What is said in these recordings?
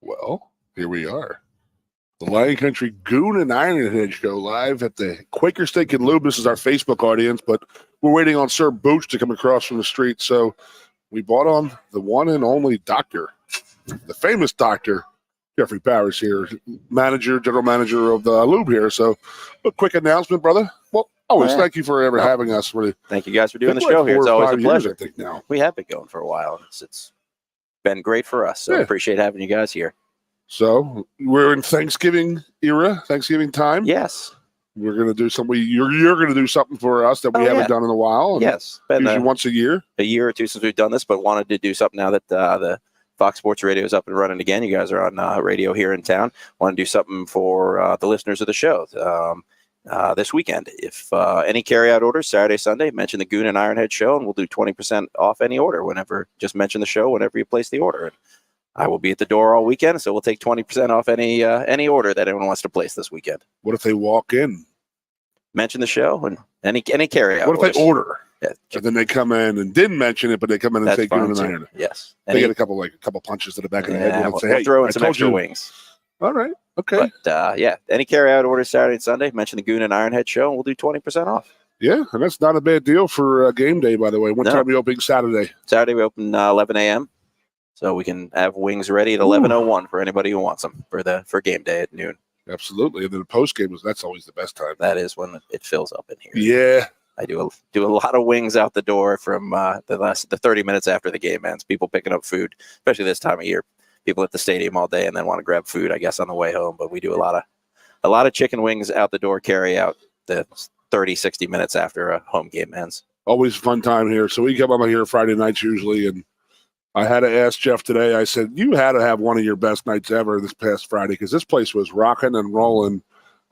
Well, here we are. The Lion Country Goon and Ironhead show live at the Quaker Steak and Lube. This is our Facebook audience, but we're waiting on Sir Booch to come across from the street. So we brought on the one and only doctor, the famous doctor, Jeffrey Powers here, general manager of the Lube here. So a quick announcement, brother. Well, always thank you for having us. Really. Thank you guys for doing the show here. It's always a pleasure. I think now. We have been going for a while. It's been great for us. So I appreciate having you guys here. So we're in Thanksgiving era, Thanksgiving time. Yes. We're going to do something. You're going to do something for us that we haven't done in a while. Yes. Usually once a year. A year or two since we've done this, but wanted to do something now that the Fox Sports Radio is up and running again. You guys are on radio here in town. Want to do something for the listeners of the show this weekend. If any carryout orders, Saturday, Sunday, mention the Goon and Ironhead show, and we'll do 20% off any order whenever. Just mention the show whenever you place the order. I will be at the door all weekend, so we'll take 20% off any order that anyone wants to place this weekend. What if they walk in? Mention the show and any carryout. What if they order? Yeah. And then they come in and didn't mention it, but they come in and say Goon and Ironhead. Yes. They get a couple punches to the back of the head. We'll throw in some extra wings. All right. Okay. But any carryout orders Saturday and Sunday, mention the Goon and Ironhead show, and we'll do 20% off. Yeah, and that's not a bad deal for game day, by the way. What time are we opening Saturday? Saturday we open 11 a.m. So we can have wings ready at 11:01 for anybody who wants them for game day at noon. Absolutely, and then the post game that's always the best time. That is when it fills up in here. Yeah, I do a lot of wings out the door from the 30 minutes after the game ends. People picking up food, especially this time of year. People at the stadium all day and then want to grab food, I guess, on the way home. But we do a lot of chicken wings out the door, carry out the 30, 60 minutes after a home game ends. Always a fun time here. So we come up here Friday nights usually, and I had to ask Jeff today. I said, you had to have one of your best nights ever this past Friday because this place was rocking and rolling.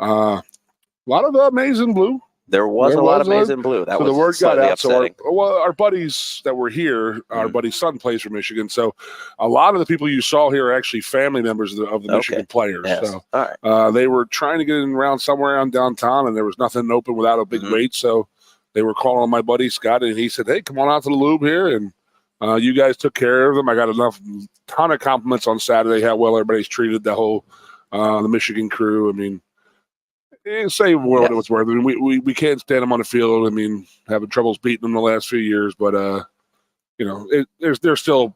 A lot of amazing blue. There was a lot of amazing blue. That was the word got out. Upsetting. So our buddies that were here, our buddy's son plays for Michigan. So a lot of the people you saw here are actually family members of the Michigan players. Yes. So all right. They were trying to get in around somewhere around downtown, and there was nothing open without a big wait. So they were calling my buddy Scott, and he said, hey, come on out to the Lube here. And you guys took care of them. I got ton of compliments on Saturday how well everybody's treated the whole the Michigan crew. I mean, say what it was worth. I mean, we can't stand them on the field. I mean, having troubles beating them the last few years, but they're still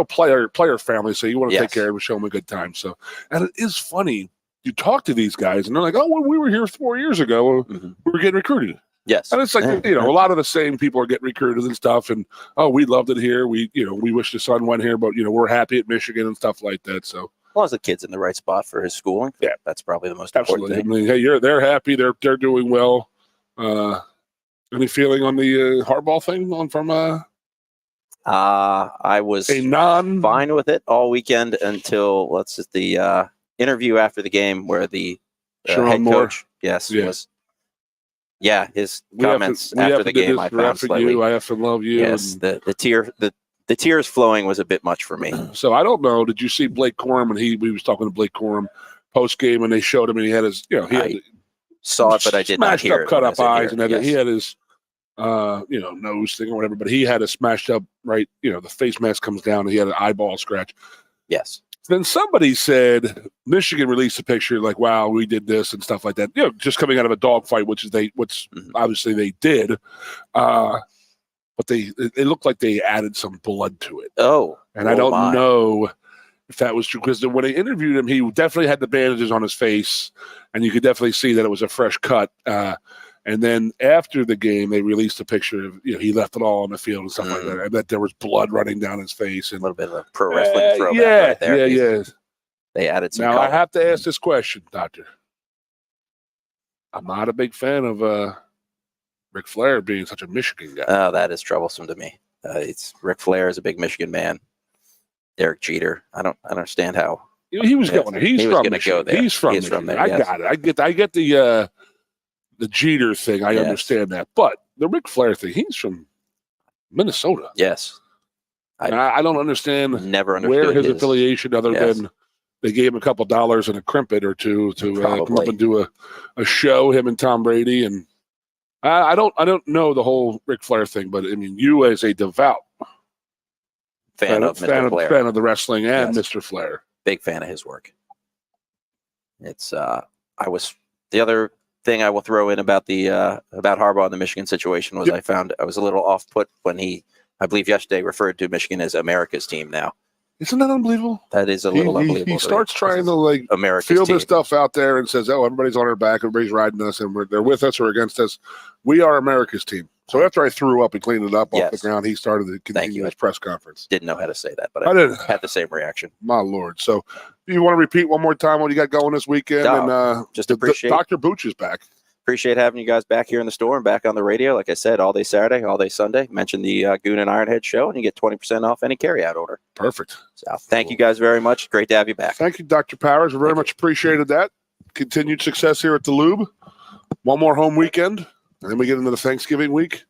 player family. So you want to take care of them, show them a good time. So, and it is funny. You talk to these guys, and they're like, "Oh, well, we were here 4 years ago. We were getting recruited." Yes, and it's like a lot of the same people are getting recruited and stuff. And we loved it here. We wish the son went here, but we're happy at Michigan and stuff like that. So as long as the kid's in the right spot for his schooling, that's probably the most important thing. I mean, hey, they're happy. They're doing well. Any feeling on the hardball thing from? I was fine with it all weekend until the interview after the game where the head coach, was. Yeah, his comments after the game I found slightly. I have to love you. Yes, the tears flowing was a bit much for me. So I don't know. Did you see Blake Corum when we was talking to Blake Corum post game and they showed him and he had his saw it, but I did not hear it. Cut up eyes and he had his nose thing or whatever, but he had a smashed up the face mask comes down and he had an eyeball scratch. Yes. Then somebody said Michigan released a picture like, wow, we did this and stuff like that. Just coming out of a dogfight, which obviously they did. But it looked like they added some blood to it. I don't know if that was true because when they interviewed him, he definitely had the bandages on his face, and you could definitely see that it was a fresh cut. And then after the game, they released a picture of he left it all on the field and stuff like that. I bet there was blood running down his face and a little bit of a pro wrestling throwback right there. Yeah. They added some. Now color. I have to ask this question, Doctor. I'm not a big fan of Ric Flair being such a Michigan guy. Oh, that is troublesome to me. Ric Flair is a big Michigan man. Derek Jeter. I don't understand how he was going there. He's from Michigan. Go there. He's from there. I got it. I get the Jeter thing, I understand that. But the Ric Flair thing, he's from Minnesota. Yes. I don't understand where his affiliation other than they gave him a couple dollars and a crimpet or two to come up and do a show, him and Tom Brady. And I don't know the whole Ric Flair thing, but I mean, you as a devout fan of Mr. Flair. Fan of the wrestling and Mr. Flair. Big fan of his work. It's the other thing I will throw in about about Harbaugh and the Michigan situation was I found I was a little off put when he, I believe yesterday, referred to Michigan as America's team now. Isn't that unbelievable? That is a little unbelievable. He starts trying to like feel this stuff out there and says, "Oh, everybody's on our back, everybody's riding us, and they're with us or against us. We are America's team." So after I threw up and cleaned it up off the ground, he started to continue his press conference. Didn't know how to say that, but I had the same reaction. My Lord. So do you want to repeat one more time what you got going this weekend? And just appreciate Dr. Booch is back. Appreciate having you guys back here in the store and back on the radio. Like I said, all day Saturday, all day Sunday. Mention the Goon and Ironhead show, and you get 20% off any carryout order. Perfect. So thank you guys very much. Great to have you back. Thank you, Dr. Powers. We very much appreciated that. Continued success here at the Lube. One more home weekend, and then we get into the Thanksgiving week.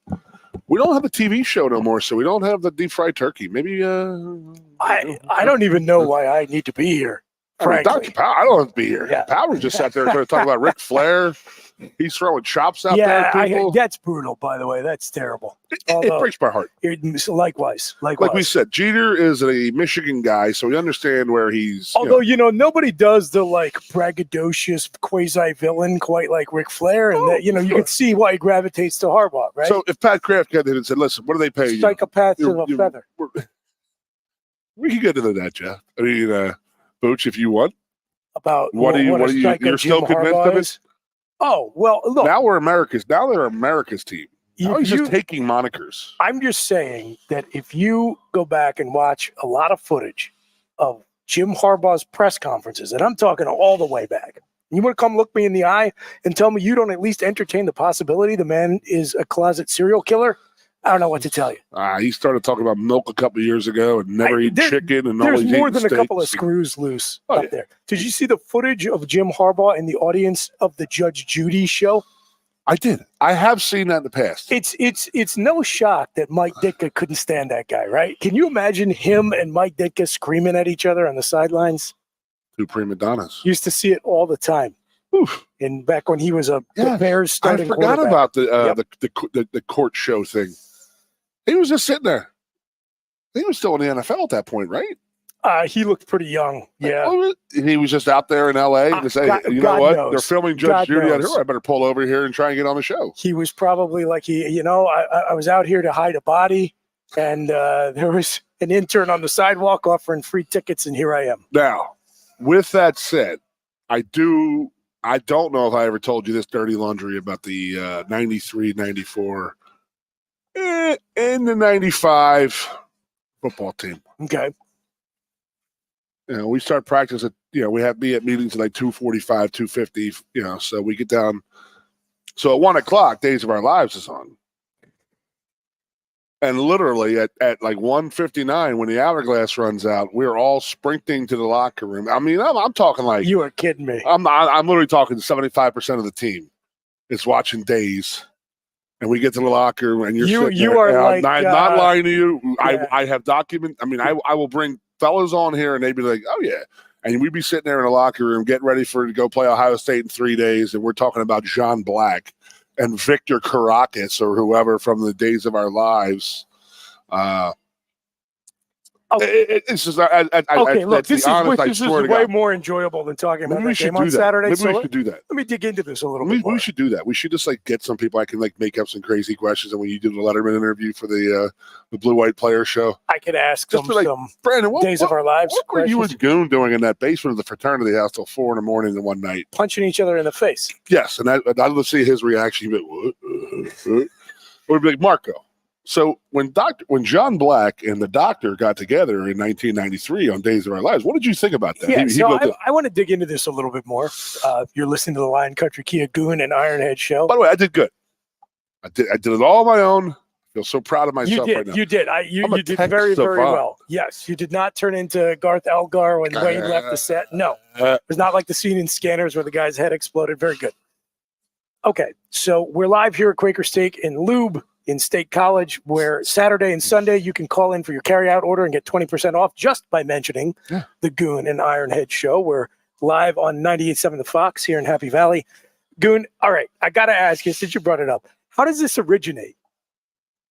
We don't have a TV show no more, so we don't have the deep fried turkey. Maybe I don't even know why I need to be here. Frankly. Dr. Powers, I don't have to be here. Yeah. Powers just sat there trying to talk about Ric Flair. He's throwing chops out there. People. That's brutal, by the way. That's terrible. It breaks my heart. Likewise. Like we said, Jeter is a Michigan guy, so we understand where he's. Although, nobody does the braggadocious quasi-villain quite like Ric Flair, and you could see why he gravitates to Harbaugh, right? So if Pat Kraft got in and said, "Listen, what do they pay you?" Psychopath to a feather. We can get into that, Jeff. I mean, Booch, if you want. About what are you? You're still convinced of it? Oh, well, look. Now they're America's team. Now he's just taking monikers. I'm just saying that if you go back and watch a lot of footage of Jim Harbaugh's press conferences, and I'm talking all the way back, you want to come look me in the eye and tell me you don't at least entertain the possibility the man is a closet serial killer? I don't know what to tell you. He started talking about milk a couple of years ago and never eat chicken. And there's always more than a couple of screws loose up there. Did you see the footage of Jim Harbaugh in the audience of the Judge Judy show? I did. I have seen that in the past. It's no shock that Mike Ditka couldn't stand that guy, right? Can you imagine him and Mike Ditka screaming at each other on the sidelines? Two prima donnas. Used to see it all the time. Oof. And back when he was the Bears starting quarterback. I forgot about the court show thing. He was just sitting there. He was still in the NFL at that point, right? He looked pretty young. Yeah. He was just out there in L.A. to say, God what? Knows. They're filming Judge Judy out here. I better pull over here and try and get on the show. He was probably like, I was out here to hide a body, and there was an intern on the sidewalk offering free tickets, and here I am. Now, with that said, I don't know if I ever told you this dirty laundry about the 93, 94 and the 95 football team. Okay. We start practice at, we have to be at meetings at like 2:45, 2:50, so we get down. So at 1 o'clock, Days of Our Lives is on. And literally at like 1:59, when the hourglass runs out, we're all sprinting to the locker room. I mean, I'm talking like. You are kidding me. I'm literally talking 75% of the team is watching Days. And we get to the locker room, and you are like not lying to you. Yeah. I have document. I mean, I will bring fellas on here, and they'd be like, "Oh yeah," and we'd be sitting there in the locker room getting ready to go play Ohio State in 3 days, and we're talking about John Black and Victor Caracas or whoever from the Days of Our Lives. It's just okay. Look, this is way God. More enjoyable than talking about that game on Saturday. Maybe we should do that. Let me dig into this a little bit more. We should do that. We should just get some people I can make up some crazy questions. And when you do the Letterman interview for the Blue White Player show, I could ask them some Brandon, Days of Our Lives. What were you and Goon doing in that basement of the fraternity house till 4 a.m. in one night, punching each other in the face? Yes, and I'd love to see his reaction. He'd be like, or he'd be like, Marco. So when John Black and the Doctor got together in 1993 on Days of Our Lives, what did you think about that? Yeah, I want to dig into this a little bit more. You're listening to the Lion Country Kia Goon and Ironhead show. By the way, I did good. I did it all on my own. I feel so proud of myself right now. You did. You did very, very well. Yes, you did not turn into Garth Elgar when Wayne left the set. No, it's not like the scene in Scanners where the guy's head exploded. Very good. Okay, so we're live here at Quaker Steak and Lube in State College, where Saturday and Sunday you can call in for your carryout order and get 20% off just by mentioning the Goon and Ironhead show. We're live on 98.7 The Fox here in Happy Valley. Goon, all right, I got to ask you, since you brought it up, how does this originate?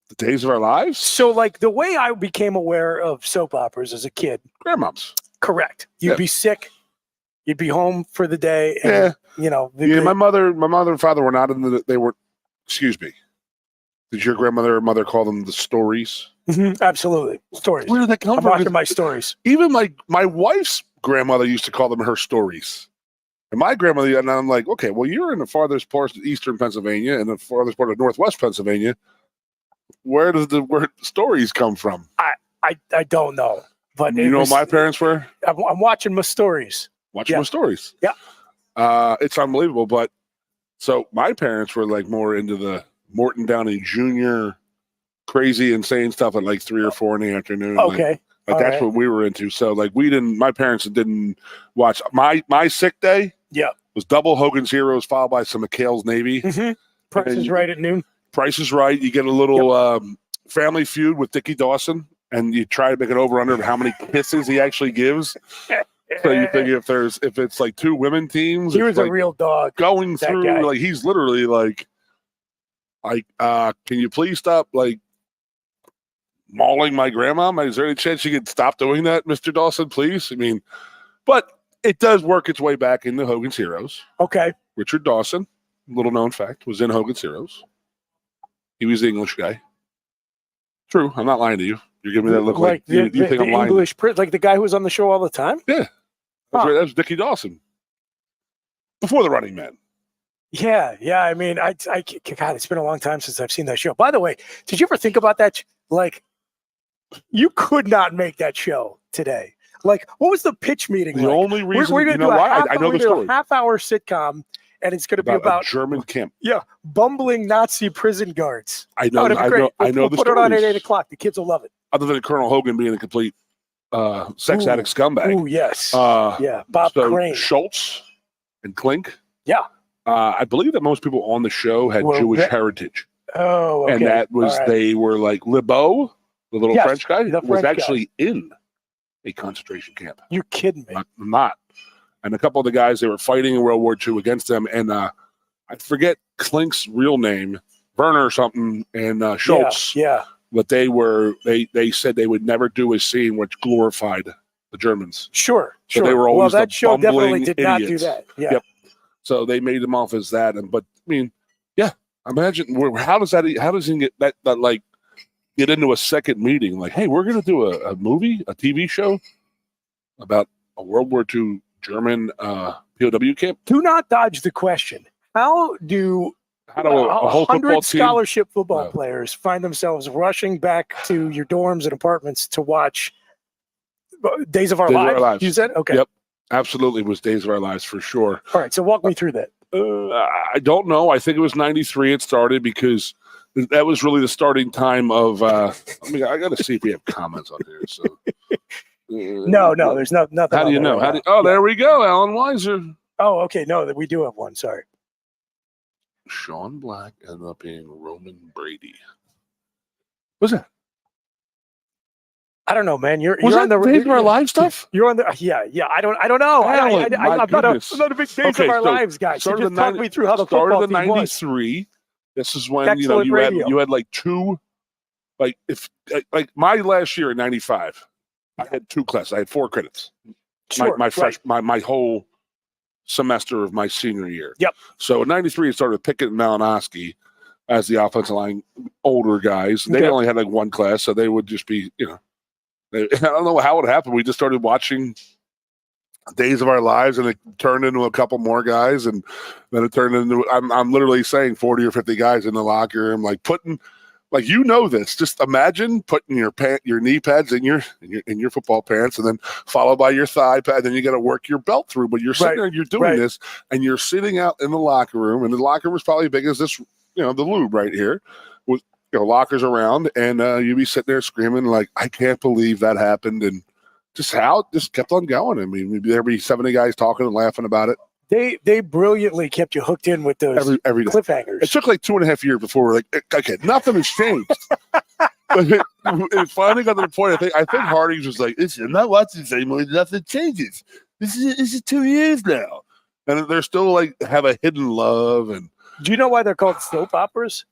The Days of Our Lives? So, the way I became aware of soap operas as a kid. Grandmoms. Correct. You'd Yeah. be sick. You'd be home for the day. And, Yeah. You know. My mother and father were not in the. They were. Excuse me. Did your grandmother or mother call them the stories? Absolutely. Stories. Where did that come I'm from? watching my stories. Even my wife's grandmother used to call them her stories. And my grandmother, and I'm like, okay, well, you're in the farthest part of eastern Pennsylvania and the farthest part of northwest Pennsylvania. Where does the word stories come from? I don't know. But You know what my parents were? I'm watching my stories. Watching my stories. Yeah. It's unbelievable. But so my parents were like more into the Morton Downey Jr. crazy, insane stuff at like 3 or 4 in the afternoon. Okay. Like that's what we were into. So like my parents didn't watch my sick day. Yeah. Was double Hogan's Heroes followed by some McHale's Navy. Price is Right at noon. Price is Right. You get a little Family Feud with Dickie Dawson, and you try to make it over under how many kisses he actually gives. So you think if it's like 2 women teams, He was like a real dog. going that through guy. like he's literally like can you please stop like mauling my grandma? Is there any chance you could stop doing that, Mr. Dawson, please? I mean, but it does work its way back into Hogan's Heroes. Okay. Richard Dawson, little known fact, was in Hogan's Heroes. He was the English guy. True, I'm not lying to you. You're giving me that look like you think I'm lying. English print, like the guy who was on the show all the time? Yeah. That's right. That was Dickie Dawson. Before the Running Man. Yeah. I mean, God, it's been a long time since I've seen that show. By the way, did you ever think about that? Like, you could not make that show today. Like, what was the pitch meeting? The only reason, we're you going know to do why? I know the story. a half-hour sitcom, and it's going to be about a German camp. Yeah, bumbling Nazi prison guards. I know. It'd be great. I know we'll the put stories. it on at 8:00. The kids will love it. Other than Colonel Hogan being a complete sex addict scumbag. Oh yes. Yeah. Bob Crane. Schultz and Klink. Yeah. I believe that most people on the show had Jewish heritage. Oh, okay. And that was they were like Lebeau, the little French guy, was actually in a concentration camp. You're kidding me. I'm not. And a couple of the guys, they were fighting in World War II against them. And I forget Klink's real name, Werner or something, and Schultz. Yeah. But they said they would never do a scene which glorified the Germans. Sure. So they were always that show definitely did not idiots. do that. Yeah. Yep. So they made them off as that. But I mean, yeah, imagine how does he get that like get into a second meeting? Like, hey, we're going to do a movie, a TV show about a World War II German POW camp. Do not dodge the question. How do a whole 100 scholarship football players find themselves rushing back to your dorms and apartments to watch Days of Our Lives? You said? Okay. Yep. Absolutely was Days of Our Lives for sure. All right. So walk me through that. I don't know. I think it was 93 it started because that was really the starting time of I got to see if we have comments on here. So no, there's nothing. How do you know? There we go, Alan Weiser. Oh, okay. No, we do have one. Sorry. Sean Black ended up being Roman Brady. What's that? I don't know, man. You're on the Days of Our Lives stuff. You're on the yeah. I don't know. Alan, I'm not a big Days of Our Lives guy. So just talk me through how the football team was. Started in '93. This is when Excellent you had like 2, like if like my last year in '95, I had 2 classes. I had 4 credits. Sure, my whole semester of my senior year. Yep. So in '93, it started with Pickett and Malinowski as the offensive line older guys. And they only had like 1 class, so they would just be, I don't know how it happened. We just started watching Days of Our Lives, and it turned into a couple more guys, and then it turned into I'm literally saying 40 or 50 guys in the locker room, like putting. Like this, just imagine putting your knee pads in your football pants, and then followed by your thigh pad. Then you got to work your belt through. But you're sitting there, and you're doing this, and you're sitting out in the locker room, and the locker room is probably as big as this, the Lube right here, with lockers around, and you'd be sitting there screaming like, "I can't believe that happened!" And just how it just kept on going. I mean, there'd be 70 guys talking and laughing about it. They brilliantly kept you hooked in with those every day. Cliffhangers. It took like 2.5 years before we're like, okay, nothing has changed. But it finally got to the point. I think Hardings was like, "Listen, I'm not watching this anymore. Nothing changes. This is 2 years now," and they're still like have a hidden love. And do you know why they're called soap operas?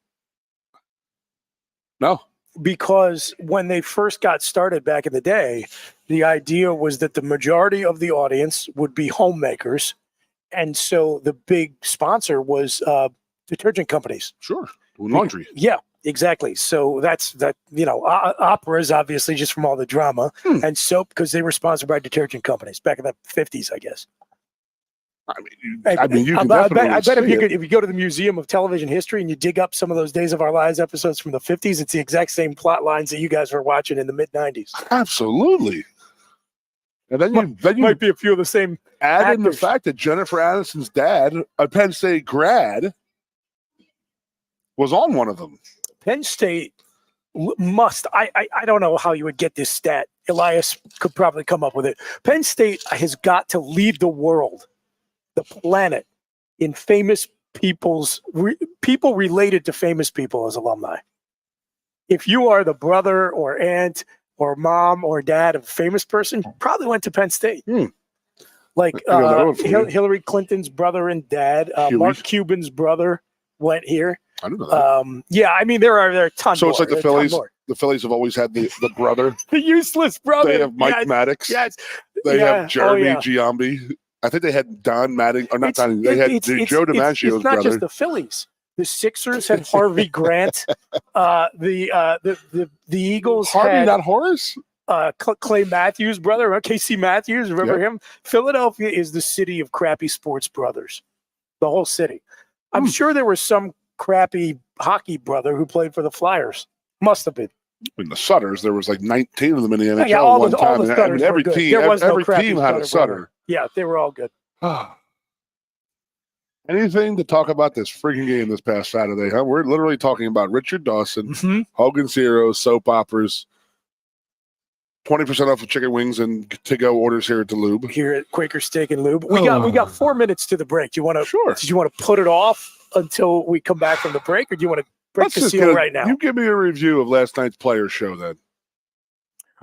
No. because when they first got started back in the day, the idea was that the majority of the audience would be homemakers. And so the big sponsor was detergent companies. Sure. Laundry. Yeah, exactly. So that's that, operas, obviously, just from all the drama, and soap because they were sponsored by detergent companies back in the 50s, I guess. I mean, you can I definitely bet see if you go to the Museum of Television History and you dig up some of those Days of Our Lives episodes from the 50s, it's the exact same plot lines that you guys were watching in the mid-90s. Absolutely. And then you might be a few of the same add in the actors. fact that Jennifer Aniston's dad, a Penn State grad, was on one of them. Penn State must. I don't know how you would get this stat. Elias could probably come up with it. Penn State has got to lead the world, the planet, in famous people's people related to famous people as alumni. If you are the brother or aunt or mom or dad of a famous person, you probably went to Penn State. Like Hillary Clinton's brother and dad, Mark Cuban's brother went here. I don't know that. Yeah, I mean there are tons. So it's like the Phillies. The Phillies have always had the brother, the useless brother. They have Mike Maddox. Yes. They have Jeremy Giambi. I think they had Don Maddox, or not Don. They had Joe DiMaggio's brother. It's not just the Phillies. The Sixers had Harvey Grant. The Eagles Harvey, had not Horace. Clay Matthews' brother, Casey Matthews. Remember him? Philadelphia is the city of crappy sports brothers. The whole city. I'm sure there was some crappy hockey brother who played for the Flyers. Must have been. In the Sutters, there was like 19 of them in the NHL all one the time. Sutters every were good. team, There was no every crappy team had a Sutter. brother. Yeah, they were all good. Anything to talk about this freaking game this past Saturday, huh? We're literally talking about Richard Dawson, Hogan's Heroes, soap operas, 20% off of chicken wings and to-go orders here at the Lube. Here at Quaker Steak and Lube. We got 4 minutes to the break. Do you want to? Sure. Do you want to put it off until we come back from the break, or do you want to break the seal right now? You give me a review of last night's Players Show, then.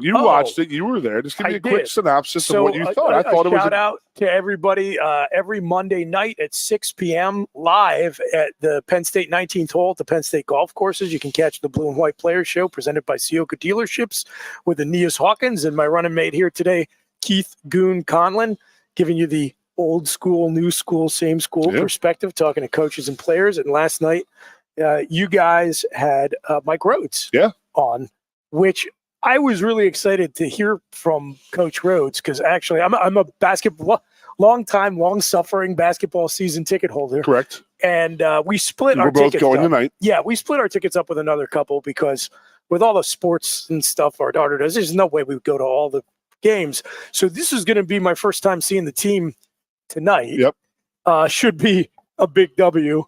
You watched it. You were there. Just give me a quick synopsis of what you thought. I thought it was shout out to everybody every Monday night at 6 p.m. live at the Penn State 19th hole at the Penn State golf courses. You can catch the Blue and White Players Show presented by Sioka Dealerships with Aeneas Hawkins and my running mate here today, Keith Goon Conlon, giving you the old school, new school, same school perspective, talking to coaches and players. And last night, you guys had Mike Rhodes on, which I was really excited to hear from Coach Rhodes because actually I'm a long-suffering basketball season ticket holder. Correct. And we split our tickets. We're both going up. tonight. Yeah, we split our tickets up with another couple because with all the sports and stuff our daughter does, there's no way we would go to all the games. So this is going to be my first time seeing the team tonight. Yep. Should be a big W.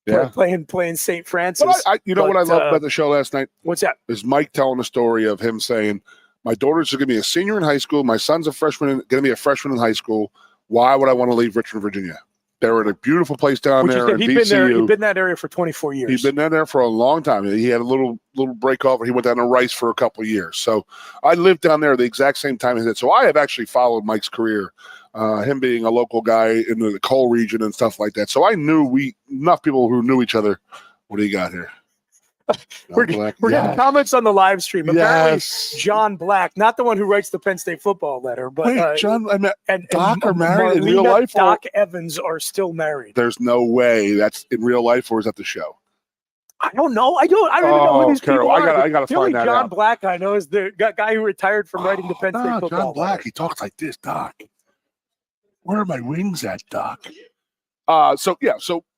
Yeah. Playing St. Francis. What I loved about the show last night? What's that? Is Mike telling the story of him saying, my daughter's going to be a senior in high school. My son's going to be a freshman in high school. Why would I want to leave Richmond, Virginia? They're in a beautiful place down there in VCU. He'd been in that area for 24 years. He's been down there for a long time. He had a little break off. He went down to Rice for a couple of years. So I lived down there the exact same time he did. So I have actually followed Mike's career, him being a local guy in the coal region and stuff like that. So I knew enough people who knew each other. What do you got here? We're getting comments on the live stream. Apparently, John Black, not the one who writes the Penn State football letter, but John and Doc are Marlena married in real life. Doc Evans are still married. There's no way that's in real life, or is that the show? I don't know. I don't even know who these people are. I gotta find that out. John Black, I know, is the guy who retired from writing the Penn State football. John Black, letter. He talks like this, Doc. Where are my wings at, Doc? So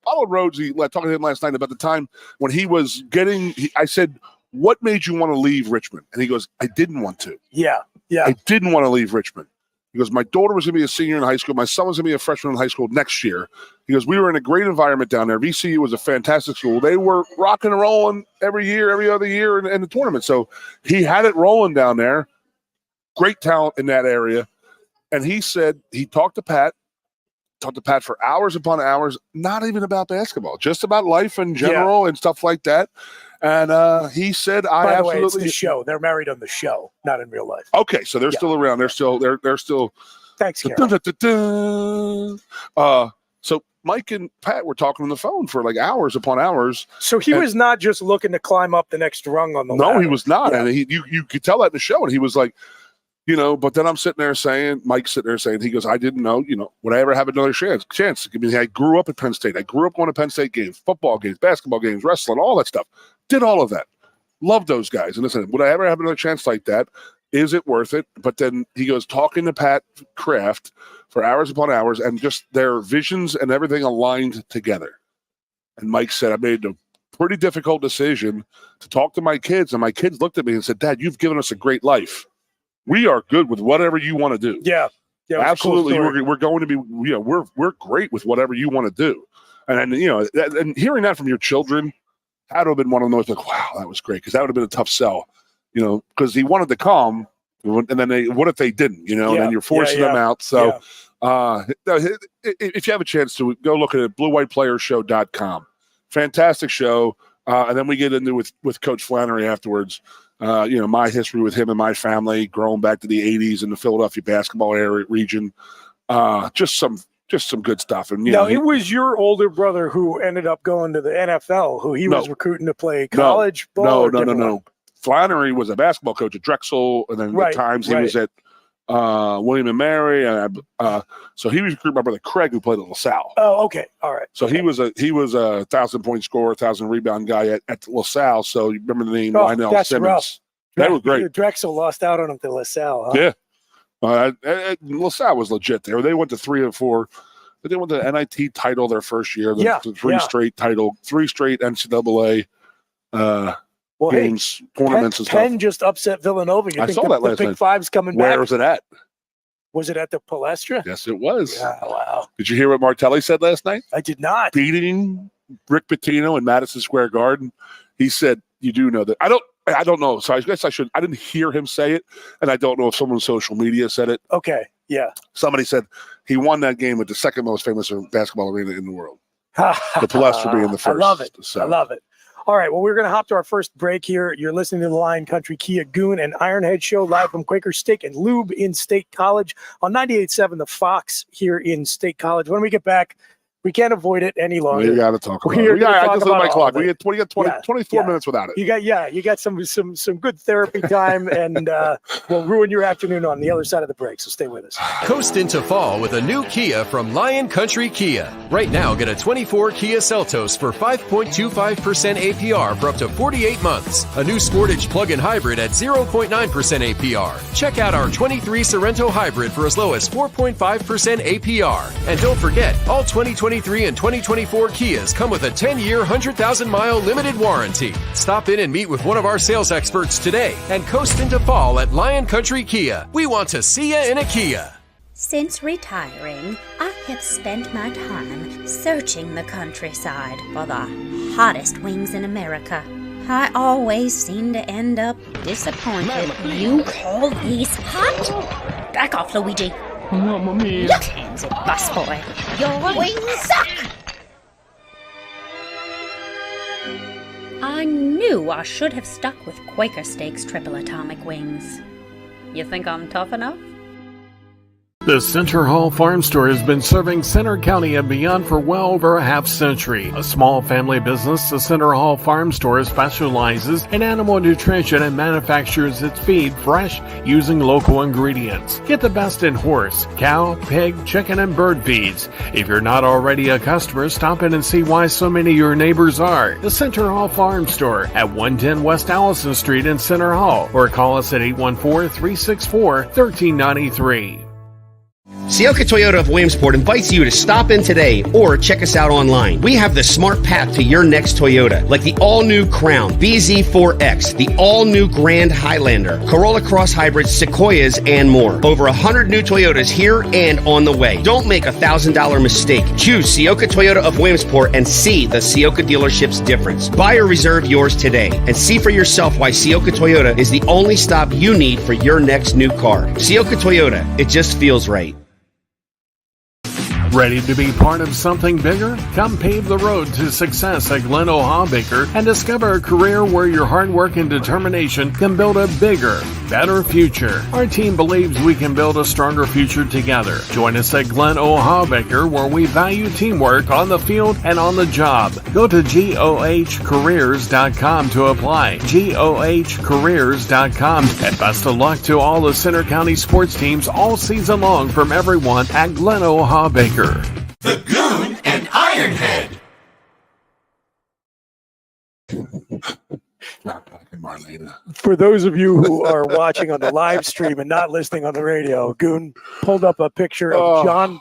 followed Rhodes. Talking to him last night about the time when he was I said, what made you want to leave Richmond? And he goes, I didn't want to. Yeah. I didn't want to leave Richmond. He goes, my daughter was going to be a senior in high school. My son was going to be a freshman in high school next year. He goes, we were in a great environment down there. VCU was a fantastic school. They were rocking and rolling every other year in the tournament. So he had it rolling down there. Great talent in that area. And he said he talked to Pat for hours upon hours, not even about basketball, just about life in general and stuff like that. And he said, By the way, it's the show. They're married on the show, not in real life. Okay, so they're still around. They're still. Thanks, Carol. So Mike and Pat were talking on the phone for like hours upon hours. So he was not just looking to climb up the next rung on the ladder. No, he was not. Yeah. And you could tell that in the show. And he was like, but then I'm sitting there saying, Mike's sitting there saying, he goes, I didn't know, would I ever have another chance? I mean, I grew up at Penn State. I grew up going to Penn State games, football games, basketball games, wrestling, all that stuff. Did all of that. Loved those guys. And listen, would I ever have another chance like that? Is it worth it? But then he goes talking to Pat Kraft for hours upon hours, and just their visions and everything aligned together. And Mike said, I made a pretty difficult decision to talk to my kids. And my kids looked at me and said, Dad, you've given us a great life. We are good with whatever you want to do. Yeah. Absolutely. We're going to be, we're great with whatever you want to do. And and hearing that from your children had to have been one of those, like, wow, that was great. Cause that would have been a tough sell, cause he wanted to come, and then what if they didn't, and then you're forcing them out. So, if you have a chance to go look at it, bluewhiteplayershow.com, fantastic show. And then we get into with Coach Flannery afterwards. My history with him and my family, growing back to the 80s in the Philadelphia basketball area region. Just some good stuff. And it was your older brother who ended up going to the NFL, who he was recruiting to play college ball. No. Flannery was a basketball coach at Drexel, and then at times he was at William and Mary. So he was recruiting my brother Craig, who played at LaSalle. Oh, okay, all right. So he was a 1,000-point scorer, 1,000 rebound guy at LaSalle. So you remember the name Lionel Simmons? Rough. That was great. Drexel lost out on him to LaSalle. Huh? Yeah, LaSalle was legit there. They went to 3 and 4. But they won the NIT title their first year. Three straight NCAA. Games, tournaments, and stuff. Penn just upset Villanova. I saw that last night. The Big Five's coming back. Where was it at? Was it at the Palestra? Yes, it was. Yeah, wow. Did you hear what Martelli said last night? I did not. Beating Rick Pitino in Madison Square Garden. He said, "You do know that." I don't know. So I guess I should. I didn't hear him say it, and I don't know if someone on social media said it. Okay. Yeah. Somebody said he won that game with the second most famous basketball arena in the world. The Palestra being the first. I love it. So. I love it. All right, well, we're going to hop to our first break here. You're listening to the Lion Country Kia Goon and Ironhead Show live from Quaker Steak and Lube in State College on 98.7 The Fox here in State College. When we get back, we can't avoid it any longer. We got to talk about it. I just looked at my clock. We had 24 minutes without it. You got some good therapy time, and we'll ruin your afternoon on the other side of the break, so stay with us. Coast into fall with a new Kia from Lion Country Kia. Right now, get a 24 Kia Seltos for 5.25% APR for up to 48 months. A new Sportage plug-in hybrid at 0.9% APR. Check out our 23 Sorrento hybrid for as low as 4.5% APR. And don't forget, all 2023 and 2024 Kias come with a 10-year, 100,000-mile limited warranty. Stop in and meet with one of our sales experts today and coast into fall at Lion Country Kia. We want to see you in a Kia. Since retiring, I have spent my time searching the countryside for the hottest wings in America. I always seem to end up disappointed. You call these hot? Back off, Luigi. Mamma mia. Look hands it, busboy. Your wings suck! I knew I should have stuck with Quaker Steak's triple atomic wings. You think I'm tough enough? The Center Hall Farm Store has been serving Center County and beyond for well over a half century. A small family business, the Center Hall Farm Store specializes in animal nutrition and manufactures its feed fresh using local ingredients. Get the best in horse, cow, pig, chicken, and bird feeds. If you're not already a customer, stop in and see why so many of your neighbors are. The Center Hall Farm Store at 110 West Allison Street in Center Hall, or call us at 814-364-1393. Sioka Toyota of Williamsport invites you to stop in today or check us out online. We have the smart path to your next Toyota, like the all-new Crown, BZ4X, the all-new Grand Highlander, Corolla Cross Hybrids, Sequoias, and more. Over 100 new Toyotas here and on the way. Don't make a $1,000 mistake. Choose Sioka Toyota of Williamsport and see the Sioka dealership's difference. Buy or reserve yours today and see for yourself why Sioka Toyota is the only stop you need for your next new car. Sioka Toyota, it just feels right. Ready to be part of something bigger? Come pave the road to success at Glen Baker and discover a career where your hard work and determination can build a bigger, better future. Our team believes we can build a stronger future together. Join us at Glen Baker, where we value teamwork on the field and on the job. Go to GOHcareers.com to apply. GOHcareers.com. And best of luck to all the Center County sports teams all season long from everyone at Glen Baker. The Goon and Ironhead. For those of you who are watching on the live stream and not listening on the radio, Goon pulled up a picture of John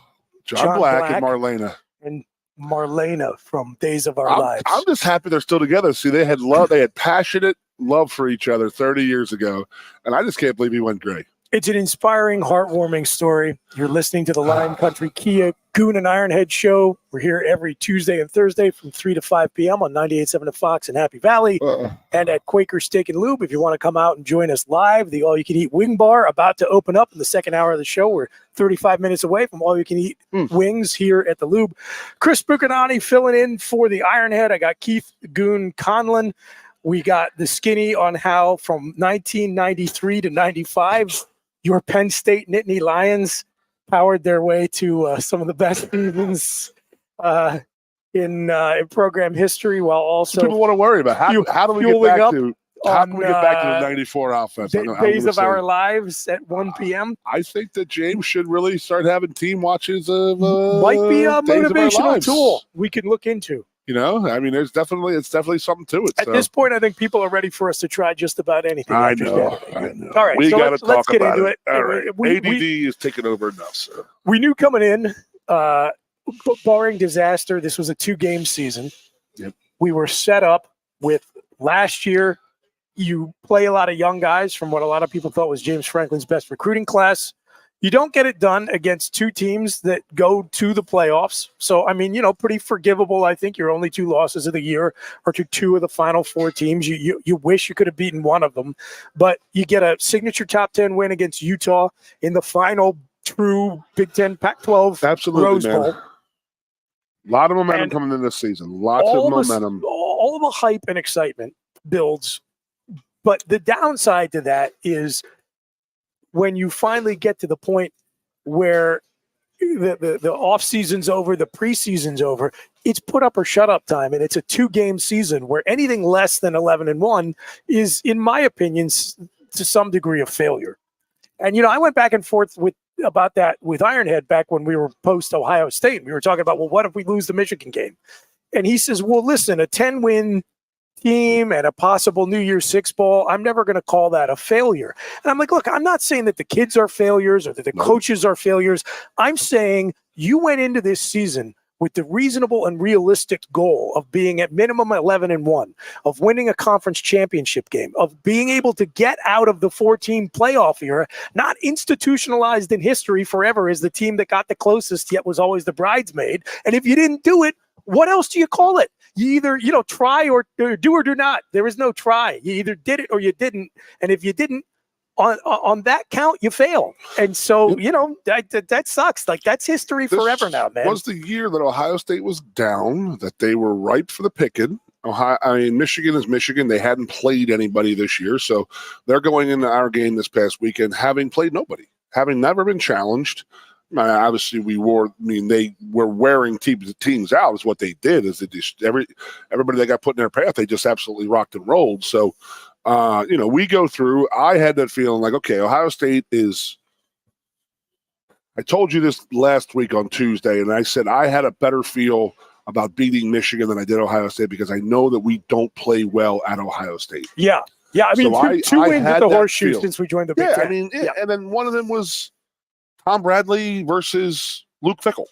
Black and Marlena. And Marlena from Days of Our Lives. I'm just happy they're still together. See, they had love, they had passionate love for each other 30 years ago, and I just can't believe he went gray. It's an inspiring, heartwarming story. You're listening to the Lion Country Kia Goon and Ironhead show. We're here every Tuesday and Thursday from 3 to 5 p.m. on 98.7 The Fox in Happy Valley and at Quaker Steak and Lube. If you want to come out and join us live, the all-you-can-eat wing bar about to open up in the second hour of the show. We're 35 minutes away from all-you-can-eat wings here at the Lube. Chris Buchanani filling in for the Ironhead. I got Keith Goon Conlon. We got the skinny on how from 1993 to 95, your Penn State Nittany Lions powered their way to some of the best seasons in program history, while also people want to worry about how do we get back to the 94 offense? Days of Our Lives at 1 p.m. I think that James should really start having team watches of might be a motivational tool we can look into. You know, I mean, it's definitely something to it. At this point, I think people are ready for us to try just about anything. I know. All right, we so got to let's talk get about into it. All right, ADD is taking over enough. So we knew coming in, barring disaster, this was a 2-game season. Yep. We were set up with last year. You play a lot of young guys from what a lot of people thought was James Franklin's best recruiting class. You don't get it done against 2 teams that go to the playoffs. So, I mean, pretty forgivable. I think your only 2 losses of the year are to 2 of the final 4 teams. You wish you could have beaten one of them, but you get a signature top 10 win against Utah in the final true Big Ten Pac-12 Rose Bowl. A lot of momentum coming in this season. Lots of momentum. All the hype and excitement builds. But the downside to that is when you finally get to the point where the off season's over, the preseason's over, it's put up or shut up time, and it's a 2-game season where anything less than 11-1 is, in my opinion, to some degree of failure. And I went back and forth about that with Ironhead back when we were post Ohio State. We were talking about, well, what if we lose the Michigan game? And he says, well, listen, a 10-win team and a possible New Year's Six bowl, I'm never going to call that a failure. And I'm like, look, I'm not saying that the kids are failures or that the coaches are failures. I'm saying you went into this season with the reasonable and realistic goal of being at minimum 11-1, of winning a conference championship game, of being able to get out of the 4-team playoff era, not institutionalized in history forever as the team that got the closest yet was always the bridesmaid. And if you didn't do it, what else do you call it? You either, try or do or do not. There is no try. You either did it or you didn't. And if you didn't, on that count, you fail. And so, that sucks. Like, that's history forever now, man. Was the year that Ohio State was down, that they were ripe for the picking. Michigan is Michigan. They hadn't played anybody this year. So they're going into our game this past weekend having played nobody, having never been challenged. Obviously, they were wearing teams out. Is what they did. Is everybody that got put in their path, they just absolutely rocked and rolled. So, we go through. I had that feeling like, okay, Ohio State is. I told you this last week on Tuesday, and I said I had a better feel about beating Michigan than I did Ohio State because I know that we don't play well at Ohio State. Yeah. I mean, two wins at the Horseshoe since we joined the Big Ten. And then one of them was Tom Bradley versus Luke Fickell.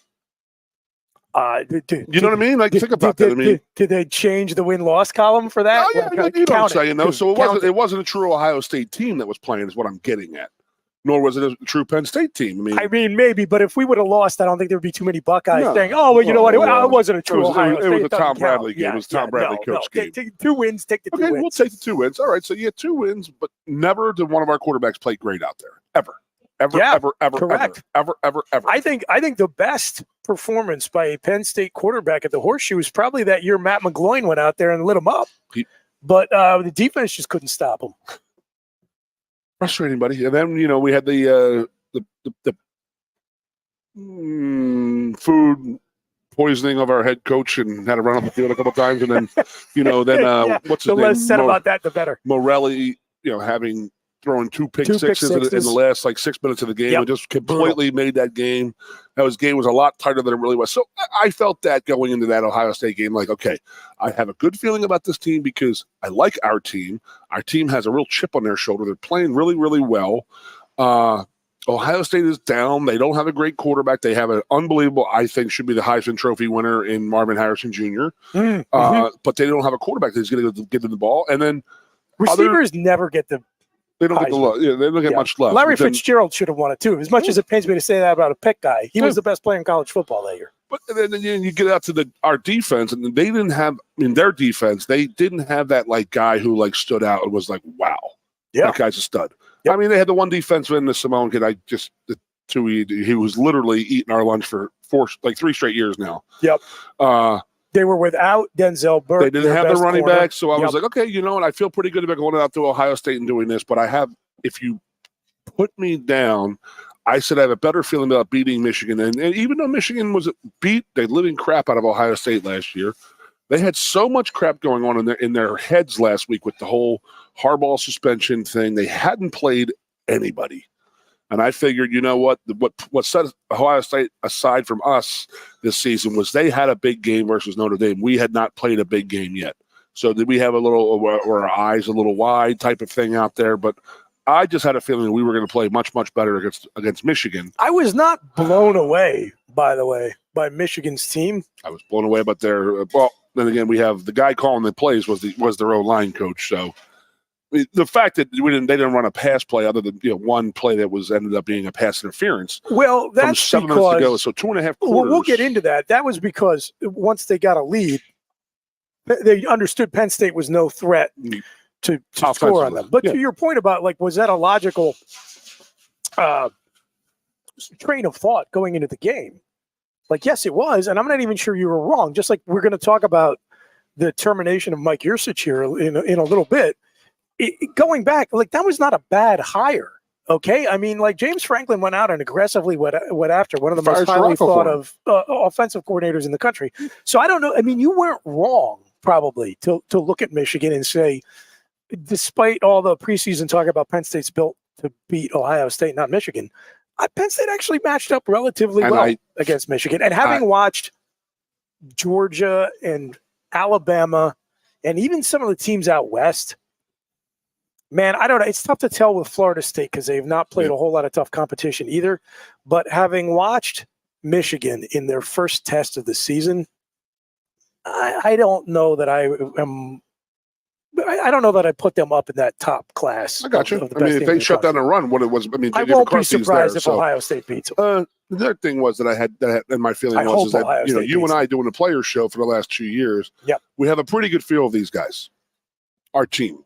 You know what I mean? Like, think about that. Did they change the win-loss column for that? Oh, yeah, you know what I'm saying, though. So it wasn't a true Ohio State team that was playing, is what I'm getting at. Nor was it a true Penn State team. I mean, maybe, but if we would have lost, I don't think there would be too many Buckeyes saying, "Oh, well, you know what? It wasn't a true Ohio State." It was a Tom Bradley game. It was Tom Bradley coach game. 2 wins. Take the 2 wins. We'll take the 2 wins. All right. So you had 2 wins, but never did one of our quarterbacks play great out there. ever, Yeah, ever, ever, correct. ever. I think the best performance by a Penn State quarterback at the Horseshoe was probably that year Matt McGloin went out there and lit him up. But the defense just couldn't stop him. Frustrating, buddy. And then we had the food poisoning of our head coach and had to run off the field a couple times, and then Yeah, what's his the name? less said about that, the better. Morelli, having thrown two pick sixes in the last 6 minutes of the game. Yep. It just completely made that game. That game was a lot tighter than it really was. So I felt that going into that Ohio State game, like, okay, I have a good feeling about this team because I like our team. Our team has a real chip on their shoulder. They're playing really, really well. Ohio State is down. They don't have a great quarterback. They have an unbelievable, I think, should be the Heisman Trophy winner in Marvin Harrison Jr. But they don't have a quarterback that's going to give them the ball. And then receivers never get the. They don't get the love. Yeah, they don't get much love. Larry Fitzgerald should have won it too. As much as it pains me to say that about a pick guy, he was the best player in college football that year. But then you get out to our defense, and they didn't have in their defense. They didn't have that guy who stood out and was like, wow, that guy's a stud. Yep. I mean, they had the one defenseman, the Simone kid. He was literally eating our lunch for 3 straight years now. Yep. They were without Denzel Burke. They didn't have the running back, so I was like, okay, you know what? I feel pretty good about going out to Ohio State and doing this, but if you put me down, I said I have a better feeling about beating Michigan. And even though Michigan was beat the living crap out of Ohio State last year, they had so much crap going on in their heads last week with the whole Harbaugh suspension thing. They hadn't played anybody. And I figured, you know what set Ohio State aside from us this season was they had a big game versus Notre Dame. We had not played a big game yet. So did we have were our eyes a little wide type of thing out there? But I just had a feeling we were going to play much, much better against Michigan. I was not blown away, by the way, by Michigan's team. I was blown away about their then again, we have the guy calling the plays was their O-line coach. So the fact that they didn't run a pass play other than one play that ended up being a pass interference. Well, that's from 7 minutes to go. So 2.5 quarters. Well, we'll get into that. That was because once they got a lead, they understood Penn State was no threat to score on them. But to your point about was that a logical train of thought going into the game? Yes, it was, and I'm not even sure you were wrong. Just like we're going to talk about the termination of Mike Yurcich here in a little bit. Going back, that was not a bad hire. Okay, I mean, James Franklin went out and aggressively went after one of the most highly thought of offensive coordinators in the country. So I don't know. I mean, you weren't wrong probably to look at Michigan and say, despite all the preseason talk about Penn State's built to beat Ohio State, not Michigan, Penn State actually matched up relatively well against Michigan. And having watched Georgia and Alabama and even some of the teams out west, man, I don't know. It's tough to tell with Florida State because they've not played a whole lot of tough competition either. But having watched Michigan in their first test of the season, I don't know that I don't know that I put them up in that top class. I got you. I mean, if they shut down a run, what it was, I mean, I won't be surprised if Ohio State beats them. The other thing was that I had, and my feeling was that you and I doing a players show for the last 2 years, we have a pretty good feel of these guys, our team.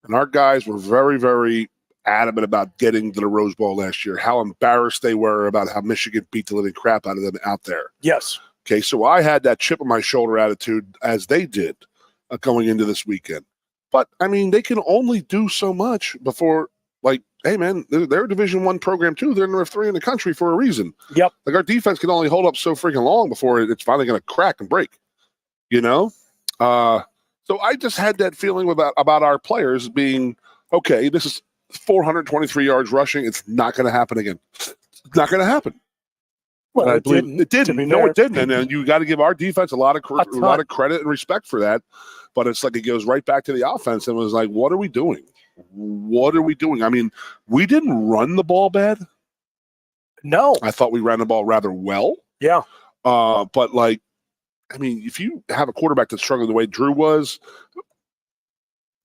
And our guys were very, very adamant about getting to the Rose Bowl last year, how embarrassed they were about how Michigan beat the living crap out of them out there. Yes. Okay, so I had that chip on my shoulder attitude as they did going into this weekend. But, I mean, they can only do so much before, hey, man, they're a Division I program, too. They're number 3 in the country for a reason. Yep. Our defense can only hold up so freaking long before it's finally going to crack and break, So I just had that feeling about our players being, okay, this is 423 yards rushing. It's not going to happen again. It's not going to happen. Well, it didn't. No, it didn't. And you got to give our defense a lot of credit and respect for that. But it's it goes right back to the offense and was like, what are we doing? What are we doing? I mean, we didn't run the ball bad. No. I thought we ran the ball rather well. Yeah. But I mean, if you have a quarterback that's struggling the way Drew was,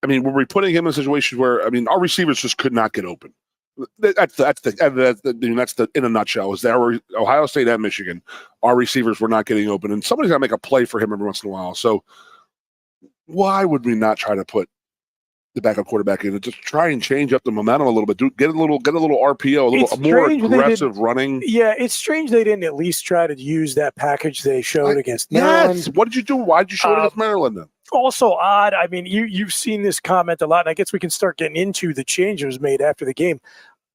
I mean, were we putting him in a situation where, I mean, our receivers just could not get open? That's the in a nutshell. Is there Ohio State and Michigan, our receivers were not getting open, and somebody's got to make a play for him every once in a while. So why would we not try to put the backup quarterback in, and just try and change up the momentum a little bit. Get a little RPO, a little more aggressive running. Yeah, it's strange they didn't at least try to use that package they showed against Maryland. Yes. What did you do? Why did you show it against Maryland then? Also odd. I mean, you've seen this comment a lot, and I guess we can start getting into the changes made after the game.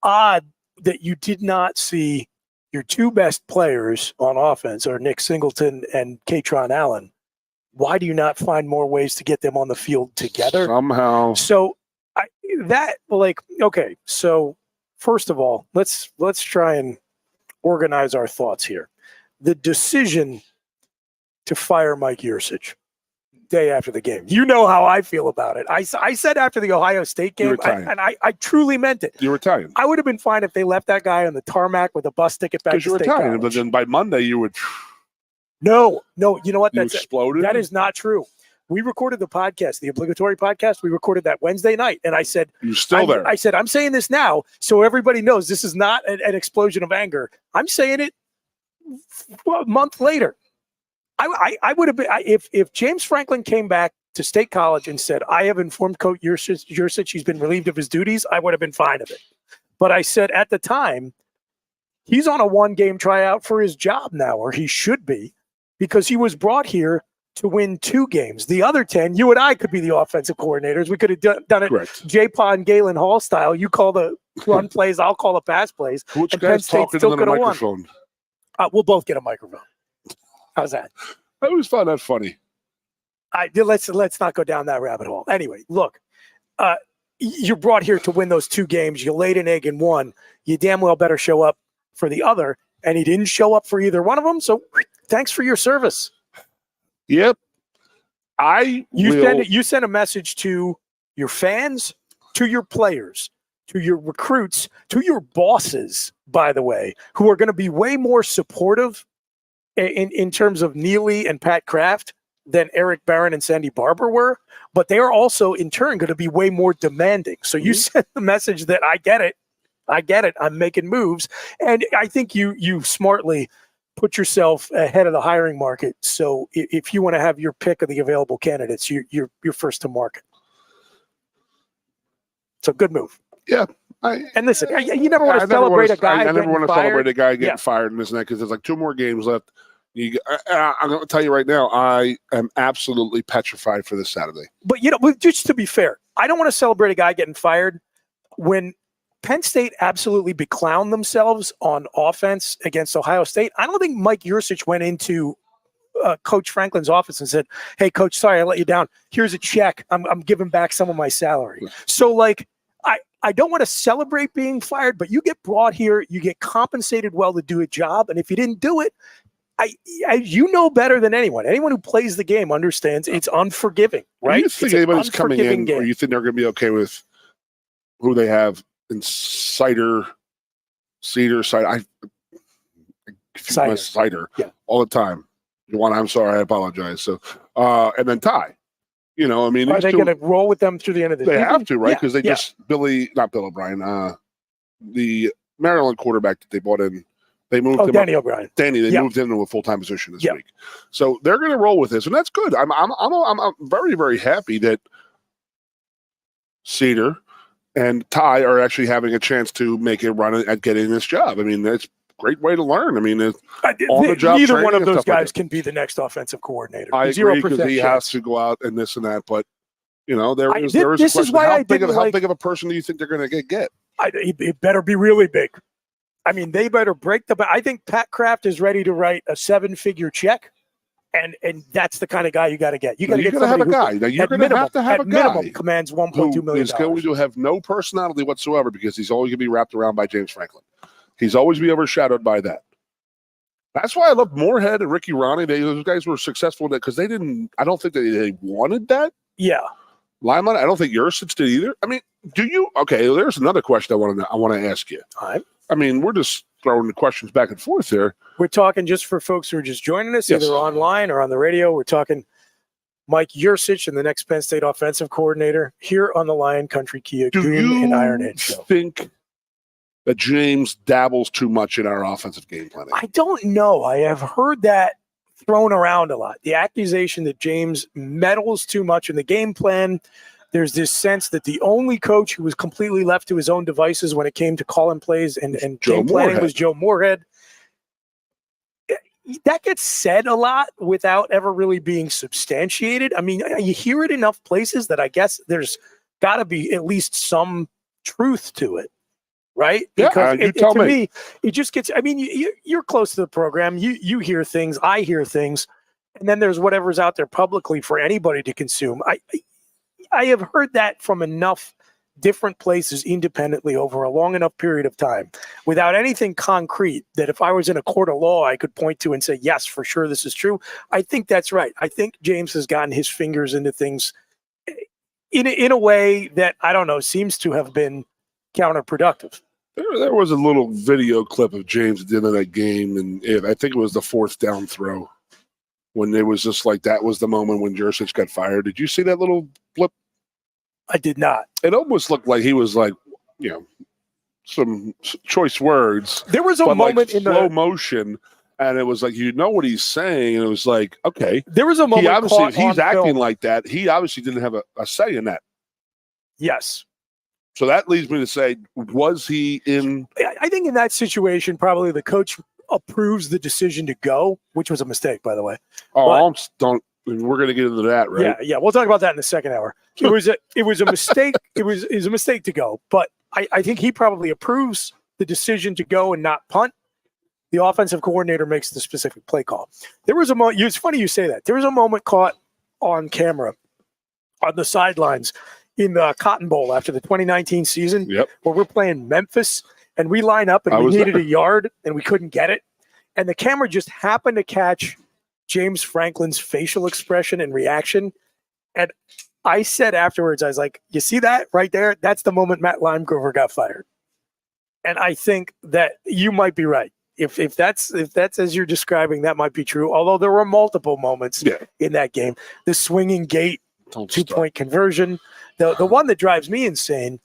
Odd that you did not see your two best players on offense, or Nick Singleton and Katron Allen. Why do you not find more ways to get them on the field together? Somehow. So okay. So first of all, let's try and organize our thoughts here. The decision to fire Mike Yursich day after the game. You know how I feel about it. I said after the Ohio State game, and I truly meant it. You were Italian. I would have been fine if they left that guy on the tarmac with a bus ticket back to State Because you were Italian, College. but then by Monday you would. No, you know what? You exploded? That is not true. We recorded the podcast, the obligatory podcast. We recorded that Wednesday night, and I said, "You're still there." I said, "I'm saying this now, so everybody knows this is not an explosion of anger." I'm saying it a month later. I would have been if James Franklin came back to State College and said, "I have informed Coach Yursich he's been relieved of his duties," I would have been fine of it. But I said at the time, he's on a one-game tryout for his job now, or he should be, because he was brought here to win 2 games. The other 10, you and I could be the offensive coordinators. We could have done it Correct. J-Pa and Galen Hall style. You call the run plays, I'll call the pass plays. Which and Penn guy's State talking still into the could have won. microphone? We'll both get a microphone. How's that? I always found that funny. Let's not go down that rabbit hole. Anyway, look, you're brought here to win those 2 games. You laid an egg in one. You damn well better show up for the other. And he didn't show up for either one of them. So thanks for your service. Yep. You send a message to your fans, to your players, to your recruits, to your bosses, by the way, who are going to be way more supportive in terms of Neely and Pat Kraft than Eric Barron and Sandy Barber were, but they are also in turn going to be way more demanding. So you send the message that I get it, I'm making moves, and I think you smartly put yourself ahead of the hiring market. So if you want to have your pick of the available candidates, you're first to market. It's a good move. Yeah. And listen, you never want to celebrate a guy. I never want to celebrate a guy getting Yeah. fired and this and that, because there's like 2 more games left. I'm going to tell you right now, I am absolutely petrified for this Saturday. But just to be fair, I don't want to celebrate a guy getting fired when Penn State absolutely beclowned themselves on offense against Ohio State. I don't think Mike Yursich went into Coach Franklin's office and said, "Hey, Coach, sorry I let you down. Here's a check. I'm giving back some of my salary." So, I don't want to celebrate being fired, but you get brought here, you get compensated well to do a job, and if you didn't do it, you know better than anyone. Anyone who plays the game understands it's unforgiving, right? Do you think anybody's coming in, or you think they're going to be okay with who they have in Cider? I Cider all the time. I'm sorry, I apologize. So, and then Ty. I mean, are they going to roll with them through the end of the season? They have to, right? Because they just not Bill O'Brien, the Maryland quarterback that they brought in. They moved him Danny O'Brien. They moved him into a full-time position this week, so they're going to roll with this, and that's good. I'm very, very happy that Cedar and Ty are actually having a chance to make a run at getting this job. I mean, that's a great way to learn. I mean, neither one of those guys can be the next offensive coordinator. I agree, because he has to go out and this and that, but there is a question. How big of a person do you think they're going to get? It better be really big. I mean, they better break the. I think Pat Kraft is ready to write a 7-figure check, and that's the kind of guy you got to get. You got to get somebody have a guy. Now you're going to have to have a guy minimum commands $1.2 million. He's going to have no personality whatsoever, because he's always going to be wrapped around by James Franklin. He's always be overshadowed by that. That's why I love Moorhead and Ricky Ronnie. Those guys were successful in that, because they didn't. I don't think they wanted that. Yeah. Limelight. I don't think Yursich did either. I mean, do you? Okay, there's another question I want to ask you. All right. I mean, we're just throwing the questions back and forth there. We're talking, just for folks who are just joining us, either online or on the radio, we're talking Mike Yursich and the next Penn State offensive coordinator here on the Lion Country Kia Goon and Ironhead show. Do you think that James dabbles too much in our offensive game planning? I don't know. I have heard that thrown around a lot. The accusation that James meddles too much in the game plan, there's this sense that the only coach who was completely left to his own devices when it came to calling plays and game planning was Joe Moorhead. That gets said a lot without ever really being substantiated. I mean, you hear it enough places that I guess there's got to be at least some truth to it, right? Because to me, it just gets. I mean, you're close to the program. You hear things. I hear things, and then there's whatever's out there publicly for anybody to consume. I have heard that from enough different places independently over a long enough period of time without anything concrete that if I was in a court of law, I could point to and say, yes, for sure, this is true. I think that's right. I think James has gotten his fingers into things in a way that, I don't know, seems to have been counterproductive. There was a little video clip of James at the end of that game, and I think it was the 4th down throw when it was just like that was the moment when Jurcic got fired. Did you see that little blip? I did not. It almost looked like he was like, some choice words. There was a moment like in slow motion, and it was like what he's saying, and it was like, okay. There was a moment. If he's acting like that, he obviously didn't have a say in that. Yes. So that leads me to say, was he in? I think in that situation, probably the coach approves the decision to go, which was a mistake, by the way. Oh, we're going to get into that, right? Yeah. We'll talk about that in the second hour. It was a mistake. It was a mistake to go, but I think he probably approves the decision to go and not punt. The offensive coordinator makes the specific play call. There was a moment. It's funny you say that. There was a moment caught on camera on the sidelines in the Cotton Bowl after the 2019 season, where we're playing Memphis and we line up and we needed a yard and we couldn't get it, and the camera just happened to catch James Franklin's facial expression and reaction. And I said afterwards, I was like, you see that right there? That's the moment Matt Limegrover got fired. And I think that you might be right. If that's as you're describing, that might be true. Although there were multiple moments in that game. The swinging gate, 2-point conversion. The one that drives me insane,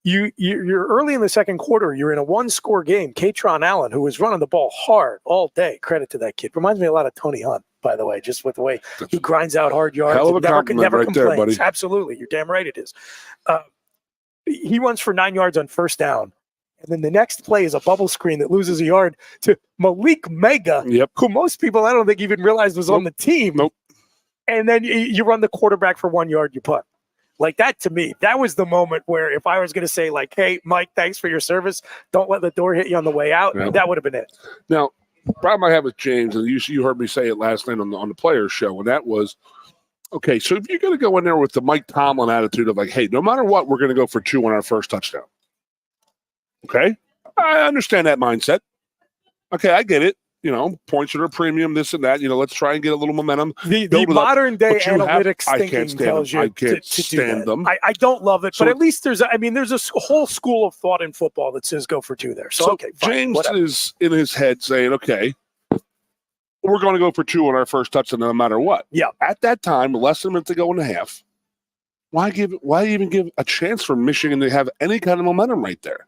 you're early in the second quarter, you're in a 1-score game. Katron Allen, who was running the ball hard all day, credit to that kid. Reminds me a lot of Tony Hunt, by the way, just with the way he grinds out hard yards. Hell of a compliment never right there, buddy. Absolutely. You're damn right it is. He runs for 9 yards on first down. And then the next play is a bubble screen that loses a yard to Malik Mega, who most people I don't think even realized was on the team. And then you run the quarterback for 1 yard, you punt. Like that, to me, that was the moment where if I was going to say, like, hey, Mike, thanks for your service, don't let the door hit you on the way out, that would have been it. Now, the problem I have with James, and you heard me say it last night on the Players show, and that was, okay, so if you're going to go in there with the Mike Tomlin attitude of like, hey, no matter what, we're going to go for 2 on our first touchdown. Okay? I understand that mindset. Okay, I get it. Points are a premium, this and that. Let's try and get a little momentum. The modern day analytics thinking tells you I can't stand them. I don't love it, but at least there's a whole school of thought in football that says go for 2 there. So okay, fine, James whatever. is in his head saying, okay, we're going to go for 2 on our first touchdown no matter what. Yeah. At that time, less than a minute to go in the half, why even give a chance for Michigan to have any kind of momentum right there?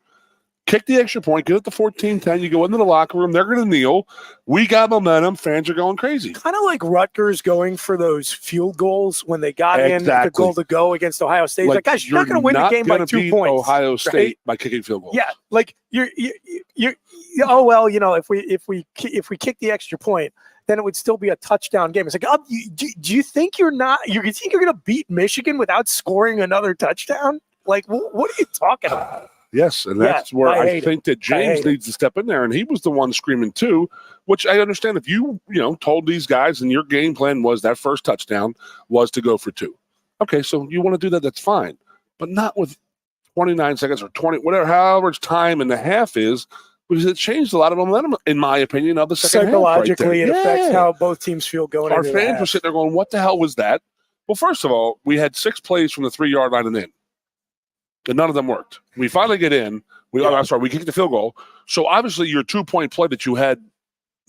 Kick the extra point, get it to 14-10. You go into the locker room. They're going to kneel. We got momentum. Fans are going crazy. Kind of like Rutgers going for those field goals when they got in the goal to go against Ohio State. Like, guys, you're not going to win the game by 2 points. Ohio State by kicking field goals. Yeah, like you're. Oh well, if we kick the extra point, then it would still be a touchdown game. It's like, do you think you're not? You think you're going to beat Michigan without scoring another touchdown? Like, what are you talking about? Yes, and that's where I think that James needs to step in there, and he was the one screaming too, which I understand if you told these guys and your game plan was that first touchdown was to go for 2. Okay, so you want to do that, that's fine, but not with 29 seconds or 20, however much time in the half is, because it changed a lot of momentum, in my opinion, of the second Psychologically, half. It affects how both teams feel going Our into the fans half. were sitting there going, what the hell was that? Well, first of all, we had 6 plays from the 3-yard line and in. And none of them worked. We finally get in. We kicked the field goal. So obviously your 2-point play that you had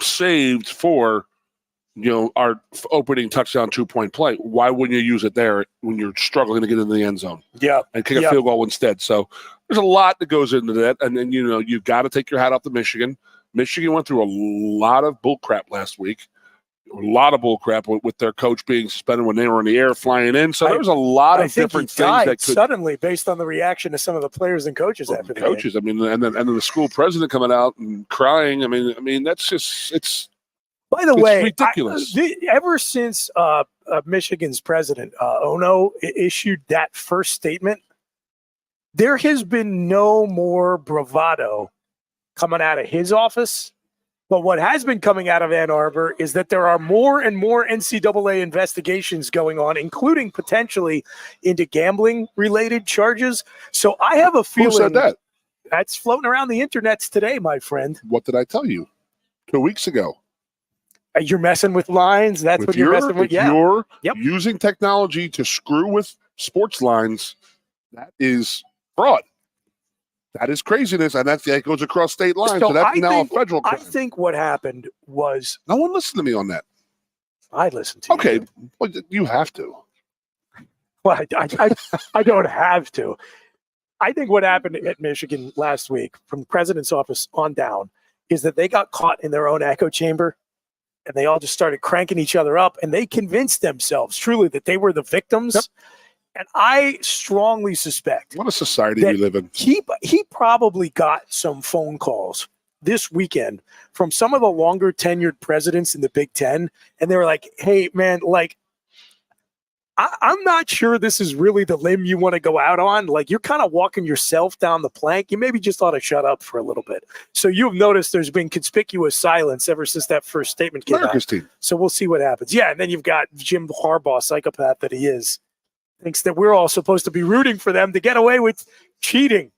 saved for, our opening touchdown 2-point play, why wouldn't you use it there when you're struggling to get into the end zone? Yeah. And kick a field goal instead. So there's a lot that goes into that. And then, you've got to take your hat off to Michigan. Michigan went through a lot of bull crap last week. A lot of bullcrap with their coach being suspended when they were in the air flying in. So there was a lot of different things that could suddenly based on the reaction of some of the players and coaches after the game. I mean, and then the school president coming out and crying. I mean, that's just it's. By the way, ridiculous. Ever since Michigan's president Ono issued that first statement, there has been no more bravado coming out of his office. But what has been coming out of Ann Arbor is that there are more and more NCAA investigations going on, including potentially into gambling-related charges. So I have a feeling Who said that? That's floating around the internets today, my friend. What did I tell you 2 weeks ago? You're messing with lines. That's what you're messing with. Yeah. You're using technology to screw with sports lines. That is fraud. That is craziness, and that goes across state lines. So that's now a federal crime. I think what happened was no one listened to me on that. I listened to you. Okay, well, you have to. Well, I don't have to. I think what happened at Michigan last week, from the president's office on down, is that they got caught in their own echo chamber, and they all just started cranking each other up, and they convinced themselves truly that they were the victims. Yep. And I strongly suspect what a society we live in. He probably got some phone calls this weekend from some of the longer tenured presidents in the Big Ten. And they were like, hey, man, like, I'm not sure this is really the limb you want to go out on. Like, you're kind of walking yourself down the plank. You maybe just ought to shut up for a little bit. So you've noticed there's been conspicuous silence ever since that first statement came out. Team. So we'll see what happens. Yeah, and then you've got Jim Harbaugh, psychopath that he is, thinks that we're all supposed to be rooting for them to get away with cheating.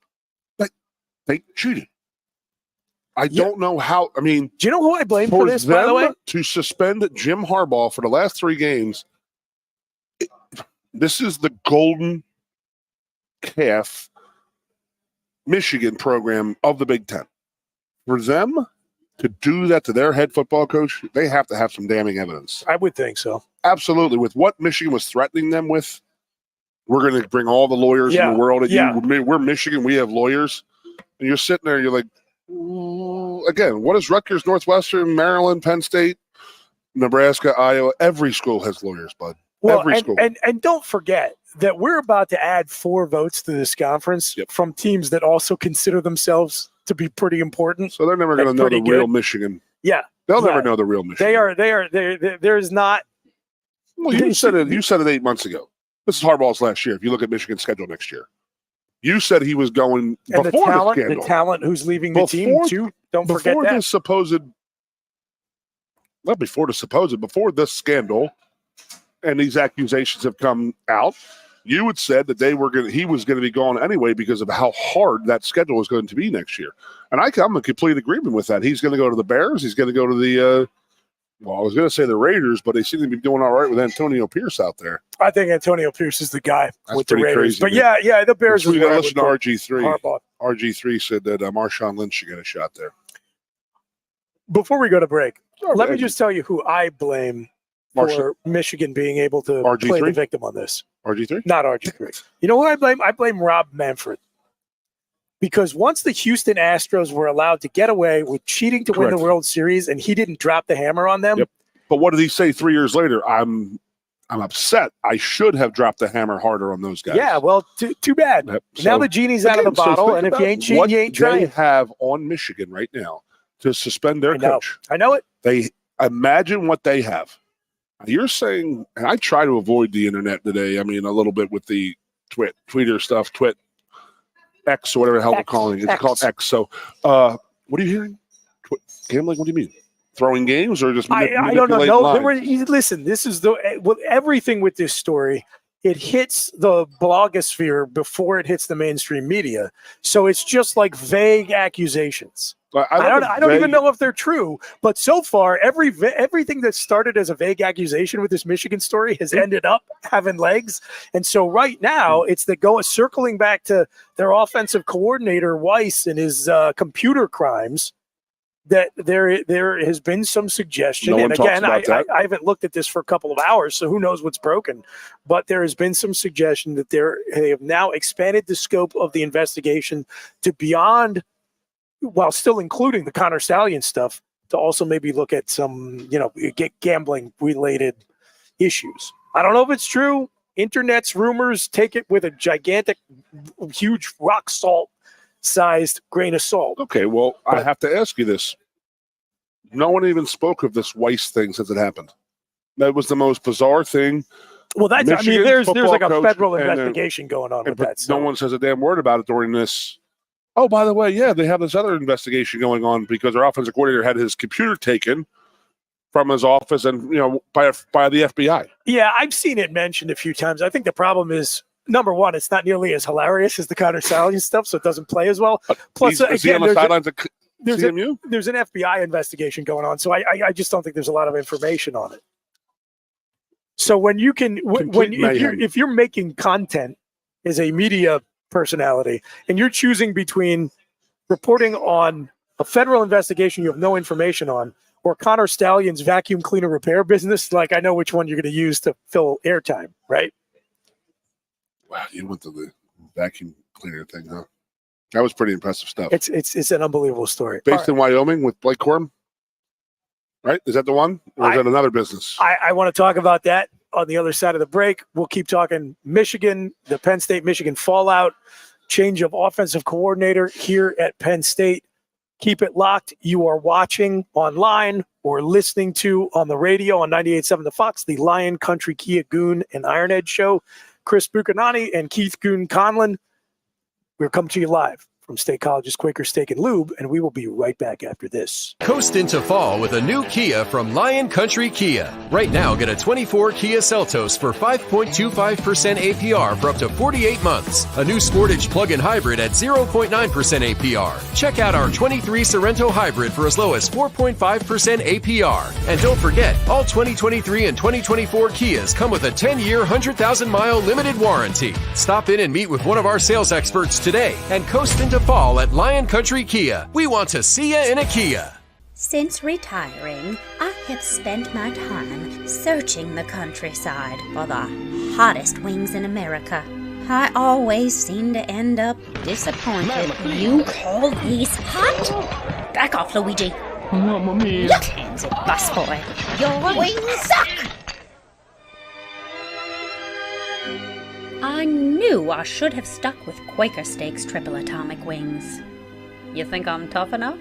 But they cheated. I don't know how. I mean, do you know who I blame for this, by the way? To suspend Jim Harbaugh for the last 3 games, this is the golden calf Michigan program of the Big Ten. For them to do that to their head football coach, they have to have some damning evidence. I would think so. Absolutely. With what Michigan was threatening them with, we're going to bring all the lawyers in the world at you. We're Michigan. We have lawyers. And you're sitting there, you're like, again, what is Rutgers, Northwestern, Maryland, Penn State, Nebraska, Iowa? Every school has lawyers, bud. Well, Every school. And don't forget that we're about to add 4 votes to this conference from teams that also consider themselves to be pretty important. So they're never going to know the real Michigan. Yeah. They'll never know the real Michigan. There's not. Well, you said it 8 months ago. This is Harbaugh's last year. If you look at Michigan's schedule next year, you said he was going before the scandal. The talent who's leaving the team too. Don't forget that. Before this scandal, and these accusations have come out, you had said that he was going to be gone anyway because of how hard that schedule was going to be next year. And I'm in complete agreement with that. He's going to go to the Bears. He's going to go to the. Well, I was going to say the Raiders, but they seem to be doing all right with Antonio Pierce out there. I think Antonio Pierce is the guy with the Raiders. Crazy, but yeah, the Bears. We got to listen to RG3. Harbaugh. RG3 said that Marshawn Lynch should get a shot there. Before we go to break, let me just tell you who I blame for Michigan being able to play the victim on this. RG3? Not RG3. You know who I blame? I blame Rob Manfred. Because once the Houston Astros were allowed to get away with cheating to win the World Series, and he didn't drop the hammer on them. Yep. But what did he say 3 years later? I'm upset. I should have dropped the hammer harder on those guys. Yeah, well, too bad. Yep. So, now the genie's out of the bottle, and if you ain't cheating, you ain't trying. What they have on Michigan right now to suspend their coach. I know it. They imagine what they have. You're saying, and I try to avoid the internet today. I mean, a little bit with the Twitter stuff, X or whatever the hell we're calling it. It's called X. So, what are you hearing? Gambling? What do you mean? Throwing games or just I don't know. No, listen, this is everything with this story. It hits the blogosphere before it hits the mainstream media. So it's just like vague accusations. I don't even know if they're true, but so far everything that started as a vague accusation with this Michigan story has ended up having legs. And so right now it's circling back to their offensive coordinator Weiss and his computer crimes. That there has been some suggestion, and again, I haven't looked at this for a couple of hours, so who knows what's broken. But there has been some suggestion that they have now expanded the scope of the investigation to beyond, while still including the Connor Stallion stuff, to also maybe look at some, gambling related issues. I don't know if it's true. Internet's rumors, take it with a gigantic, huge rock salt sized grain of salt. Okay, well, I have to ask you this. No one even spoke of this Weiss thing since it happened. That was the most bizarre thing. Well, there's like a federal investigation going on with that. No one says a damn word about it during this. Oh, by the way, yeah, they have this other investigation going on because our offensive coordinator had his computer taken from his office and, by the FBI. Yeah, I've seen it mentioned a few times. I think the problem is, number one, it's not nearly as hilarious as the Connor Stallion stuff, so it doesn't play as well. Plus, is he on the sidelines of CMU? There's an FBI investigation going on, so I just don't think there's a lot of information on it. So when you can, if you're making content as a media personality and you're choosing between reporting on a federal investigation you have no information on, or Connor Stallion's vacuum cleaner repair business, like I know which one you're going to use to fill airtime, right? Wow, you went to the vacuum cleaner thing, huh? That was pretty impressive stuff. It's an unbelievable story. Based in Wyoming with Blake Corum, right? Is that the one? Or is that another business? I want to talk about that on the other side of the break. We'll keep talking Michigan, the Penn State-Michigan fallout, change of offensive coordinator here at Penn State. Keep it locked. You are watching online or listening to on the radio on 98.7 The Fox, the Lion Country Kia Goon and Ironhead show. Chris Buchanani and Keith Goon Conlon. We're coming to you live from State College's Quaker Steak and Lube, and we will be right back after this. Coast into fall with a new Kia from Lion Country Kia. Right now, get a 24 Kia Seltos for 5.25% APR for up to 48 months. A new Sportage plug-in hybrid at 0.9% APR. Check out our 23 Sorento hybrid for as low as 4.5% APR. And don't forget, all 2023 and 2024 Kias come with a 10-year, 100,000-mile limited warranty. Stop in and meet with one of our sales experts today and coast into fall at Lion Country Kia. We want to see you in a Kia. Since retiring, I have spent my time searching the countryside for the hottest wings in America. I always seem to end up disappointed. You call these hot? Back off, Luigi. Mamma mia. Your hands it, busboy. Your wings suck! I knew I should have stuck with Quaker Steak's triple atomic wings. You think I'm tough enough?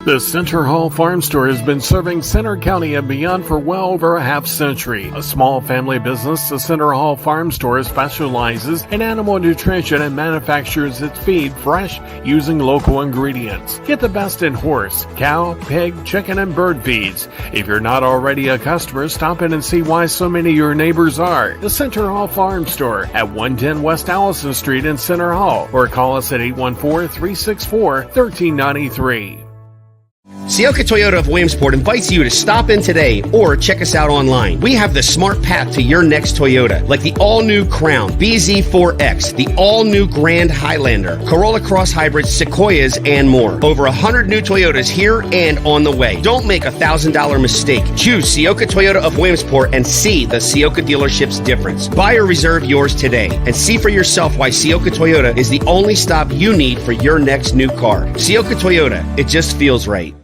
The Center Hall Farm Store has been serving Center County and beyond for well over a half century. A small family business, the Center Hall Farm Store specializes in animal nutrition and manufactures its feed fresh using local ingredients. Get the best in horse, cow, pig, chicken, and bird feeds. If you're not already a customer, stop in and see why so many of your neighbors are. The Center Hall Farm Store at 110 West Allison Street in Center Hall, or call us at 814-364-1393. Sioka Toyota of Williamsport invites you to stop in today or check us out online. We have the smart path to your next Toyota, like the all-new Crown, BZ4X, the all-new Grand Highlander, Corolla Cross Hybrids, Sequoias, and more. Over 100 new Toyotas here and on the way. Don't make a $1,000 mistake. Choose Sioka Toyota of Williamsport and see the Sioka dealership's difference. Buy or reserve yours today and see for yourself why Sioka Toyota is the only stop you need for your next new car. Sioka Toyota, it just feels right.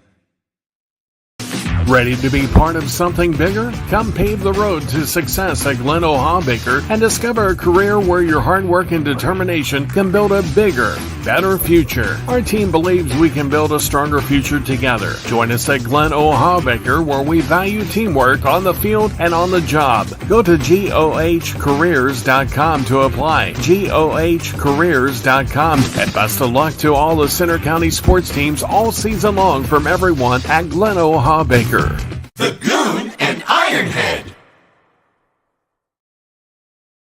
Ready to be part of something bigger? Come pave the road to success at Glen Baker and discover a career where your hard work and determination can build a bigger, better future. Our team believes we can build a stronger future together. Join us at Glen Baker, where we value teamwork on the field and on the job. Go to GOHcareers.com to apply. GOHcareers.com. And best of luck to all the Center County sports teams all season long from everyone at Glen Baker. The Goon and Ironhead.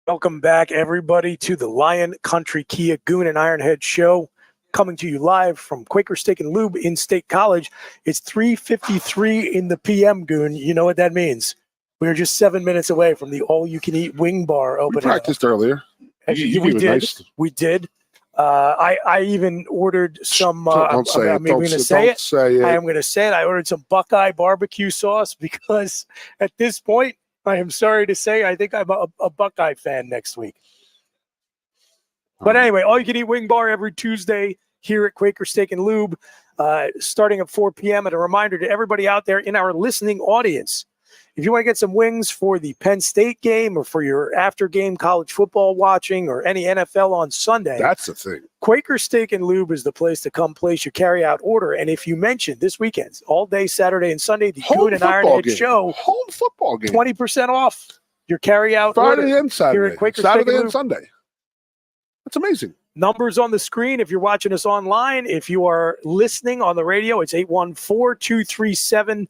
Welcome back, everybody, to the Lion Country Kia Goon and Ironhead show, coming to you live from Quaker Steak and Lube in State College. It's 3:53 in the PM, Goon. You know what that means. We're just 7 minutes away from the all-you-can-eat wing bar opening. We practiced earlier. Actually, we did. Nice. We did. I even ordered some. Don't say it. I'm going to say it. I am going to say it. I ordered some Buckeye barbecue sauce because at this point, I am sorry to say, I think I'm a Buckeye fan next week. But anyway, all you can eat wing bar every Tuesday here at Quaker Steak and Lube, starting at 4 p.m. And a reminder to everybody out there in our listening audience, if you want to get some wings for the Penn State game or for your after-game college football watching or any NFL on Sunday, that's the thing. Quaker Steak and Lube is the place to come place your carry-out order. And if you mention this weekend, all day Saturday and Sunday, the Goon Ironhead show, home football game, 20% off your carry-out order. Friday and Saturday. Here at Quaker Saturday Steak and and Sunday. That's amazing. Numbers on the screen if you're watching us online. If you are listening on the radio, it's 814-237-5823.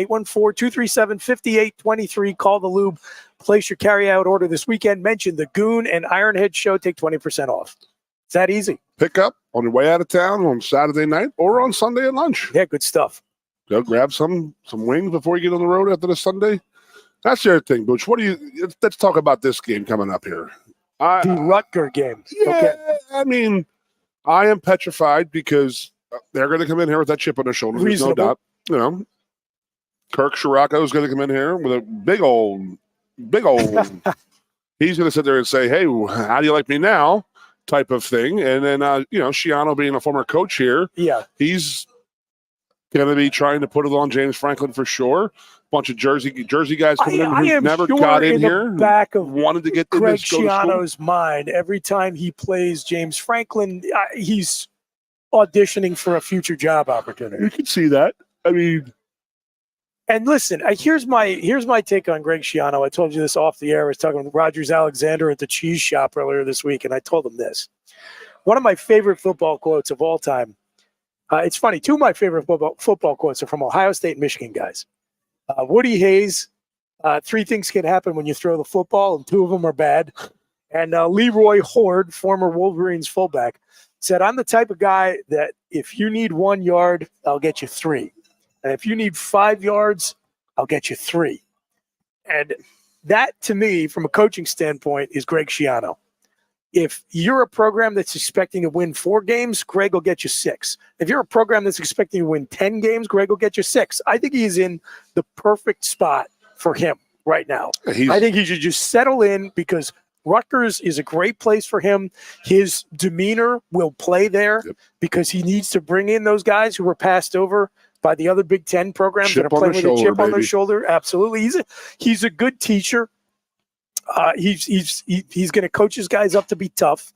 814-237-5823. Call the Lube. Place your carry-out order this weekend. Mention the Goon and Ironhead show. Take 20% off. It's that easy. Pick up on your way out of town on Saturday night or on Sunday at lunch. Yeah, good stuff. Go grab some wings before you get on the road after the Sunday. That's the other thing, Butch. Let's talk about this game coming up here. The Rutger game. Yeah, okay. I mean, I am petrified because they're going to come in here with that chip on their shoulder. There's no doubt. You know, Kirk Shirako is going to come in here with a big old. He's going to sit there and say, "Hey, how do you like me now?" type of thing. And then, Schiano being a former coach here, he's going to be trying to put it on James Franklin for sure. Bunch of Jersey guys coming in who never got in here. Back of wanted to get Greg Schiano's mind every time he plays James Franklin, he's auditioning for a future job opportunity. You can see that. I mean, and listen, here's my take on Greg Schiano. I told you this off the air. I was talking with Rogers Alexander at the cheese shop earlier this week, and I told him this. One of my favorite football quotes of all time. It's funny. Two of my favorite football quotes are from Ohio State and Michigan guys. Woody Hayes, 3 things can happen when you throw the football, and 2 of them are bad. And Leroy Horde, former Wolverines fullback, said, "I'm the type of guy that if you need 1 yard, I'll get you 3. And if you need 5 yards, I'll get you 3. And that, to me, from a coaching standpoint, is Greg Schiano. If you're a program that's expecting to win 4 games, Greg will get you 6. If you're a program that's expecting to win 10 games, Greg will get you 6. I think he's in the perfect spot for him right now. I think he should just settle in because Rutgers is a great place for him. His demeanor will play there because he needs to bring in those guys who were passed over by the other Big Ten programs that are playing with a chip on their shoulder. Absolutely. He's a good teacher. He's going to coach his guys up to be tough.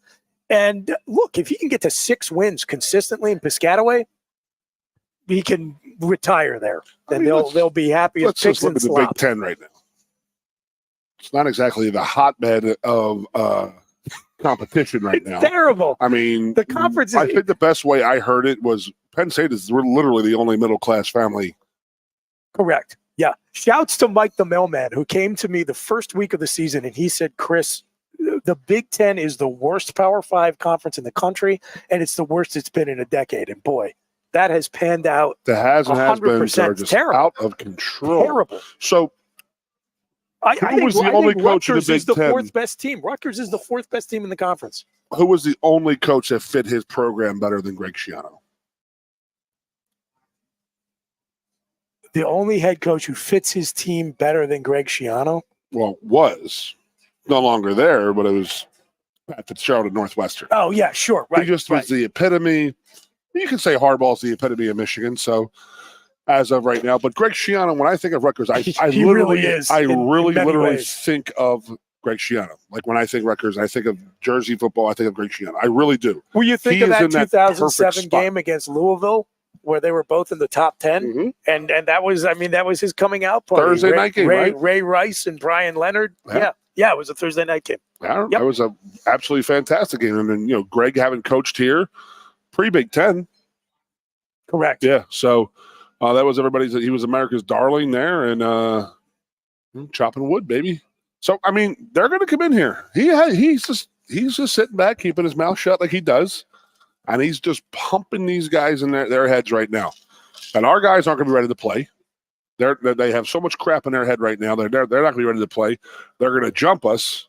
And look, if he can get to 6 wins consistently in Piscataway, he can retire there. And they'll be happy. Let's just look at the Big Ten right now. It's not exactly the hotbed of competition right now. Terrible. I mean, the conference. I think the best way I heard it was Penn State we're literally the only middle class family. Correct. Yeah. Shouts to Mike the mailman, who came to me the first week of the season, and he said, "Chris, the Big Ten is the worst Power 5 conference in the country, and it's the worst it's been in a decade." And boy, that has panned out. The has and has been just terrible. Out of control. Terrible. So, I think was the only coach in the Big Ten? The 4th best team. Rutgers is the 4th best team in the conference. Who was the only coach that fit his program better than Greg Schiano? The only head coach who fits his team better than Greg Schiano? Well, was. No longer there, but it was Pat Fitzgerald at Northwestern. Oh, yeah, sure. Right. He just was the epitome. You can say Harbaugh's the epitome of Michigan, so as of right now. But Greg Schiano, when I think of Rutgers, I literally think of Greg Schiano. Like when I think Rutgers, I think of Jersey football, I think of Greg Schiano. I really do. Will you think of that 2007 game against Louisville where they were both in the top 10? Mm-hmm. And that was his coming out party. Thursday night game, right? Ray Rice and Brian Leonard. Yeah, it was a Thursday night game. Yeah, That was a absolutely fantastic game. And then, Greg having coached here pre-Big Ten. Correct. Yeah, so that was he was America's darling there and chopping wood, baby. So, I mean, they're going to come in here. He's just sitting back, keeping his mouth shut like he does. And he's just pumping these guys in their heads right now. And our guys aren't going to be ready to play. They have so much crap in their head right now. They're not going to be ready to play. They're going to jump us.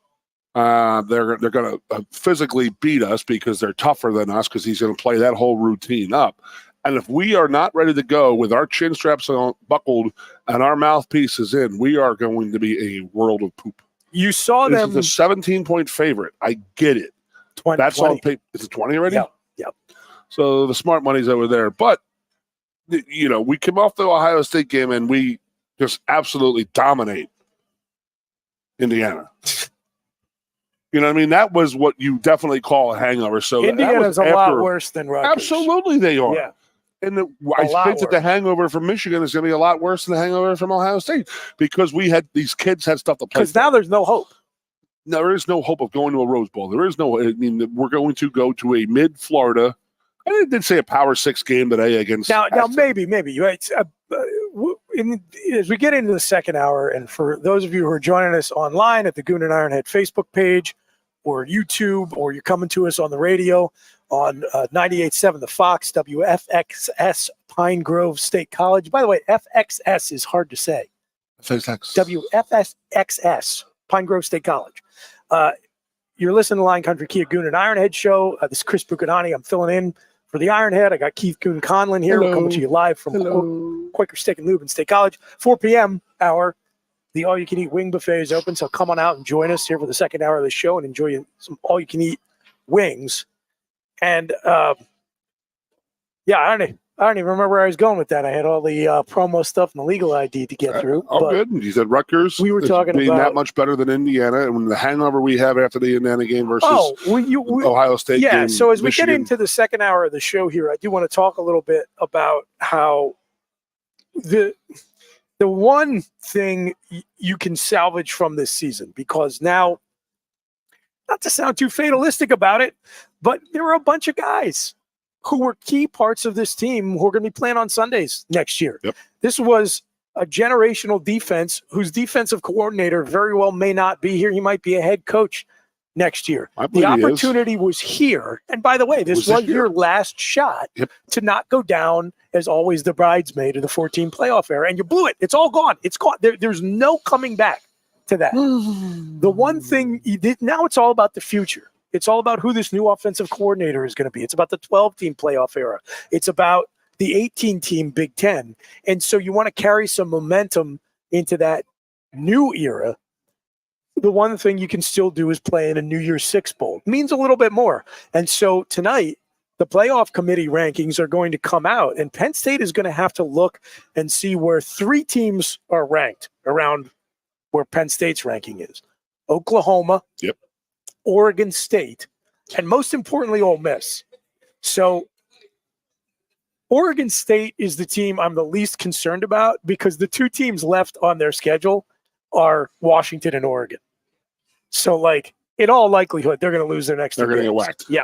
They're going to physically beat us because they're tougher than us because he's going to play that whole routine up. And if we are not ready to go with our chin straps buckled and our mouthpieces in, we are going to be a world of poop. You saw them. This is a 17-point favorite. I get it. 20, That's 20. on paper. Is it 20 already? Yeah. Yep. So the smart money's over there. But, we came off the Ohio State game and we just absolutely dominate Indiana. You know what I mean? That was what you definitely call a hangover. So Indiana's a lot worse than Rutgers. Absolutely they are. Yeah. And I think that the hangover from Michigan is going to be a lot worse than the hangover from Ohio State because these kids had stuff to play. Because now there's no hope. No, there is no hope of going to a Rose Bowl. There is no. I mean, we're going to go to a mid-Florida. I did say a Power 6 game today against. Now maybe right. As we get into the second hour, and for those of you who are joining us online at the Goon and Ironhead Facebook page, or YouTube, or you're coming to us on the radio on 98.7 The Fox, WFXS, Pine Grove State College. By the way, FXS is hard to say. WFXS, Pine Grove State College. You're listening to Lion Country Kia Goon and Ironhead show. This is Chris Bucanani. I'm filling in for the Ironhead. I got Keith Goon Conlon here. We're coming to you live from Quaker Steak and Lube in State College. 4 p.m. hour. The all-you-can-eat wing buffet is open, so come on out and join us here for the second hour of the show and enjoy some all-you-can-eat wings. And, I don't even remember where I was going with that. I had all the promo stuff and the legal ID to get through. Oh, good. You said Rutgers. We were talking being about that much better than Indiana, and the hangover we have after the Indiana game versus Ohio State game. Yeah, so as Michigan. we get into the second hour of the show here, I do want to talk a little bit about how the one thing you can salvage from this season, because now, not to sound too fatalistic about it, but there are a bunch of guys who were key parts of this team who are going to be playing on Sundays next year. Yep. This was a generational defense whose defensive coordinator very well may not be here. He might be a head coach next year. The opportunity was here. And by the way, this was your last shot to not go down as always the bridesmaid of the 14 playoff era. And you blew it. It's all gone. It's gone. There's no coming back to that. The one thing you did, now it's all about the future. It's all about who this new offensive coordinator is going to be. It's about the 12-team playoff era. It's about the 18-team Big Ten. And so you want to carry some momentum into that new era. The one thing you can still do is play in a New Year's Six Bowl. It means a little bit more. And so tonight, the playoff committee rankings are going to come out, and Penn State is going to have to look and see where three teams are ranked around where Penn State's ranking is. Oklahoma, Oregon State, and most importantly, Ole Miss. So Oregon State is the team I'm the least concerned about because the two teams left on their schedule are Washington and Oregon. So, like, in all likelihood, they're going to lose their next They're going to get whacked. Yeah.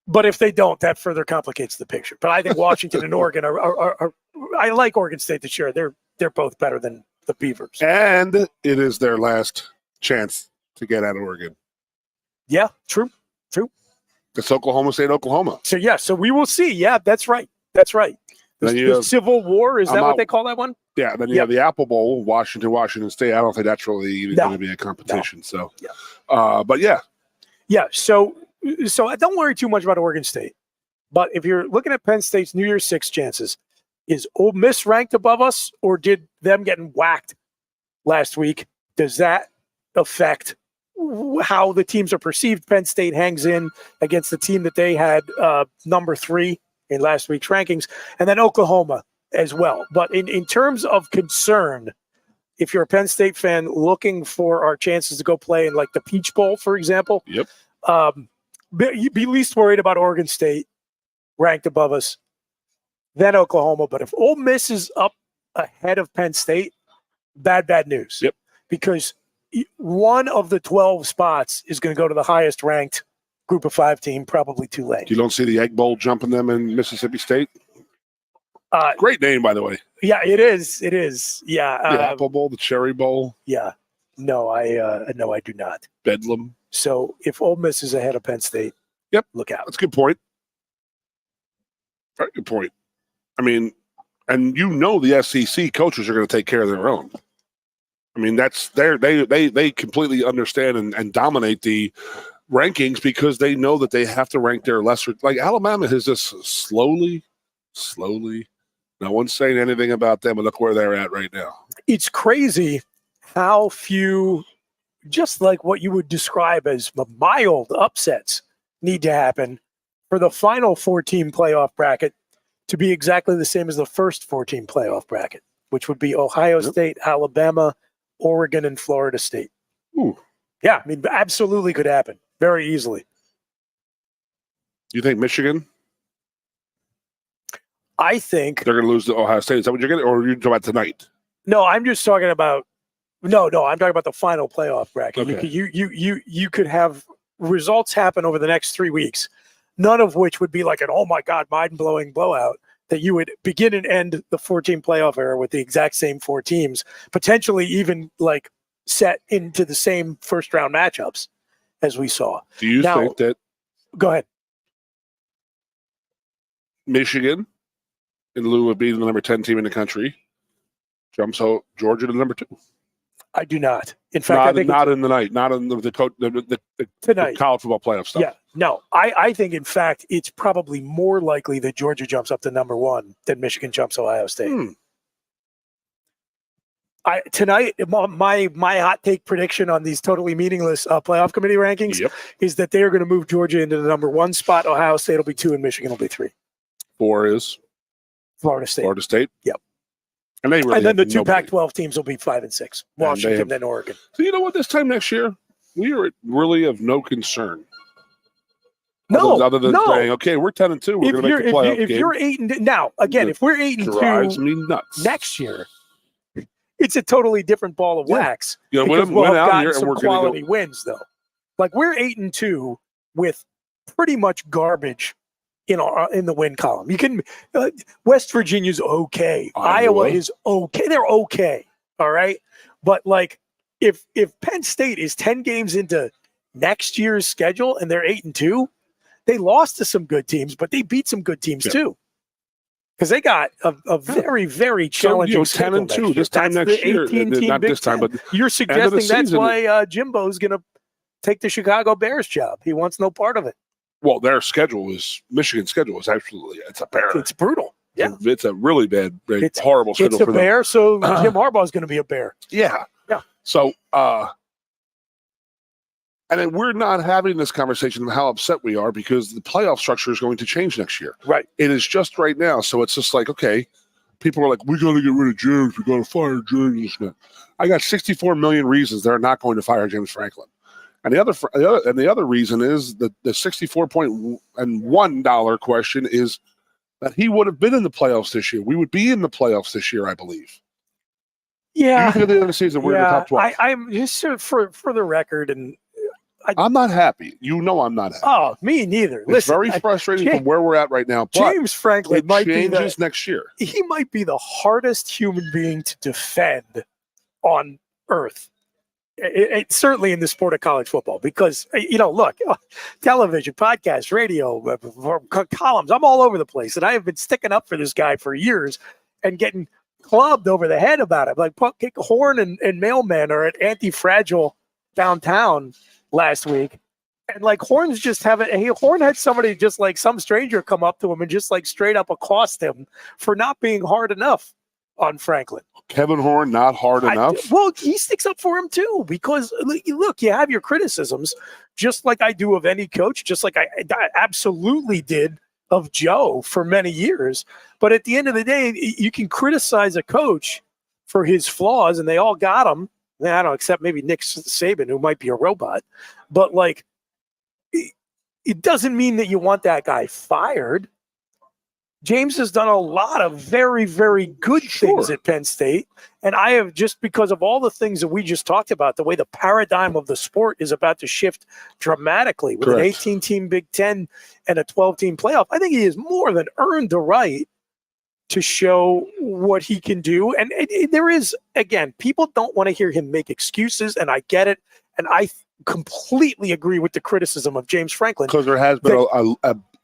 But if they don't, that further complicates the picture. But I think Washington and Oregon are I like Oregon State this year. They're both better than the Beavers. And it is their last chance to get out of Oregon. Yeah, true. It's Oklahoma State, Oklahoma. So we will see. Yeah, that's right. The Civil War, is that what they call that one? Yeah, and then you have the Apple Bowl, Washington State. I don't think that's really even going to be a competition. So, but yeah. Yeah, so I don't worry too much about Oregon State. But if you're looking at Penn State's New Year's Six chances, is Ole Miss ranked above us, or did them getting whacked last week, does that affect how the teams are perceived? Penn State hangs in against the team that they had number 3 in last week's rankings, and then Oklahoma as well. But in terms of concern, if you're a Penn State fan looking for our chances to go play in like the Peach Bowl, for example, you'd be least worried about Oregon State ranked above us, then Oklahoma. But if Ole Miss is up ahead of Penn State, bad news. Because one of the 12 spots is going to go to the highest ranked Group of 5 team, probably Tulane. You don't see the Egg Bowl jumping them in Mississippi State? Great name, by the way. Yeah, it is. Yeah. The Apple Bowl, the Cherry Bowl. Yeah. No, I do not. Bedlam. So if Ole Miss is ahead of Penn State, look out. That's a good point. Very good point. I mean, and the SEC coaches are going to take care of their own. I mean, they completely understand and dominate the rankings because they know that they have to rank their lesser. Like Alabama has just slowly. No one's saying anything about them, and look where they're at right now. It's crazy how few, just like what you would describe as mild upsets, need to happen for the final 4-team playoff bracket to be exactly the same as the first 4-team playoff bracket, which would be Ohio State, Alabama, Oregon, and Florida State. Ooh. Yeah, I mean, absolutely could happen very easily. You think Michigan? I think they're going to lose to Ohio State. Is that what you're getting? Or are you talking about tonight? No, I'm just talking about I'm talking about the final playoff bracket. Okay. You could have results happen over the next 3 weeks, none of which would be like an, oh my God, mind-blowing blowout, that you would begin and end the 4-team playoff era with the exact same 4 teams, potentially even like set into the same first-round matchups as we saw. Do you think that... Go ahead. Michigan, in lieu of being the number 10 team in the country, jumps out Georgia to number 2? I do not. In fact, I think not in the night, not in the college football playoff stuff. Yeah, no. I think, in fact, it's probably more likely that Georgia jumps up to number 1 than Michigan jumps Ohio State. Tonight, my hot take prediction on these totally meaningless playoff committee rankings is that they are going to move Georgia into the number 1 spot. Ohio State will be 2, and Michigan will be 3. 4 is Florida State. Florida State. Yep. And then the 2 Pac-12 teams will be 5 and 6. Washington, then Oregon. So you know what? This time next year, we are really of no concern. Other than saying, okay, we're 10 and 2. We're going to make the playoff game. If you're 8 and now, again, if we're 8 and 2, drives me nuts. Next year, it's a totally different ball of wax. You know, because we'll have out gotten here some and we're quality go. wins, though. Like we're 8 and 2 with pretty much garbage in the win column. You can West Virginia's okay. Iowa is okay. They're okay. All right. But like if Penn State is 10 games into next year's schedule and they're 8 and 2, they lost to some good teams, but they beat some good teams too. Because they got a very, very challenging 10 and 2 this time next year. Not this time, but you're suggesting that's why Jimbo's going to take the Chicago Bears job. He wants no part of it. Well, Michigan's schedule is absolutely, it's a bear. It's brutal. Yeah. It's a really bad, horrible schedule for them. It's a bear, so Jim Harbaugh is going to be a bear. Yeah. Yeah. So, and then we're not having this conversation of how upset we are because the playoff structure is going to change next year. Right. It is just right now. So it's just like, okay, people are like, we got to get rid of James. We got to fire James. I got 64 million reasons they're not going to fire James Franklin. And the other reason is that the $64.1 question is that he would have been in the playoffs this year. We would be in the playoffs this year, I believe. Yeah. At the end of the season, we're in the top 12. I'm just for the record, and I'm not happy. You know I'm not happy. Oh, me neither. It's very frustrating from where we're at right now. But James Franklin might changes next year. He might be the hardest human being to defend on earth. It's certainly in the sport of college football because, look, television, podcast, radio, columns, I'm all over the place. And I have been sticking up for this guy for years and getting clubbed over the head about it. Like Horn and Mailman are at Anti-Fragile downtown last week. And like Horn had somebody just like some stranger come up to him and just like straight up accost him for not being hard enough on Franklin. Kevin Horn not hard enough? Well, he sticks up for him too because, look, you have your criticisms just like I do of any coach, just like I absolutely did of Joe for many years. But at the end of the day, you can criticize a coach for his flaws, and they all got them. I don't know, except maybe Nick Saban, who might be a robot. But, like, it doesn't mean that you want that guy fired. James has done a lot of very, very good things at Penn State. And I have, just because of all the things that we just talked about, the way the paradigm of the sport is about to shift dramatically with an 18-team Big Ten and a 12-team playoff, I think he has more than earned the right to show what he can do. And there is, again, people don't want to hear him make excuses, and I get it. And I completely agree with the criticism of James Franklin. Because there has been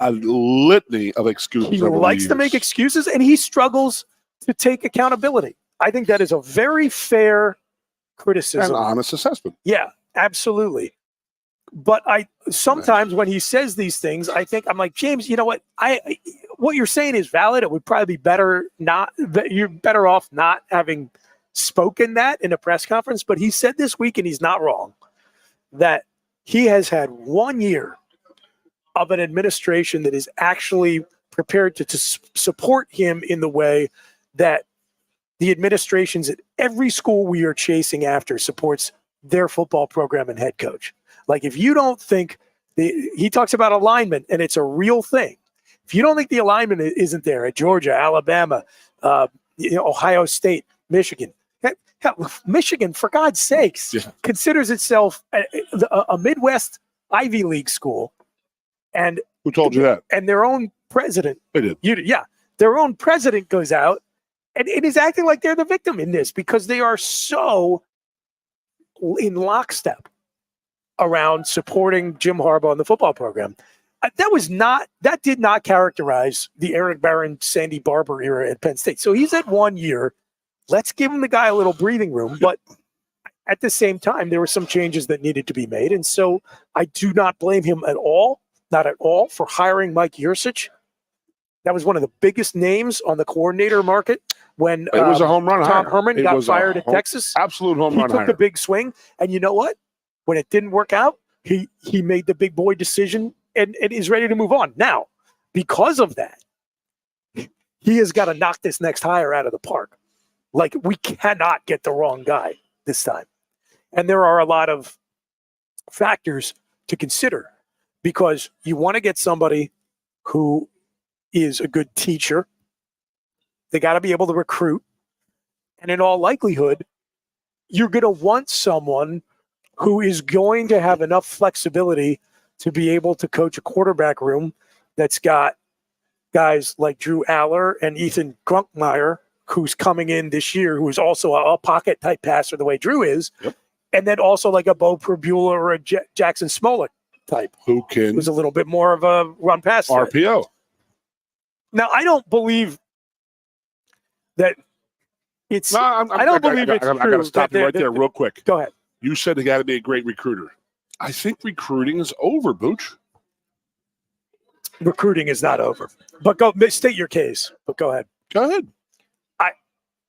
a litany of excuses. He likes to make excuses, and he struggles to take accountability. I think that is a very fair criticism. An honest assessment. Yeah, absolutely. But sometimes when he says these things, I think I'm like, James, you know what? What you're saying is valid. It would probably be you're better off not having spoken that in a press conference. But he said this week, and he's not wrong, that he has had 1 year of an administration that is actually prepared to support him in the way that the administrations at every school we are chasing after supports their football program and head coach. Like, if you don't think he talks about alignment, and it's a real thing. If you don't think the alignment isn't there at Georgia, Alabama, Ohio State, Michigan, Michigan, for God's sakes, considers itself a Midwest Ivy League school. And who told you that? And their own president. They did. Their own president goes out and it is acting like they're the victim in this because they are so in lockstep around supporting Jim Harbaugh and the football program. That did not characterize the Eric Barron, Sandy Barber era at Penn State. So he's at 1 year. Let's give him the guy a little breathing room. But at the same time, there were some changes that needed to be made. And so I do not blame him at all, not at all, for hiring Mike Yurcich. That was one of the biggest names on the coordinator market when it was a home run Tom hire. Herman got fired at Texas. Absolute home run hire. He took the big swing. And you know what? When it didn't work out, he made the big boy decision and is ready to move on. Now, because of that, he has got to knock this next hire out of the park. Like, we cannot get the wrong guy this time. And there are a lot of factors to consider because you want to get somebody who is a good teacher. They got to be able to recruit. And in all likelihood, you're going to want someone who is going to have enough flexibility to be able to coach a quarterback room that's got guys like Drew Aller and Ethan Grunkmeyer, who's coming in this year, who is also a pocket type passer the way Drew is. Yep. And then also like a Bo Prabula or a Jackson Smollett type. Who's a little bit more of a run pass threat. RPO. Now, I don't believe that it's. No, I don't believe it's true. I got to stop you right there real quick. Go ahead. You said he got to be a great recruiter. I think recruiting is over, Booch. Recruiting is not over. But state your case. But go ahead. Go ahead.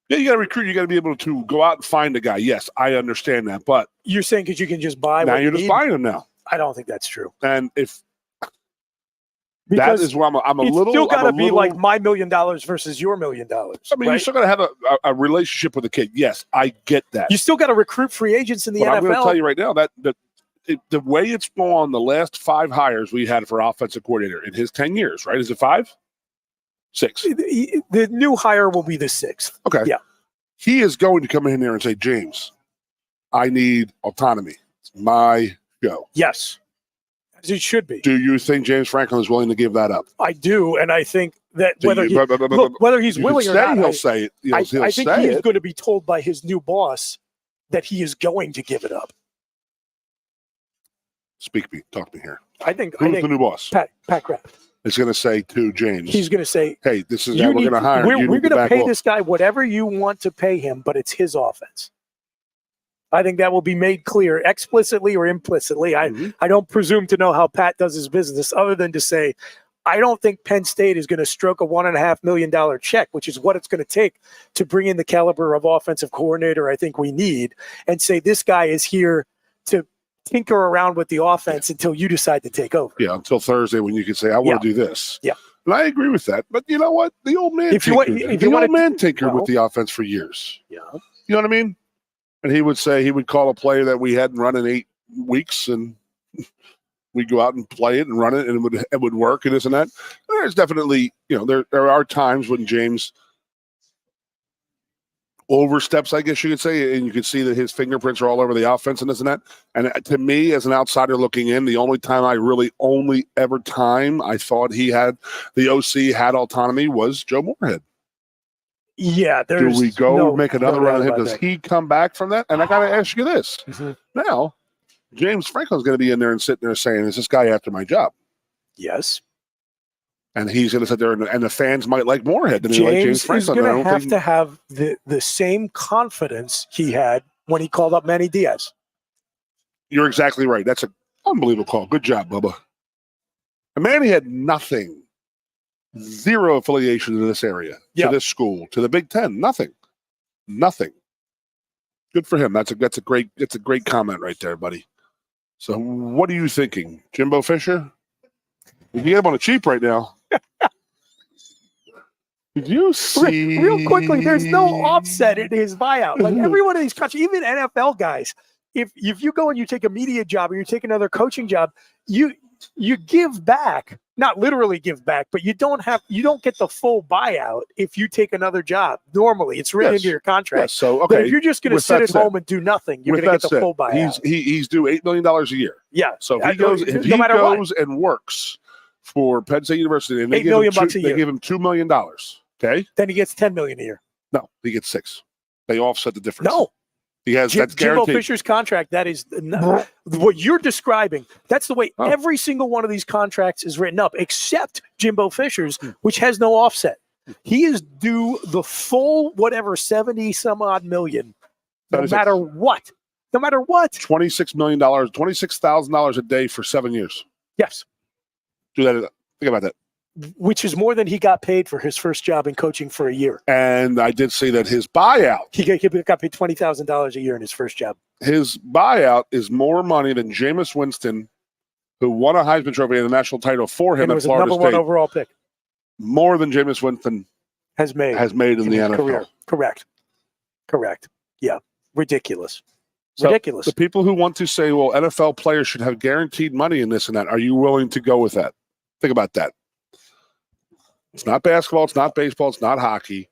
Yeah, you got to recruit. You got to be able to go out and find a guy. Yes, I understand that. But you're saying because you can just buy. Now you're just buying them now. I don't think that's true. And that is where I'm a little. Still got to be like my $1 million versus your $1 million. I mean, right? you still got to have a relationship with the kid. Yes, I get that. You still got to recruit free agents in the NFL. I'm going to tell you right now that the way it's gone, the last 5 hires we had for offensive coordinator in his 10 years, right? Is it 5? 6. The new hire will be the 6th. Okay. Yeah. He is going to come in there and say, James, I need autonomy. It's my show. Yes. As it should be. Do you think James Franklin is willing to give that up? I do. And I think that whether he's willing or not, he'll say it. I think he is going to be told by his new boss that he is going to give it up. Speak to me. Talk to me here. Who's the new boss? Pat Kraft. Is going to say to James. He's going to say, hey, this is how we're going to hire. We're going to pay this guy whatever you want to pay him, but it's his offense. I think that will be made clear explicitly or implicitly. I don't presume to know how Pat does his business other than to say, I don't think Penn State is going to stroke a $1.5 million check, which is what it's going to take to bring in the caliber of offensive coordinator I think we need, and say this guy is here to tinker around with the offense until you decide to take over. Yeah, until Thursday when you can say, I want to do this. Yeah. And I agree with that. But you know what? The old man tinkered with the offense for years. Yeah. You know what I mean? And he would call a play that we hadn't run in 8 weeks, and we'd go out and play it and run it, and it would work and this and that. There's definitely, there are times when James oversteps, I guess you could say, and you can see that his fingerprints are all over the offense and this and that. And to me, as an outsider looking in, the only time I thought the OC had autonomy was Joe Moorhead. Yeah, do we go make another run at him? Does he come back from that? And I got to ask you this. Now, James Franklin's going to be in there and sitting there saying, is this guy after my job? Yes. And he's going to sit there, and the fans might like Moorhead than they like James Franklin. He's going to have to have the same confidence he had when he called up Manny Diaz. You're exactly right. That's an unbelievable call. Good job, Bubba. And Manny had nothing, zero affiliation to this area, to this school, to the Big Ten. Nothing. Good for him. That's a great comment right there, buddy. So what are you thinking? Jimbo Fisher? You can get him on the cheap right now. Did you see? Real quickly, there's no offset in his buyout. Like every one of these countries, even NFL guys, if you go and you take a media job or you take another coaching job, you give back. Not literally give back, but you don't get the full buyout if you take another job. Normally, it's written into your contract. Yes. So But okay, if you're just going to sit at home and do nothing, you're going to get the full buyout. He's due $8 million a year. Yeah. So if he goes and works for Penn State University and they give him $2 million, okay, then he gets $10 million a year. No, he gets $6 million. They offset the difference. No. He has that's Jimbo guaranteed. Fisher's contract, that is what you're describing. That's the way every single one of these contracts is written up, except Jimbo Fisher's, which has no offset. He is due the full, whatever, 70 some odd million, no matter what. No matter what. $26 million, $26,000 a day for 7 years. Yes. Do that. Think about that. Which is more than he got paid for his first job in coaching for a year. And I did say that his buyout. He got paid $20,000 a year in his first job. His buyout is more money than Jameis Winston, who won a Heisman Trophy and a national title for him and at was Florida a number State. one overall pick. More than Jameis Winston has made in the NFL. Career. Correct. Yeah. Ridiculous. So Ridiculous. The people who want to say, well, NFL players should have guaranteed money in this and that, are you willing to go with that? Think about that. It's not basketball. It's not baseball. It's not hockey.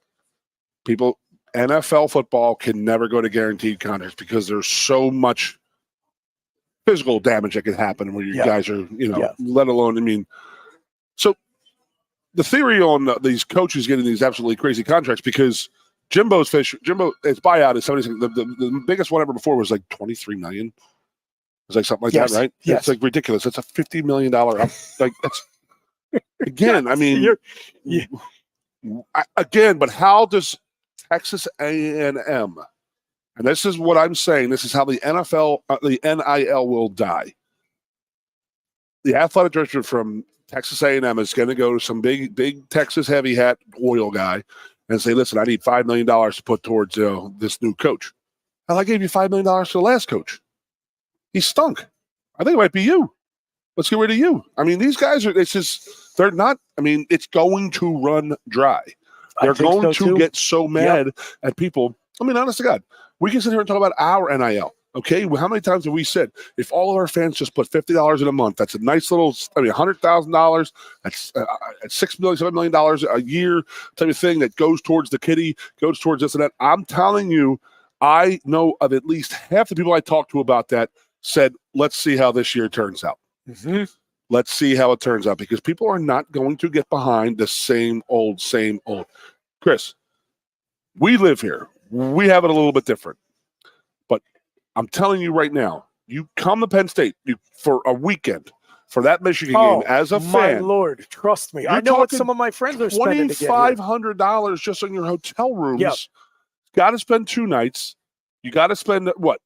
NFL football can never go to guaranteed contracts because there's so much physical damage that can happen when you guys are, let alone, so the theory on these coaches getting these absolutely crazy contracts because Jimbo's buyout is 76. The biggest one ever before was like $23 million. It's like something like that, right? Yes. It's like ridiculous. It's a $50 million like that's again. But how does Texas A&M? And this is what I'm saying. This is how the NFL, the NIL will die. The athletic director from Texas A&M is going to go to some big Texas heavy hat oil guy and say, listen, I need $5 million to put towards this new coach. Hell, I gave you $5 million to the last coach. He stunk. I think it might be you. Let's get rid of you. These guys they're not, it's going to run dry. They're going to get so mad at people. Honest to God, we can sit here and talk about our NIL. Okay, well, how many times have we said if all of our fans just put $50 in a month, that's a nice little, $100,000, that's $6 million, $7 million a year type of thing that goes towards the kitty, goes towards this and that. I'm telling you, I know of at least half the people I talked to about that said, let's see how this year turns out. Mm-hmm. Let's see how it turns out because people are not going to get behind the same old. Chris, we live here. We have it a little bit different. But I'm telling you right now, you come to Penn State for a weekend for that Michigan game as a fan. My Lord, trust me. I know what some of my friends are spending to get here. $2,500 just on your hotel rooms. Yep. Got to spend 2 nights. You got to spend what?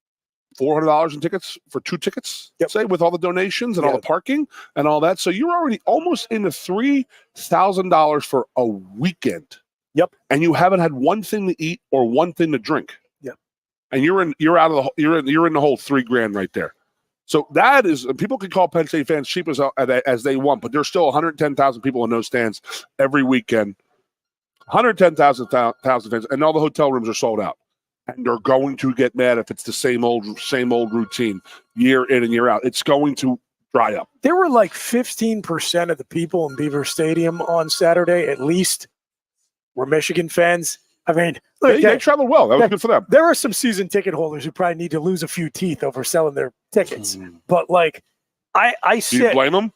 $400 in tickets for 2 tickets, say, with all the donations and all the parking and all that. So you're already almost into $3,000 for a weekend. Yep. And you haven't had one thing to eat or one thing to drink. Yep. And you're in the whole $3,000 right there. So that is, people can call Penn State fans cheap as they want, but there's still 110,000 people in those stands every weekend. 110,000 fans, and all the hotel rooms are sold out. And they're going to get mad if it's the same old routine year in and year out. It's going to dry up. There were like 15% of the people in Beaver Stadium on Saturday, at least, were Michigan fans. Look, they traveled well. That was good for them. There are some season ticket holders who probably need to lose a few teeth over selling their tickets. But I said, do you blame them?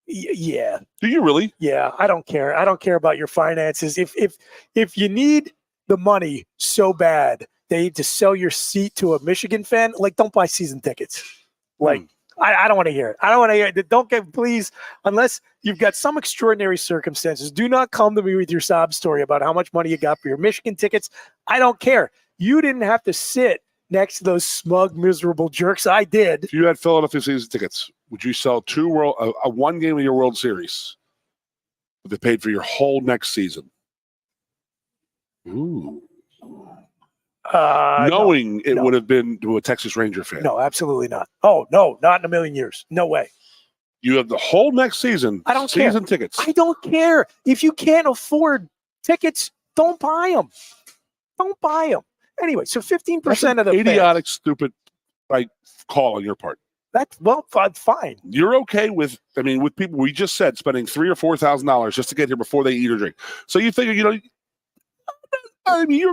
Yeah. Do you really? Yeah. I don't care. I don't care about your finances. If you need the money so bad, they need to sell your seat to a Michigan fan. Don't buy season tickets. I don't want to hear it. I don't want to hear it. Don't get, please, unless you've got some extraordinary circumstances, do not come to me with your sob story about how much money you got for your Michigan tickets. I don't care. You didn't have to sit next to those smug, miserable jerks. I did. If you had Philadelphia season tickets, would you sell one game of your World Series if they paid for your whole next season? Ooh. Knowing it would have been to a Texas Ranger fan. No, absolutely not. Oh, no, not in a million years. No way. You have the whole next season. I don't season care. tickets. I don't care. If you can't afford tickets, don't buy them. Don't buy them. Anyway, so 15% of the idiotic, fans, stupid, call on your part. That's fine. You're okay with people. We just said spending $3,000 or $4,000 just to get here before they eat or drink. So you figure, you're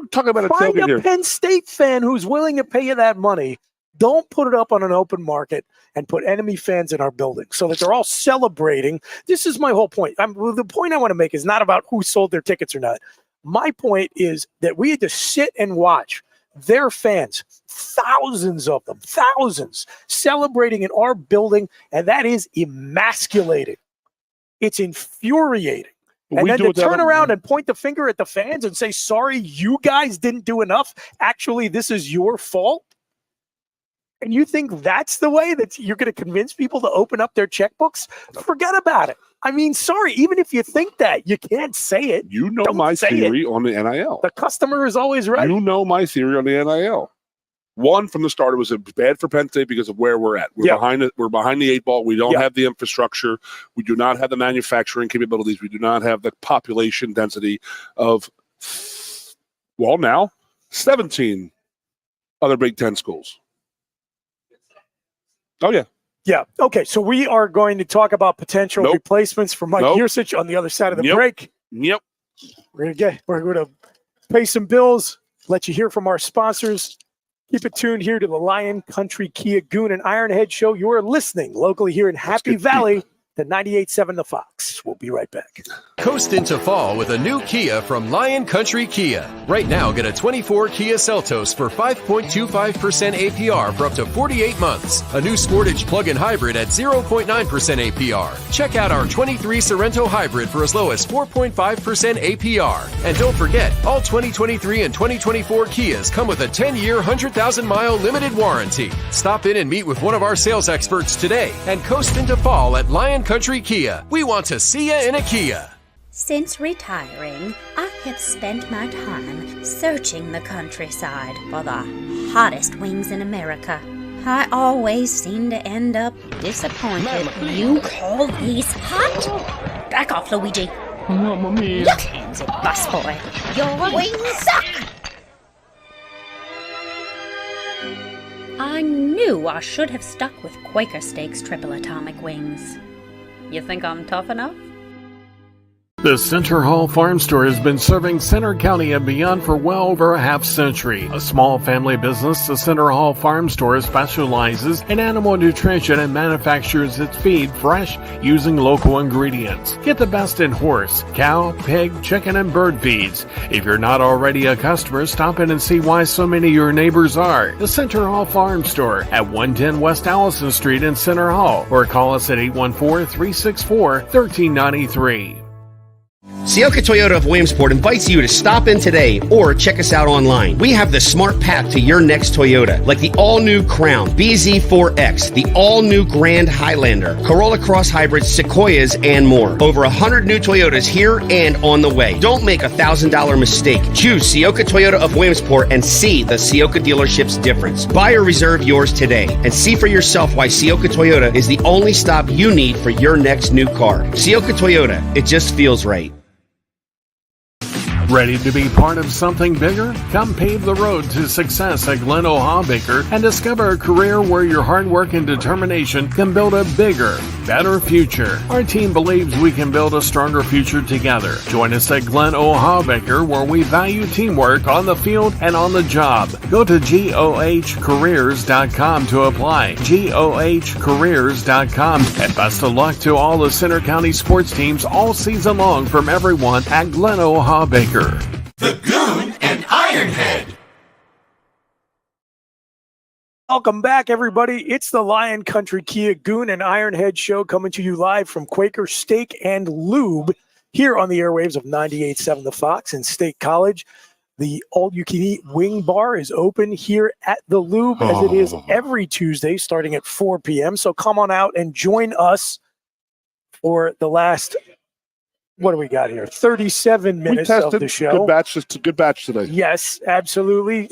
talking about Find a a Penn State fan who's willing to pay you that money. Don't put it up on an open market and put enemy fans in our building so that they're all celebrating. This is my whole point. The point I want to make is not about who sold their tickets or not. My point is that we had to sit and watch their fans, thousands of them, celebrating in our building, and that is emasculating. It's infuriating. And then to turn around and point the finger at the fans and say, sorry, you guys didn't do enough. Actually, this is your fault. And you think that's the way that you're going to convince people to open up their checkbooks? Forget about it. Sorry, even if you think that, you can't say it. You know my theory on the NIL. The customer is always right. You know my theory on the NIL. One, from the start, it was bad for Penn State because of where we're at. We're behind it. We're behind the 8 ball. We don't have the infrastructure. We do not have the manufacturing capabilities. We do not have the population density of, now, 17 other Big Ten schools. Oh, yeah. Yeah. Okay. So we are going to talk about potential replacements for Mike Yursich on the other side of the break. Yep. We're going to pay some bills, let you hear from our sponsors. Keep it tuned here to the Lion Country Kia Goon and Ironhead show. You are listening locally here in Happy Valley to 98.7 The Fox. We'll be right back. Coast into fall with a new Kia from Lion Country Kia. Right now, get a 24 Kia Seltos for 5.25% APR for up to 48 months. A new Sportage plug-in hybrid at 0.9% APR. Check out our 23 Sorento hybrid for as low as 4.5% APR. And don't forget, all 2023 and 2024 Kias come with a 10-year, 100,000-mile limited warranty. Stop in and meet with one of our sales experts today and coast into fall at Lion Country Kia. We want to see you in a Kia. Since retiring, I have spent my time searching the countryside for the hottest wings in America. I always seem to end up disappointed. You call these hot? Back off, Luigi. Mamma mia. Look hands it, busboy. Your wings suck! I knew I should have stuck with Quaker Steak's triple atomic wings. You think I'm tough enough? The Center Hall Farm Store has been serving Center County and beyond for well over a half century. A small family business, the Center Hall Farm Store specializes in animal nutrition and manufactures its feed fresh using local ingredients. Get the best in horse, cow, pig, chicken, and bird feeds. If you're not already a customer, stop in and see why so many of your neighbors are. The Center Hall Farm Store at 110 West Allison Street in Center Hall, or call us at 814-364-1393. Sioka Toyota of Williamsport invites you to stop in today or check us out online. We have the smart path to your next Toyota, like the all-new Crown, BZ4X, the all-new Grand Highlander, Corolla Cross Hybrids, Sequoias, and more. Over 100 new Toyotas here and on the way. Don't make a $1,000 mistake. Choose Sioka Toyota of Williamsport and see the Sioka dealership's difference. Buy or reserve yours today and see for yourself why Sioka Toyota is the only stop you need for your next new car. Sioka Toyota, it just feels right. Ready to be part of something bigger? Come pave the road to success at Glen Baker and discover a career where your hard work and determination can build a bigger, better future. Our team believes we can build a stronger future together. Join us at Glen Baker, where we value teamwork on the field and on the job. Go to GOHcareers.com to apply. GOHcareers.com. And best of luck to all the Center County sports teams all season long from everyone at Glen Baker. The Goon and Ironhead. Welcome back, everybody. It's the Lion Country Kia Goon and Ironhead show coming to you live from Quaker Steak and Lube here on the airwaves of 98.7 The Fox in State College. The all-you-can-eat wing bar is open here at the Lube as it is every Tuesday starting at 4 p.m. So come on out and join us for the last what do we got here? 37 minutes we of tested the show. Good batch today. Yes, absolutely.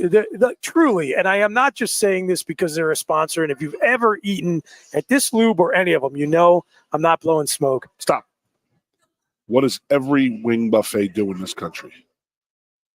Truly. And I am not just saying this because they're a sponsor. And if you've ever eaten at this Lube or any of them, you know I'm not blowing smoke. Stop. What does every wing buffet do in this country?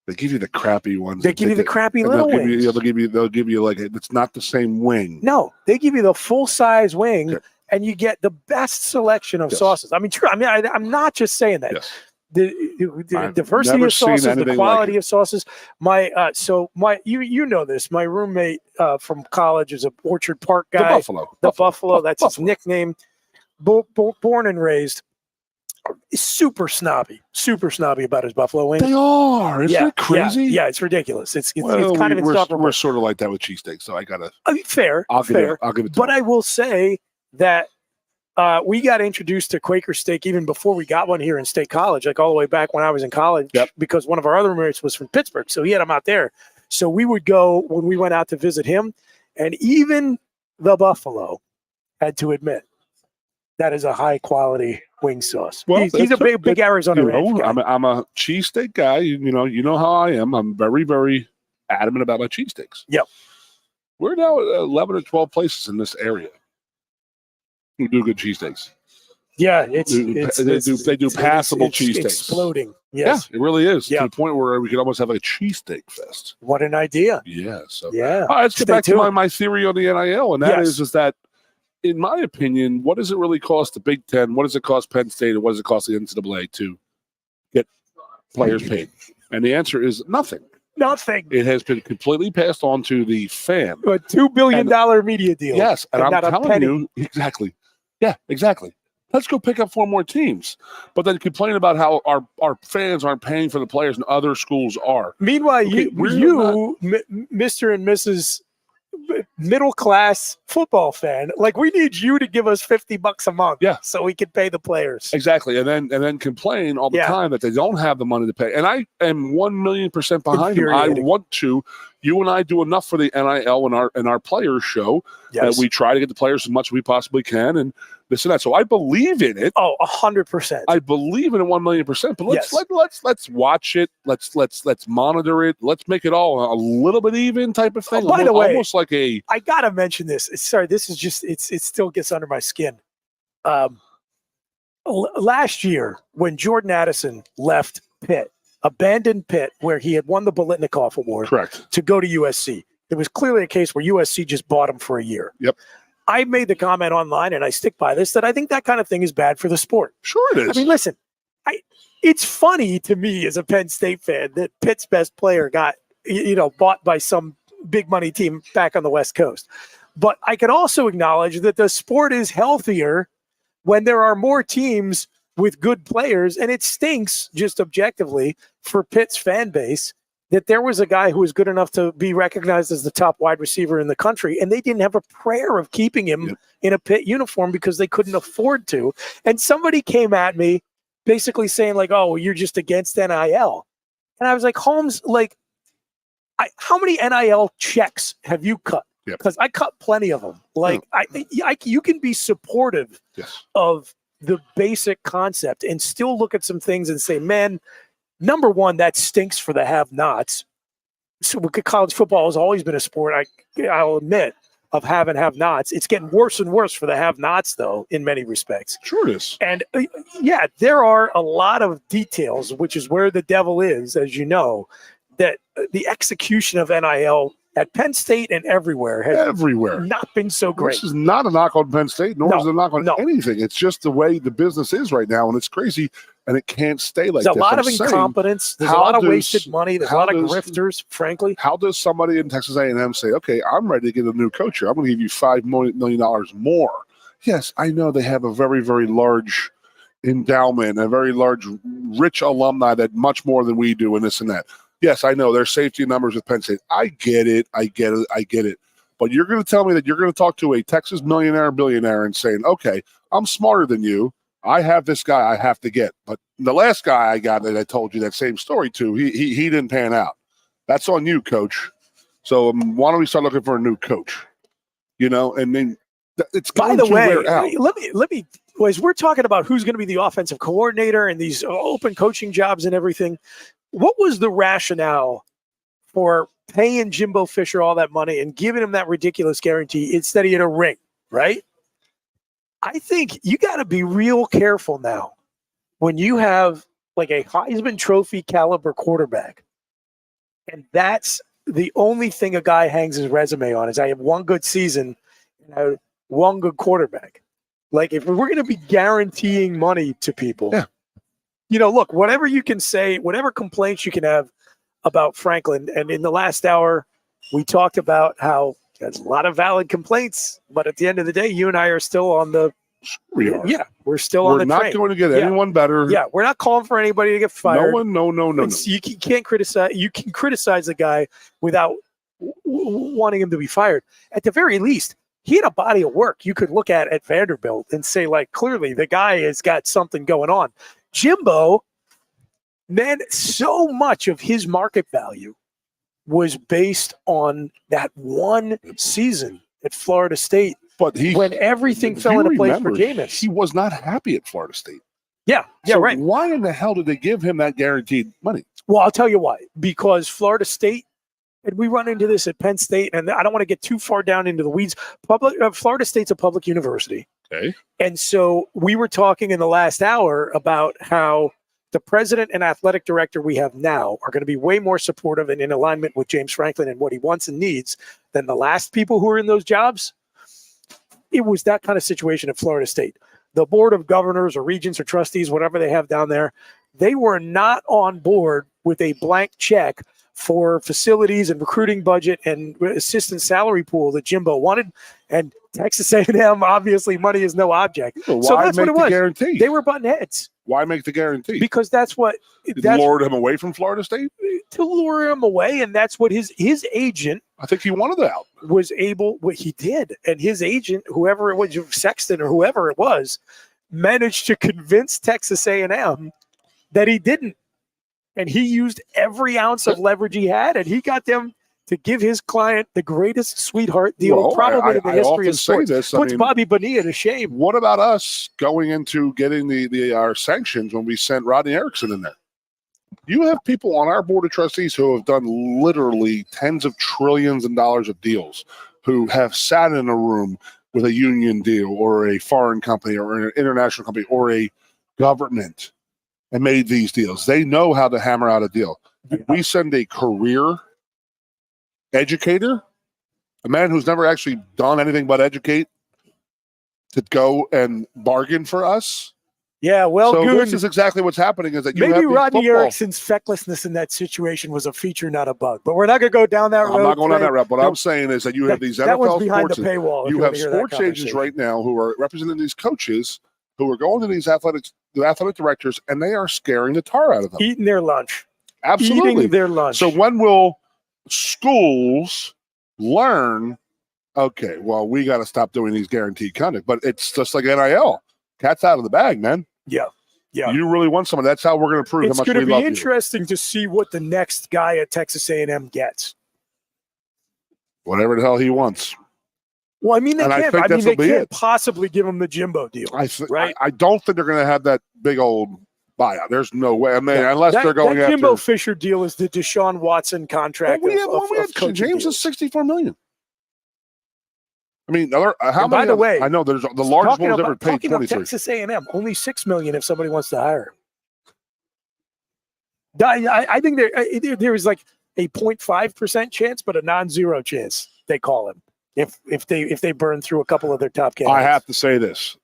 They give you the crappy ones. They give you the crappy little wings. They'll give you like it's not the same wing. No, they give you the full size wing. Okay. And you get the best selection of sauces. I mean, true. I mean, I'm not just saying that. Yes. The diversity of sauces, the quality of sauces. You know this. My roommate from college is a Orchard Park guy. The Buffalo. That's his nickname. Born and raised. Super snobby about his buffalo wings. They are. Isn't it crazy? Yeah, it's ridiculous. It's kind of insufferable. We're sort of like that with cheesesteaks, so I gotta. Fair. I'll give it. To but I will say that we got introduced to Quaker steak even before we got one here in State College, like all the way back when I was in college, because one of our other roommates was from Pittsburgh, so he had them out there. So we would go when we went out to visit him, and even the Buffalo had to admit that is a high quality wing sauce. Well, he's a big Arizona ranch guy. I'm a cheesesteak guy. You know how I am. I'm very, very adamant about my cheesesteaks. Yep. We're now at 11 or 12 places in this area who do good cheesesteaks. Yeah, they do passable cheesesteaks. Exploding. Yes. Yeah, it really is. To the point where we could almost have a cheesesteak fest. What an idea. Yeah. So yeah. All right, let's get back to my theory on the NIL, and that is that, in my opinion, what does it really cost the Big Ten? What does it cost Penn State? And what does it cost the NCAA to get players paid? And the answer is nothing. Nothing. It has been completely passed on to the fan. A $2 billion media deal. Yes, and I'm telling you, exactly. Yeah, exactly. Let's go pick up 4 more teams. But then complain about how our fans aren't paying for the players and other schools are. Meanwhile, Mr. and Mrs. middle class football fan, like, we need you to give us $50 a month, so we can pay the players. Exactly, and then complain all the time that they don't have the money to pay. And I am 1,000,000% behind them. I want to. You and I do enough for the NIL and our players show that we try to get the players as much as we possibly can, and this and that. So I believe in it. Oh, 100%. I believe in it 1,000,000%. But let's watch it. Let's monitor it. Let's make it all a little bit even type of thing. Oh, by the way, almost like a. I gotta mention this. Sorry, this is just it still gets under my skin. Last year when Jordan Addison left Pitt, abandoned Pitt, where he had won the Biletnikoff Award, correct, to go to USC. It was clearly a case where USC just bought him for a year. Yep. I made the comment online, and I stick by this, that I think that kind of thing is bad for the sport. Sure it is. I mean, listen, it's funny to me as a Penn State fan that Pitt's best player got, bought by some big money team back on the West Coast. But I can also acknowledge that the sport is healthier when there are more teams with good players, and it stinks just objectively for Pitt's fan base that there was a guy who was good enough to be recognized as the top wide receiver in the country, and they didn't have a prayer of keeping him in a Pitt uniform because they couldn't afford to. And somebody came at me basically saying, like, oh, well, you're just against NIL. And I was like, Holmes, like, how many NIL checks have you cut? Because I cut plenty of them. Like, you can be supportive of the basic concept and still look at some things and say, man, number one, that stinks for the have-nots. So college football has always been a sport, I'll admit, of have and have-nots. It's getting worse and worse for the have-nots, though, in many respects. Sure it is. And, there are a lot of details, which is where the devil is, as you know, that the execution of NIL at Penn State and everywhere has not been so great. This is not a knock on Penn State, nor is it a knock on anything. It's just the way the business is right now, and it's crazy, and it can't stay like There's a lot of incompetence. There's a lot of wasted money. There's a lot of grifters, frankly. How does somebody in Texas A&M say, okay, I'm ready to get a new coach here. I'm going to give you $5 million more. Yes, I know they have a very, very large endowment, a very large, rich alumni that much more than we do, and this and that. Yes, I know there's safety numbers with Penn State. I get it. But you're going to tell me that you're going to talk to a Texas billionaire and saying, okay, I'm smarter than you. I have this guy I have to get. But the last guy I got that I told you that same story to, he didn't pan out. That's on you, coach. So why don't we start looking for a new coach? And then it's by the way, let me as we're talking about who's going to be the offensive coordinator and these open coaching jobs and everything, what was the rationale for paying Jimbo Fisher all that money and giving him that ridiculous guarantee instead of getting a ring, right? I think you got to be real careful now when you have like a Heisman Trophy caliber quarterback, and that's the only thing a guy hangs his resume on is I have one good season and I have one good quarterback. Like if we're going to be guaranteeing money to people, look, whatever you can say, whatever complaints you can have about Franklin, and in the last hour, we talked about how there's a lot of valid complaints, but at the end of the day, you and I are still on the. We are. Yeah, we're still on the train. We're not going to get anyone better. Yeah, we're not calling for anybody to get fired. No. You can't criticize. You can criticize the guy without wanting him to be fired. At the very least, he had a body of work you could look at Vanderbilt and say, like, clearly the guy has got something going on. Jimbo, man, so much of his market value was based on that one season at Florida State. But when everything fell into place for Jameis. He was not happy at Florida State. Yeah, right. Why in the hell did they give him that guaranteed money? Well, I'll tell you why. Because Florida State, and we run into this at Penn State, and I don't want to get too far down into the weeds. Florida State's a public university. Okay. And so we were talking in the last hour about how the president and athletic director we have now are going to be way more supportive and in alignment with James Franklin and what he wants and needs than the last people who were in those jobs. It was that kind of situation at Florida State. The board of governors or regents or trustees, whatever they have down there, they were not on board with a blank check for facilities and recruiting budget and assistant salary pool that Jimbo wanted. And Texas A&M, obviously, money is no object. So that's what it was. Guarantee? They were butting heads. Why make the guarantee? Because that's what lured him away from Florida State? To lure him away, and that's what his agent. I think he wanted out. Was able, what he did, and his agent, whoever it was, Sexton or whoever it was, managed to convince Texas A&M that he didn't, and he used every ounce of leverage he had, and he got them to give his client the greatest sweetheart deal probably in the history of sports. Puts Bobby Bonilla to shame. What about us going into getting our sanctions when we sent Rodney Erickson in there? You have people on our board of trustees who have done literally tens of trillions of dollars of deals, who have sat in a room with a union deal or a foreign company or an international company or a government and made these deals. They know how to hammer out a deal. We send a career educator, a man who's never actually done anything but educate, to go and bargain for us. Yeah, well, so Goon, this is exactly what's happening. Is that you maybe have Rodney Erickson's fecklessness in that situation was a feature, not a bug. But we're not going to go down that road. I'm not going down that route. What I'm saying is that you have these NFL behind sports. The paywall, you have sports agents right now who are representing these coaches who are going to these athletic directors, and they are scaring the tar out of them. Eating their lunch. Absolutely. Eating their lunch. So when will schools learn, okay, well, we got to stop doing these guaranteed conduct? But it's just like NIL. Cat's out of the bag, man. Yeah. You really want someone. That's how we're going to prove how much we love you. It's going to be interesting to see what the next guy at Texas A&M gets. Whatever the hell he wants. Well, I mean, they can't possibly give him the Jimbo deal. Right? I don't think they're going to have that big old buyout. There's no way. I mean, unless they're going that after Jimbo Fisher deal is the Deshaun Watson contract. James is $64 million. I mean, how many? By the way, I know there's the largest one who's ever paid 23. Texas A&M, only $6 million if somebody wants to hire him. I think there is like a 0.5% chance, but a non-zero chance they call him if they burn through a couple of their top candidates. I have to say this: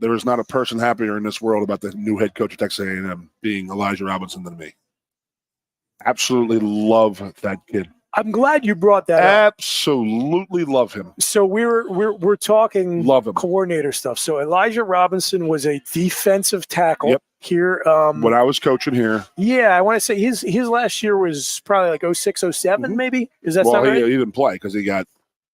there is not a person happier in this world about the new head coach of Texas A&M being Elijah Robinson than me. Absolutely love that kid. I'm glad you brought that up. Absolutely love him. So we're talking love him. Coordinator stuff. So Elijah Robinson was a defensive tackle here. When I was coaching here. Yeah, I want to say his last year was probably like 06, 07 maybe. Is that right? He didn't play because he had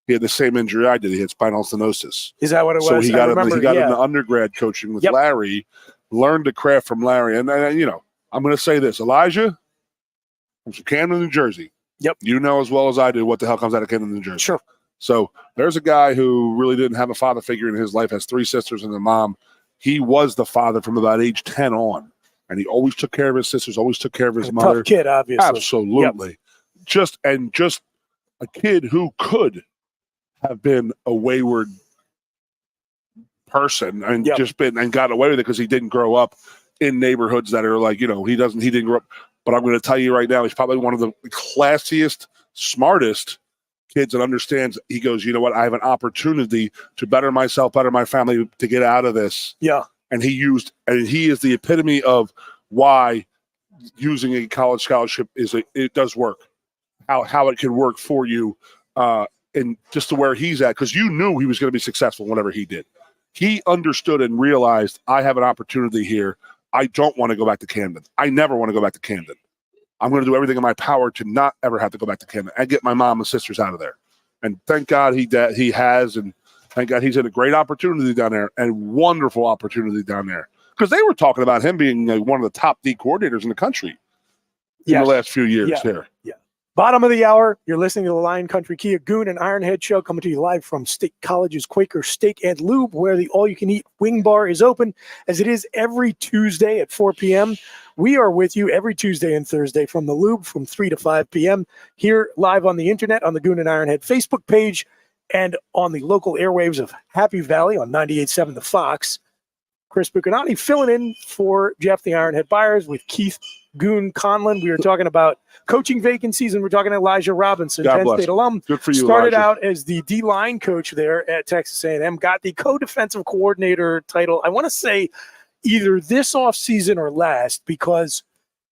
the same injury I did. He had spinal stenosis. Is that what it was? So he got into undergrad coaching with Larry, learned the craft from Larry. And I'm going to say this, Elijah from Camden, New Jersey. Yep. You know as well as I do what the hell comes out of Camden, New Jersey. Sure. So there's a guy who really didn't have a father figure in his life, has 3 sisters and a mom. He was the father from about age 10 on. And he always took care of his sisters, always took care of his mother. Tough kid, obviously. Absolutely. Yep. Just a kid who could have been a wayward person and got away with it because he didn't grow up in neighborhoods that are like, he didn't grow up. But I'm going to tell you right now, he's probably one of the classiest, smartest kids that understands. He goes, you know what? I have an opportunity to better myself, better my family, to get out of this. Yeah. And he is the epitome of why using a college scholarship it does work. How it can work for you, and just to where he's at, because you knew he was going to be successful whatever he did. He understood and realized, I have an opportunity here. I don't want to go back to Camden. I never want to go back to Camden. I'm going to do everything in my power to not ever have to go back to Camden and get my mom and sisters out of there. And thank God he has, and thank God he's in a great opportunity down there and wonderful opportunity down there. Because they were talking about him being one of the top D coordinators in the country in the last few years here. Yeah. Bottom of the hour, you're listening to the Lion Country Kia Goon and Ironhead Show, coming to you live from State College's Quaker Steak and Lube, where the all-you-can-eat wing bar is open, as it is every Tuesday at 4 p.m. We are with you every Tuesday and Thursday from the Lube from 3 to 5 p.m. here live on the internet, on the Goon and Ironhead Facebook page, and on the local airwaves of Happy Valley on 98.7 The Fox. Chris Bucanati filling in for Jeff the Ironhead Byers with Keith Goon Conlon. We were talking about coaching vacancies, and we're talking Elijah Robinson, Penn State alum. Good for you, Started Elijah. out as the D-line coach there at Texas A&M, got the co-defensive coordinator title, I want to say either this offseason or last, because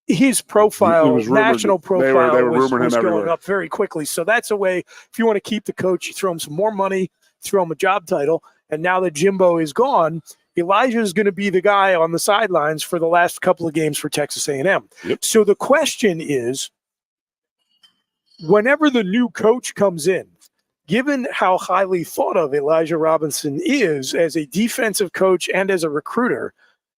his profile, national profile, was going up very quickly. So that's a way, if you want to keep the coach, you throw him some more money, throw him a job title, and now that Jimbo is gone, Elijah is going to be the guy on the sidelines for the last couple of games for Texas A&M. Yep. So the question is, whenever the new coach comes in, given how highly thought of Elijah Robinson is as a defensive coach and as a recruiter,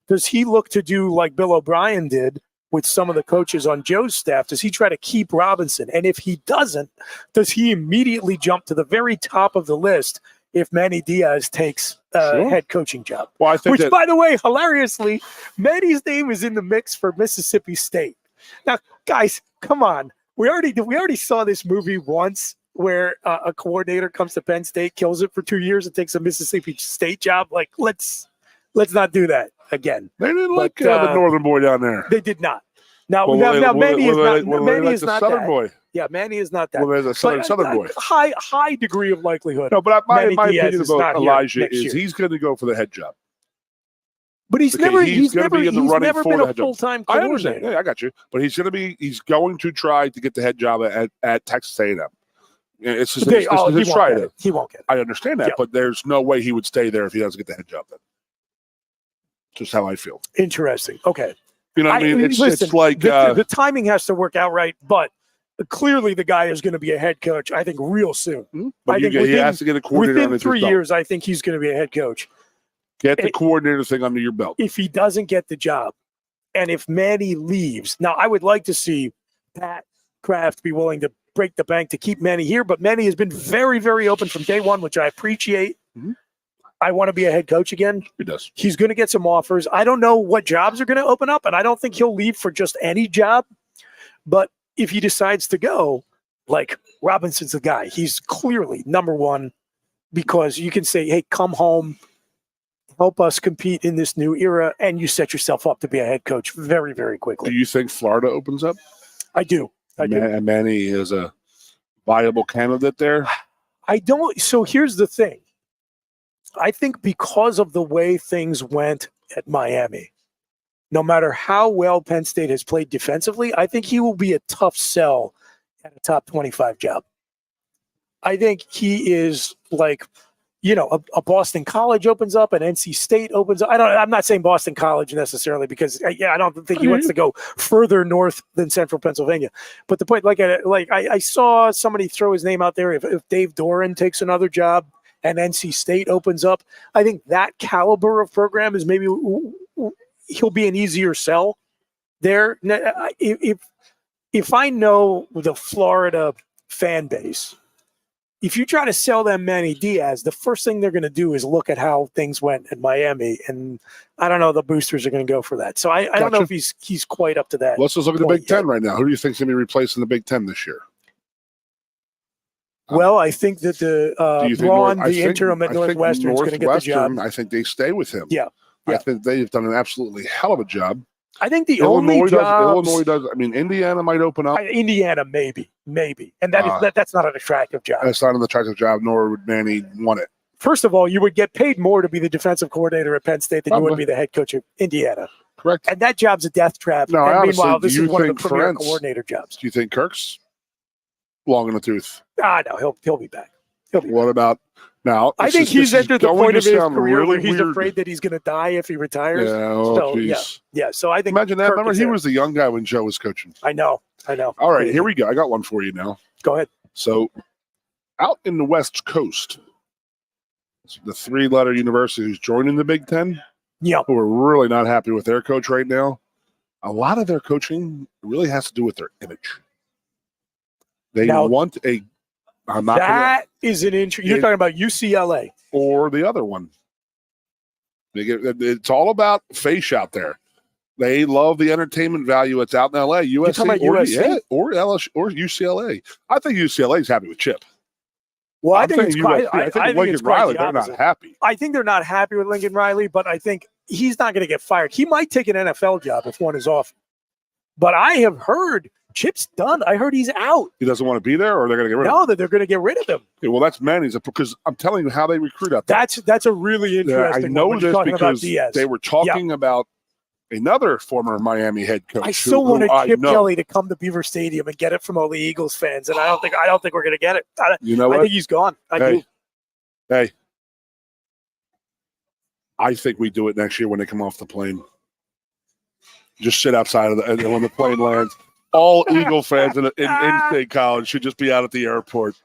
does he look to do like Bill O'Brien did with some of the coaches on Joe's staff? Does he try to keep Robinson? And if he doesn't, does he immediately jump to the very top of the list if Manny Diaz takes a head coaching job? Well, I think by the way, hilariously, Manny's name is in the mix for Mississippi State. Now, guys, come on. We already saw this movie once where a coordinator comes to Penn State, kills it for 2 years, and takes a Mississippi State job. Like, let's not do that again. They didn't like the northern boy down there. They did not. Now Manny is not southern that. Boy. Yeah, Manny is not that. Well, there's a southern boy. High degree of likelihood. No, but my opinion is about Elijah is he's going to go for the head job. But he's never been a full-time coordinator. I understand. Yeah, I got you. But he's going to try to get the head job at Texas A&M. It's just his try. He won't get it. I understand that, but there's no way he would stay there if he doesn't get the head job then. Just how I feel. Interesting. Okay. You know what I mean? It's like the timing has to work out right, but clearly the guy is going to be a head coach, I think, real soon. But he has to get a coordinator within 3 years. I think he's going to be a head coach. Get the coordinator thing under your belt. If he doesn't get the job, and if Manny leaves, now I would like to see Pat Kraft be willing to break the bank to keep Manny here, but Manny has been very, very open from day one, which I appreciate. Mm-hmm. I want to be a head coach again. He does. He's going to get some offers. I don't know what jobs are going to open up, and I don't think he'll leave for just any job. But if he decides to go, like, Robinson's the guy. He's clearly number one, because you can say, hey, come home, help us compete in this new era, and you set yourself up to be a head coach very, very quickly. Do you think Florida opens up? I do. And Manny is a viable candidate there? I don't. So here's the thing. I think because of the way things went at Miami, no matter how well Penn State has played defensively, I think he will be a tough sell at a top 25 job. I think he is like, a Boston College opens up, an NC State opens up. I'm not saying Boston College necessarily, because I don't think he wants to go further north than central Pennsylvania. But the point, I saw somebody throw his name out there. If Dave Doran takes another job and NC State opens up, I think that caliber of program is maybe he'll be an easier sell there. If I know the Florida fan base, if you try to sell them Manny Diaz, the first thing they're going to do is look at how things went in Miami, and I don't know the boosters are going to go for that. So I don't know if he's quite up to that. Let's just look at the Big Ten right now. Who do you think is going to be replacing the Big Ten this year? Well, I think that the interim at Northwestern is going to get the job. I think they stay with him. Yeah. I think they've done an absolutely hell of a job. I think the Illinois only does. I mean, Indiana might open up. Indiana, maybe, and that's not an attractive job. That's not an attractive job, nor would Manny want it. First of all, you would get paid more to be the defensive coordinator at Penn State than you would be the head coach of Indiana. Correct. And that job's a death trap. No, and honestly, meanwhile, this is one of the premier coordinator jobs. Do you think Kirk's long in the tooth? No, he'll be back. What about now? I think he's entered the point of his career where he's afraid that he's going to die if he retires. Yeah, So I think imagine that. Remember, he was the young guy when Joe was coaching. I know. All right, here we go. I got one for you now. Go ahead. So, out in the West Coast, the three-letter university who's joining the Big Ten, who are really not happy with their coach right now. A lot of their coaching really has to do with their image. They want a. Is an interesting. You're talking about UCLA or the other one. It's all about face out there. They love the entertainment value. It's out in LA, USC, or LSU or UCLA. I think UCLA is happy with Chip. Well, I think Lincoln Riley, they're not happy. I think they're not happy with Lincoln Riley, but I think he's not going to get fired. He might take an NFL job if one is offered. But I have heard Chip's done. I heard he's out. He doesn't want to be there, or they're going to get rid of him? No, that they're going to get rid of him. Okay, well, that's Manny's, because I'm telling you how they recruit out there. That's a really interesting. I know this because they were talking about another former Miami head coach. I still wanted Chip Kelly to come to Beaver Stadium and get it from all the Eagles fans, and I don't think we're going to get it. I think he's gone. I do. Hey, I think we do it next year when they come off the plane. Just sit outside and when the plane lands. All Eagle fans in State College should just be out at the airport.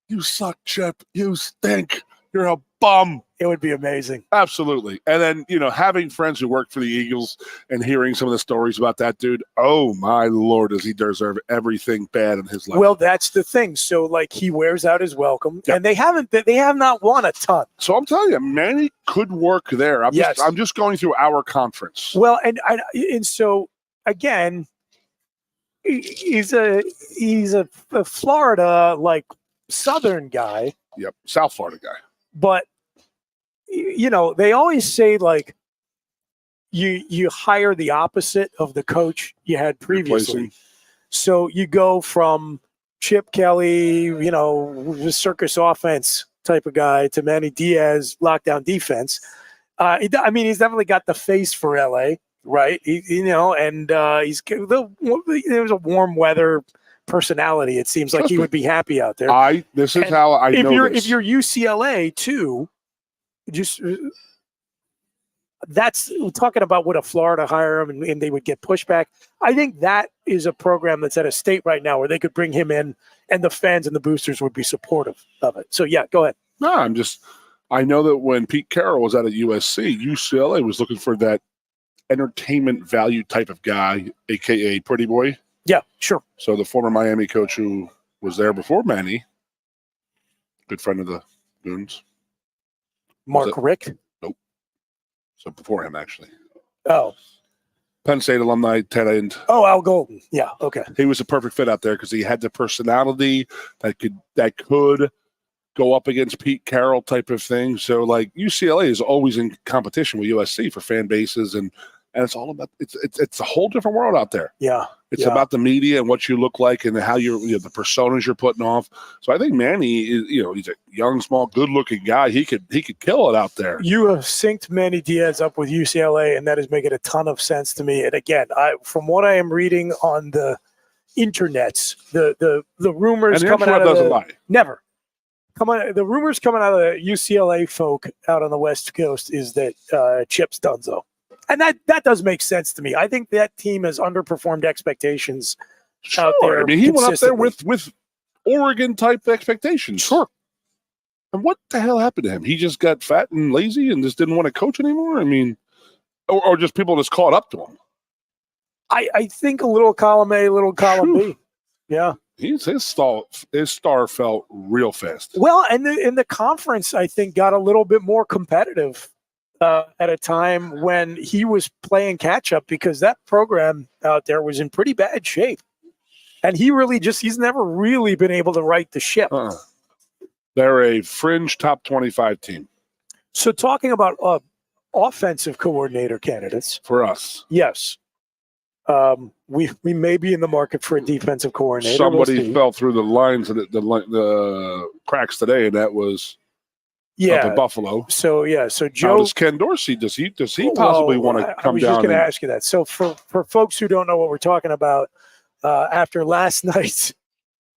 You suck, Chip. You stink. You're a bum. It would be amazing. Absolutely. And then, having friends who work for the Eagles and hearing some of the stories about that dude, oh, my Lord, does he deserve everything bad in his life. Well, that's the thing. So, he wears out his welcome, and they have not won a ton. So I'm telling you, Manny could work there. I'm just going through our conference. Well, and so, again, he's a Florida, Southern guy. Yep, South Florida guy. But they always say you hire the opposite of the coach you had previously. So you go from Chip Kelly, the circus offense type of guy, to Manny Diaz, lockdown defense. He's definitely got the face for LA, right? And there's a warm weather personality. It seems like he would be happy out there. This is how I know this. If you're UCLA too, that's talking about would a Florida hire him and they would get pushback. I think that is a program that's at a state right now where they could bring him in and the fans and the boosters would be supportive of it. So yeah, go ahead. No, I know that when Pete Carroll was out at USC, UCLA was looking for that entertainment value type of guy, aka Pretty Boy. Yeah, sure. So the former Miami coach who was there before Manny, good friend of the Goons. Mark Rick? Nope. So before him, actually. Oh. Penn State alumni, tight end. Oh, Al Golden. Yeah, okay. He was a perfect fit out there because he had the personality that could go up against Pete Carroll type of thing. So, UCLA is always in competition with USC for fan bases, and it's all about it's a whole different world out there. Yeah. It's about the media and what you look like and how the personas you're putting off. So I think Manny is, he's a young, small, good-looking guy. He could kill it out there. You have synced Manny Diaz up with UCLA, and that is making a ton of sense to me. And again, from what I am reading on the internets, the rumors coming out of the rumors coming out of the UCLA folk out on the West Coast is that Chip's donezo. And that does make sense to me. I think that team has underperformed expectations out there. He went up there with Oregon-type expectations. Sure. And what the hell happened to him? He just got fat and lazy and just didn't want to coach anymore? Or just people just caught up to him? I think a little column A, a little column B. Yeah. his star fell real fast. Well, and the conference, I think, got a little bit more competitive at a time when he was playing catch up, because that program out there was in pretty bad shape. And he's never really been able to right the ship. They're a fringe top 25 team. So talking about offensive coordinator candidates. For us. Yes. We may be in the market for a defensive coordinator. Somebody fell through the lines of the cracks today, and that was up in Buffalo. So Joe. How does Ken Dorsey? Does he possibly want to come down? I was just going to ask you that. So for folks who don't know what we're talking about, after last night's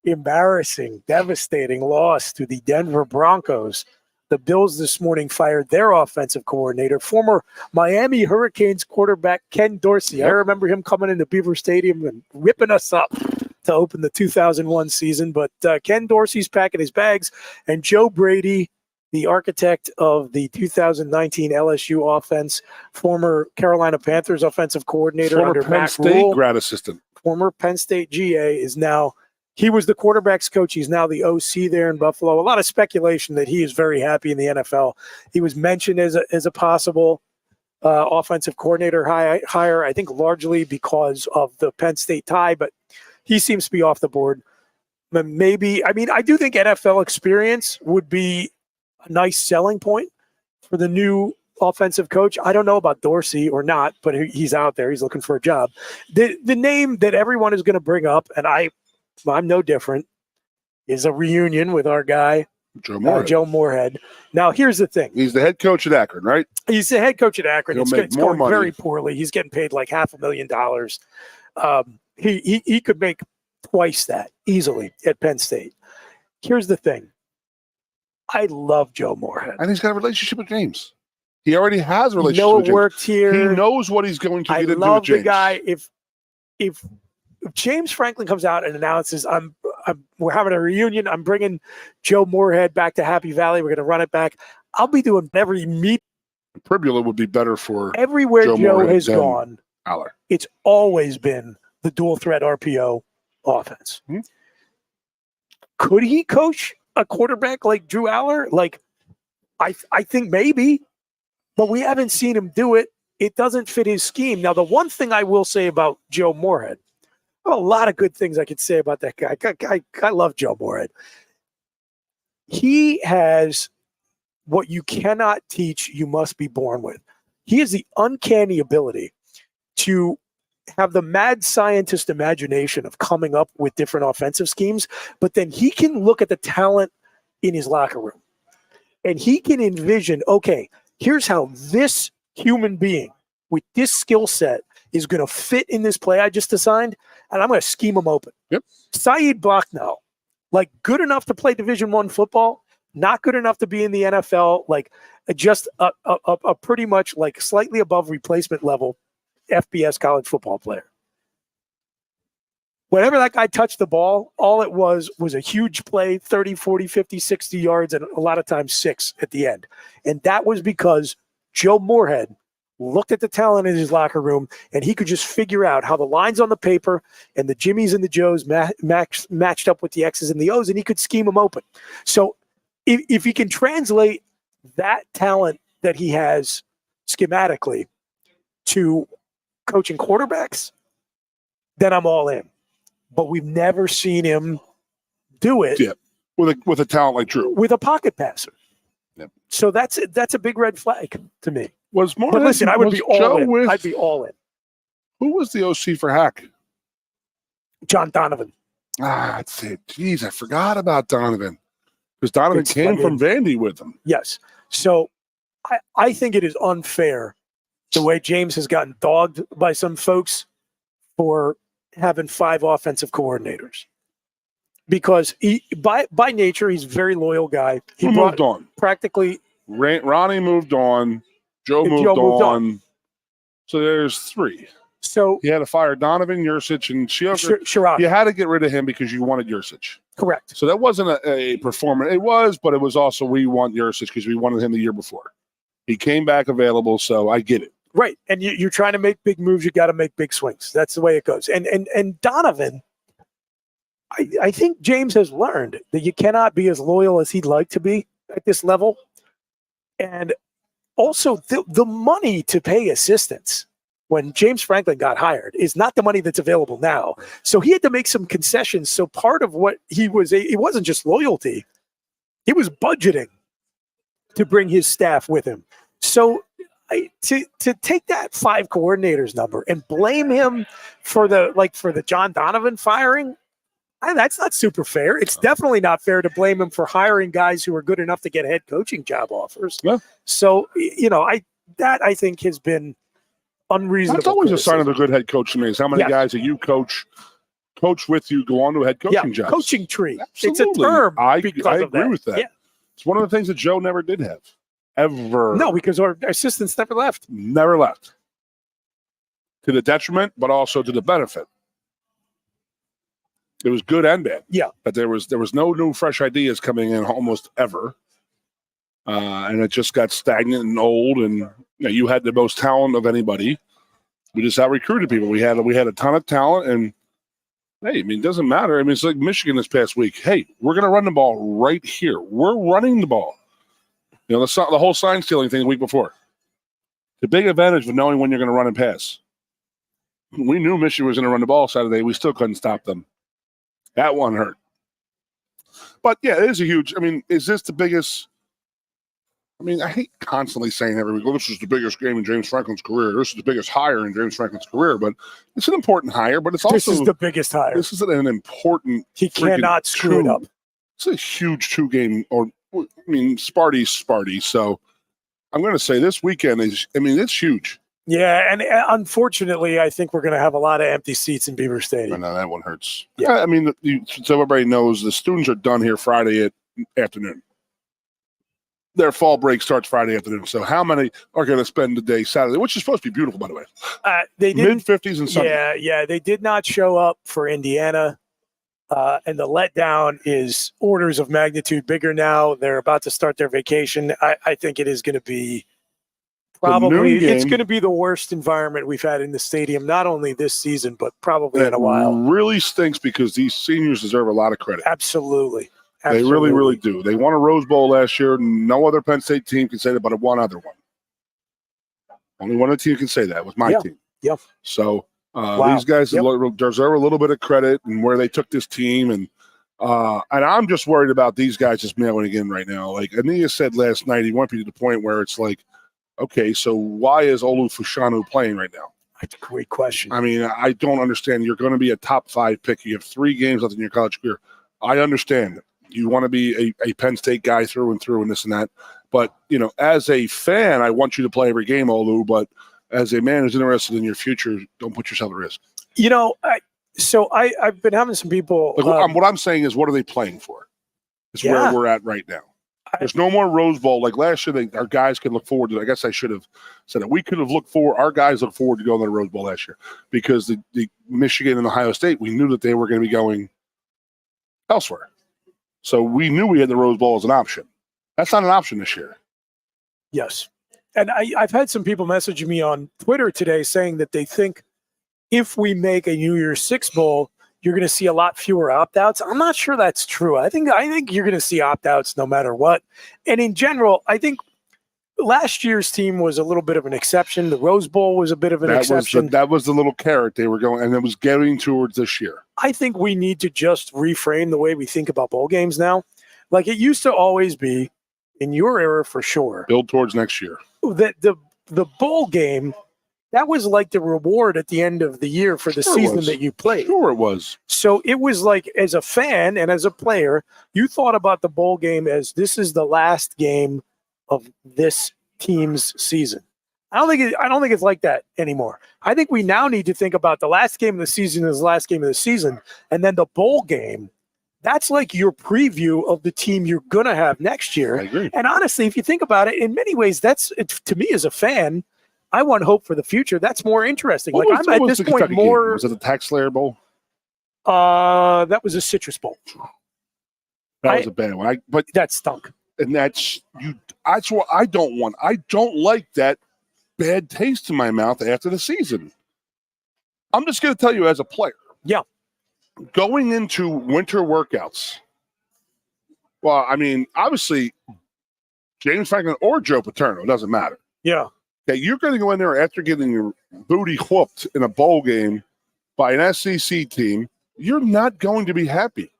embarrassing, devastating loss to the Denver Broncos, the Bills this morning fired their offensive coordinator, former Miami Hurricanes quarterback Ken Dorsey. Yep. I remember him coming into Beaver Stadium and ripping us up to open the 2001 season. But Ken Dorsey's packing his bags, and Joe Brady, the architect of the 2019 LSU offense, former Carolina Panthers offensive coordinator, former under Penn Matt State Rule, grad assistant, former Penn State GA, is now. He was the quarterback's coach. He's now the OC there in Buffalo. A lot of speculation that he is very happy in the NFL. He was mentioned as a possible offensive coordinator hire, I think largely because of the Penn State tie, but he seems to be off the board. Maybe, I do think NFL experience would be a nice selling point for the new offensive coach. I don't know about Dorsey or not, but he's out there. He's looking for a job. The name that everyone is going to bring up, and I'm no different, is a reunion with our guy, Joe Moorhead. Now, here's the thing. He's the head coach at Akron, right? He's the head coach at Akron. He'll make it's more going money. Very poorly. He's getting paid like $500,000. He could make twice that easily at Penn State. Here's the thing. I love Joe Moorhead. And he's got a relationship with James. He already has a relationship with James. It worked here. He knows what he's going to get into with James. I love the guy. If James Franklin comes out and announces, we're having a reunion, I'm bringing Joe Moorhead back to Happy Valley, we're going to run it back, I'll be doing every meet. Pribula would be better for everywhere Joe has gone. Aller. It's always been the dual threat RPO offense. Mm-hmm. Could he coach a quarterback like Drew Aller? I think maybe, but we haven't seen him do it. It doesn't fit his scheme. Now, the one thing I will say about Joe Moorhead, a lot of good things I could say about that guy. I love Joe Moorhead. He has what you cannot teach, you must be born with. He has the uncanny ability to have the mad scientist imagination of coming up with different offensive schemes, but then he can look at the talent in his locker room and he can envision, okay, here's how this human being with this skill set is going to fit in this play I just assigned, and I'm going to scheme him open. Yep. Saeed Blocknell, good enough to play Division I football, not good enough to be in the NFL, just a pretty much slightly above replacement level FBS college football player. Whenever that guy touched the ball, all it was a huge play, 30, 40, 50, 60 yards, and a lot of times 6 at the end. And that was because Joe Moorhead looked at the talent in his locker room, and he could just figure out how the lines on the paper and the Jimmies and the Joes matched up with the X's and the O's, and he could scheme them open. So if he can translate that talent that he has schematically to coaching quarterbacks, then I'm all in. But we've never seen him do it with a talent like Drew. With a pocket passer. Yep. So that's a big red flag to me. But listen, I would be all in. I'd be all in. Who was the OC for Hack? John Donovan. That's it. Jeez, I forgot about Donovan. Because Donovan came from Vandy with him. Yes. So I think it is unfair the way James has gotten dogged by some folks for having 5 offensive coordinators. Because by nature, he's a very loyal guy. He moved on. Practically. Ronnie moved on. Joe moved on. So there's 3. So he had to fire Donovan, Yursich, and Sherrod. You had to get rid of him because you wanted Yursich. Correct. So that wasn't a performance. It was, but it was also we want Yursich because we wanted him the year before. He came back available, so I get it. Right. And you're trying to make big moves. You got to make big swings. That's the way it goes. And Donovan, I think James has learned that you cannot be as loyal as he'd like to be at this level. And also, the money to pay assistants when James Franklin got hired is not the money that's available now. So he had to make some concessions. So part of what it wasn't just loyalty. He was budgeting to bring his staff with him. So to take that 5 coordinators number and blame him for the John Donovan firing, that's not super fair. It's definitely not fair to blame him for hiring guys who are good enough to get head coaching job offers. Yeah. So, I think has been unreasonable. That's always a sign of a good head coach to me is how many guys that you coach with you go on to a head coaching job. Coaching tree. Absolutely. It's a term. I agree with that. Yeah. It's one of the things that Joe never did have. Ever. No, because our assistants never left. Never left. To the detriment, but also to the benefit. It was good and bad. Yeah. But there was no new fresh ideas coming in almost ever. And it just got stagnant and old. And you had the most talent of anybody. We just out recruited people. We had a ton of talent, and hey, it doesn't matter. It's like Michigan this past week. Hey, we're going to run the ball right here. We're running the ball. The whole sign stealing thing the week before. The big advantage of knowing when you're going to run and pass. We knew Michigan was going to run the ball Saturday. We still couldn't stop them. That one hurt. But yeah, it is a huge. Is this the biggest? I hate constantly saying every week, this is the biggest game in James Franklin's career. This is the biggest hire in James Franklin's career. But it's an important hire, but it's also. This is the biggest hire. This is an important. He cannot screw it up. It's a huge 2-game, Sparty's Sparty. So I'm going to say this weekend is, it's huge. Yeah, and unfortunately, I think we're going to have a lot of empty seats in Beaver Stadium. No, that one hurts. Yeah. So everybody knows the students are done here Friday afternoon. Their fall break starts Friday afternoon. So how many are going to spend the day Saturday, which is supposed to be beautiful, by the way? They didn't. Mid-50s and sunny. Yeah. They did not show up for Indiana. And the letdown is orders of magnitude bigger now. They're about to start their vacation. I think it is going to be it's going to be the worst environment we've had in the stadium, not only this season, but probably in a while. It really stinks because these seniors deserve a lot of credit. Absolutely. They really, really do. They won a Rose Bowl last year. No other Penn State team can say that but one other one. Only one other team can say that. It was my team. Yep. So these guys deserve a little bit of credit and where they took this team. And I'm just worried about these guys just mailing again right now. Like Ania said last night, he went me to the point where it's like, okay, so why is Olu Fushanu playing right now? That's a great question. I don't understand. You're going to be a top 5 pick. You have 3 games left in your college career. I understand you want to be a Penn State guy through and this and that. But, as a fan, I want you to play every game, Olu. But as a man who's interested in your future, don't put yourself at risk. I've been having some people. What I'm saying is, what are they playing for? It's where we're at right now. There's no more Rose Bowl. Like last year, our guys can look forward to it. I guess I should have said that. We could have our guys look forward to going to the Rose Bowl last year because the Michigan and Ohio State, we knew that they were going to be going elsewhere. So we knew we had the Rose Bowl as an option. That's not an option this year. Yes. And I've had some people messaging me on Twitter today saying that they think if we make a New Year's Six Bowl, you're going to see a lot fewer opt-outs. I'm not sure that's true. I think you're going to see opt-outs no matter what. And in general, I think last year's team was a little bit of an exception. The Rose Bowl was a bit of an exception. That was the little carrot they were going, and it was getting towards this year. I think we need to just reframe the way we think about bowl games now. Like it used to always be, in your era for sure. Build towards next year. That the bowl game, that was like the reward at the end of the year for the season that you played. Sure it was. So it was like, as a fan and as a player, you thought about the bowl game as this is the last game of this team's season. I don't think it's like that anymore. I think we now need to think about the last game of the season as the last game of the season, and then the bowl game. That's like your preview of the team you're going to have next year. I agree. And honestly, if you think about it, in many ways, to me as a fan, I want hope for the future. That's more interesting. I'm at this point more. Game? Was it the Tax Slayer Bowl? That was a Citrus Bowl. That was a bad one. But that stunk. And that's what I don't want. I don't like that bad taste in my mouth after the season. I'm just going to tell you as a player. Yeah. going into winter workouts, well, I mean, obviously, James Franklin or Joe Paterno, it doesn't matter. Yeah. Okay, you're going to go in there after getting your booty whooped in a bowl game by an SEC team. You're not going to be happy.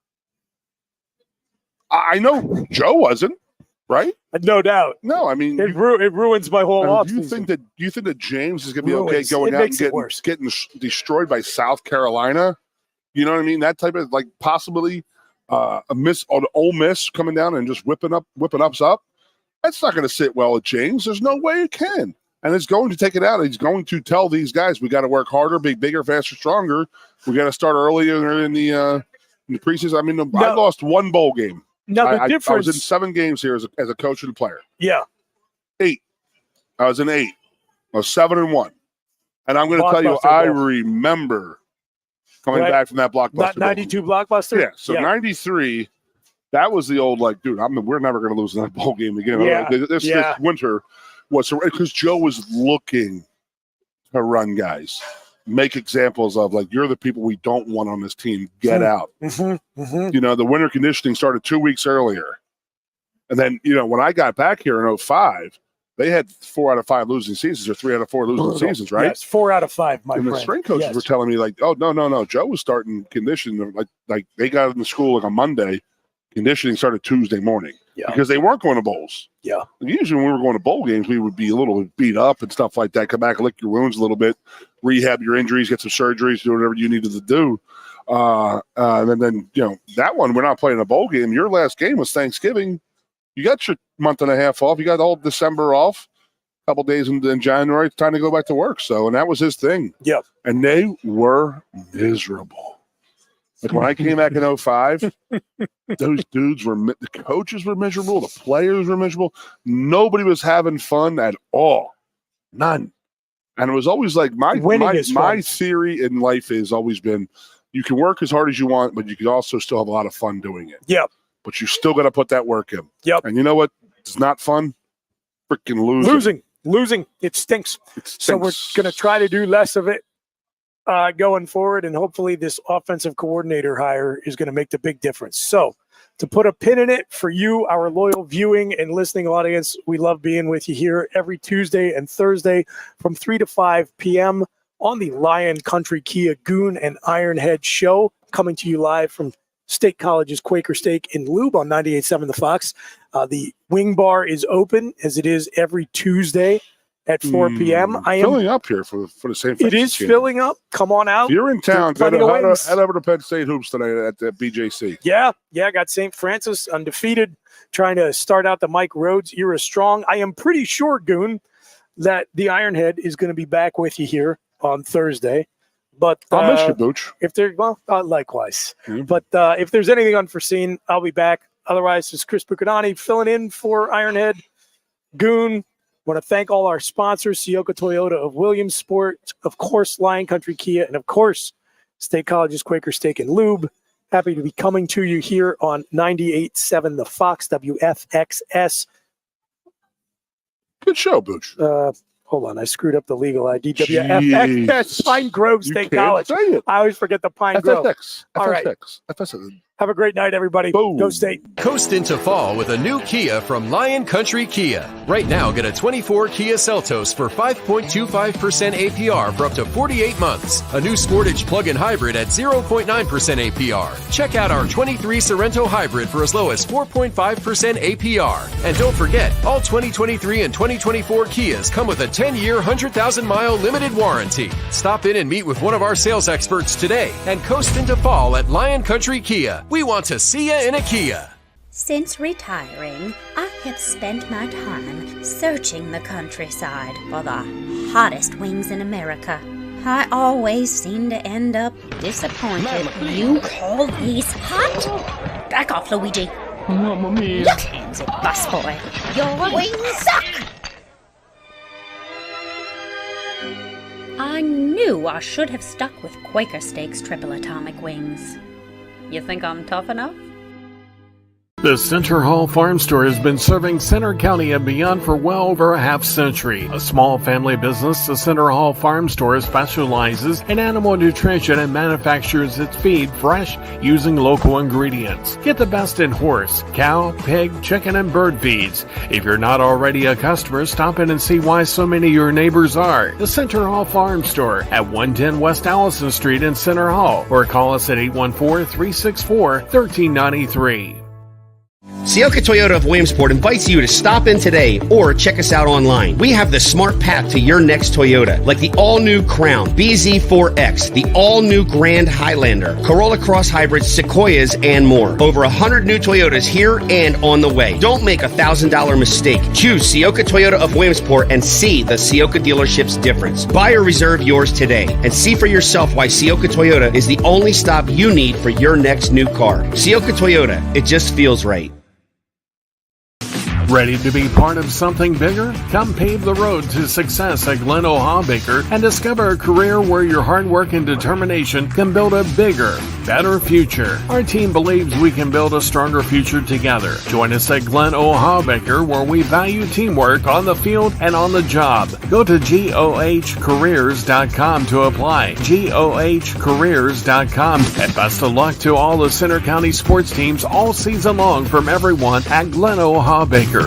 I know Joe wasn't, right? No doubt. No, I mean, it ruins my whole offseason. Do you think that James is going to be okay going out and getting destroyed by South Carolina? You know what I mean? That type of, like, possibly a miss on Ole Miss coming down and just whipping ups up. That's not going to sit well with James. There's no way it can. And it's going to take it out. He's going to tell these guys, we got to work harder, be bigger, faster, stronger. We got to start earlier in the preseason. I mean, I lost one bowl game. Now, the difference. I was in 7 games here as a coach and a player. Yeah. 8. I was in 8. I was 7-1. And I'm going to tell you, I remember coming back from that blockbuster. That 92 blockbuster? Yeah. So 93, that was the old, like, dude, we're never going to lose that bowl game again. Yeah. This winter was because Joe was looking to run guys, make examples of, like, you're the people we don't want on this team. Get out. You know, the winter conditioning started 2 weeks earlier. And then, you know, when I got back here in 05, they had 4 out of 5 losing seasons or 3 out of 4 losing seasons, right? Yes, 4 out of 5, my friend. And the strength coaches were telling me, like, oh, no. Joe was starting conditioning. Like they got into school like on Monday. Conditioning started Tuesday morning because they weren't going to bowls. Yeah. Usually when we were going to bowl games, we would be a little beat up and stuff like that. Come back and lick your wounds a little bit, rehab your injuries, get some surgeries, do whatever you needed to do. And then, you know, that one, we're not playing a bowl game. Your last game was Thanksgiving. You got your month and a half off. You got all December off, a couple days in January. It's time to go back to work. So, and that was his thing. Yeah. And they were miserable. Like when I came back in 05, those dudes the coaches were miserable. The players were miserable. Nobody was having fun at all. None. And it was always like my theory in life has always been, you can work as hard as you want, but you can also still have a lot of fun doing it. Yep. But you still got to put that work in. Yep. And you know what? It's not fun. Freaking Losing. It stinks. So we're going to try to do less of it going forward, and hopefully this offensive coordinator hire is going to make the big difference. So to put a pin in it for you, our loyal viewing and listening audience, we love being with you here every Tuesday and Thursday from 3 to 5 p.m. on the Lion Country Kia Goon and Ironhead show, coming to you live from State College's Quaker Steak and Lube on 98.7 The Fox. The wing bar is open, as it is every Tuesday at 4 p.m. I am filling up here for the same. It is game. Filling up. Come on out. If you're in town, head over to Penn State Hoops tonight at the BJC. Yeah. Got St. Francis undefeated, trying to start out the Mike Rhodes era strong. I am pretty sure, Goon, that the Ironhead is going to be back with you here on Thursday. But I'll miss you, Booch. Likewise. Mm-hmm. But if there's anything unforeseen, I'll be back. Otherwise, it's Chris Buccanani filling in for Ironhead. Goon. Want to thank all our sponsors, Sioka Toyota of Williamsport, of course, Lion Country Kia, and of course, State College's Quaker Steak and Lube. Happy to be coming to you here on 98.7 The Fox, WFXS. Good show, Booch. Hold on, I screwed up the legal ID. WFXS, Pine Grove State College. I always forget the Pine Grove. All right. Have a great night, everybody. Boom. Go State. Coast into fall with a new Kia from Lion Country Kia. Right now, get a 24 Kia Seltos for 5.25% APR for up to 48 months. A new Sportage plug-in hybrid at 0.9% APR. Check out our 23 Sorrento hybrid for as low as 4.5% APR. And don't forget, all 2023 and 2024 Kias come with a 10-year, 100,000-mile limited warranty. Stop in and meet with one of our sales experts today and coast into fall at Lion Country Kia. We want to see you in a Kia. Since retiring, I have spent my time searching the countryside for the hottest wings in America. I always seem to end up disappointed. You call these hot? Back off, Luigi. Mamma mia. Look hands it, busboy. Your wings suck! I knew I should have stuck with Quaker Steak's triple atomic wings. You think I'm tough enough? The Center Hall Farm Store has been serving Center County and beyond for well over a half century. A small family business, the Center Hall Farm Store specializes in animal nutrition and manufactures its feed fresh using local ingredients. Get the best in horse, cow, pig, chicken, and bird feeds. If you're not already a customer, stop in and see why so many of your neighbors are. The Center Hall Farm Store at 110 West Allison Street in Center Hall, or call us at 814-364-1393. Sioka Toyota of Williamsport invites you to stop in today or check us out online. We have the smart path to your next Toyota, like the all-new Crown, BZ4X, the all-new Grand Highlander, Corolla Cross Hybrids, Sequoias, and more. Over 100 new Toyotas here and on the way. Don't make a $1,000 mistake. Choose Sioka Toyota of Williamsport and see the Sioka dealership's difference. Buy or reserve yours today and see for yourself why Sioka Toyota is the only stop you need for your next new car. Sioka Toyota, it just feels right. Ready to be part of something bigger? Come pave the road to success at Glen Baker and discover a career where your hard work and determination can build a bigger, better future. Our team believes we can build a stronger future together. Join us at Glen Baker, where we value teamwork on the field and on the job. Go to GOHcareers.com to apply. GOHcareers.com. And best of luck to all the Center County sports teams all season long from everyone at Glen Baker.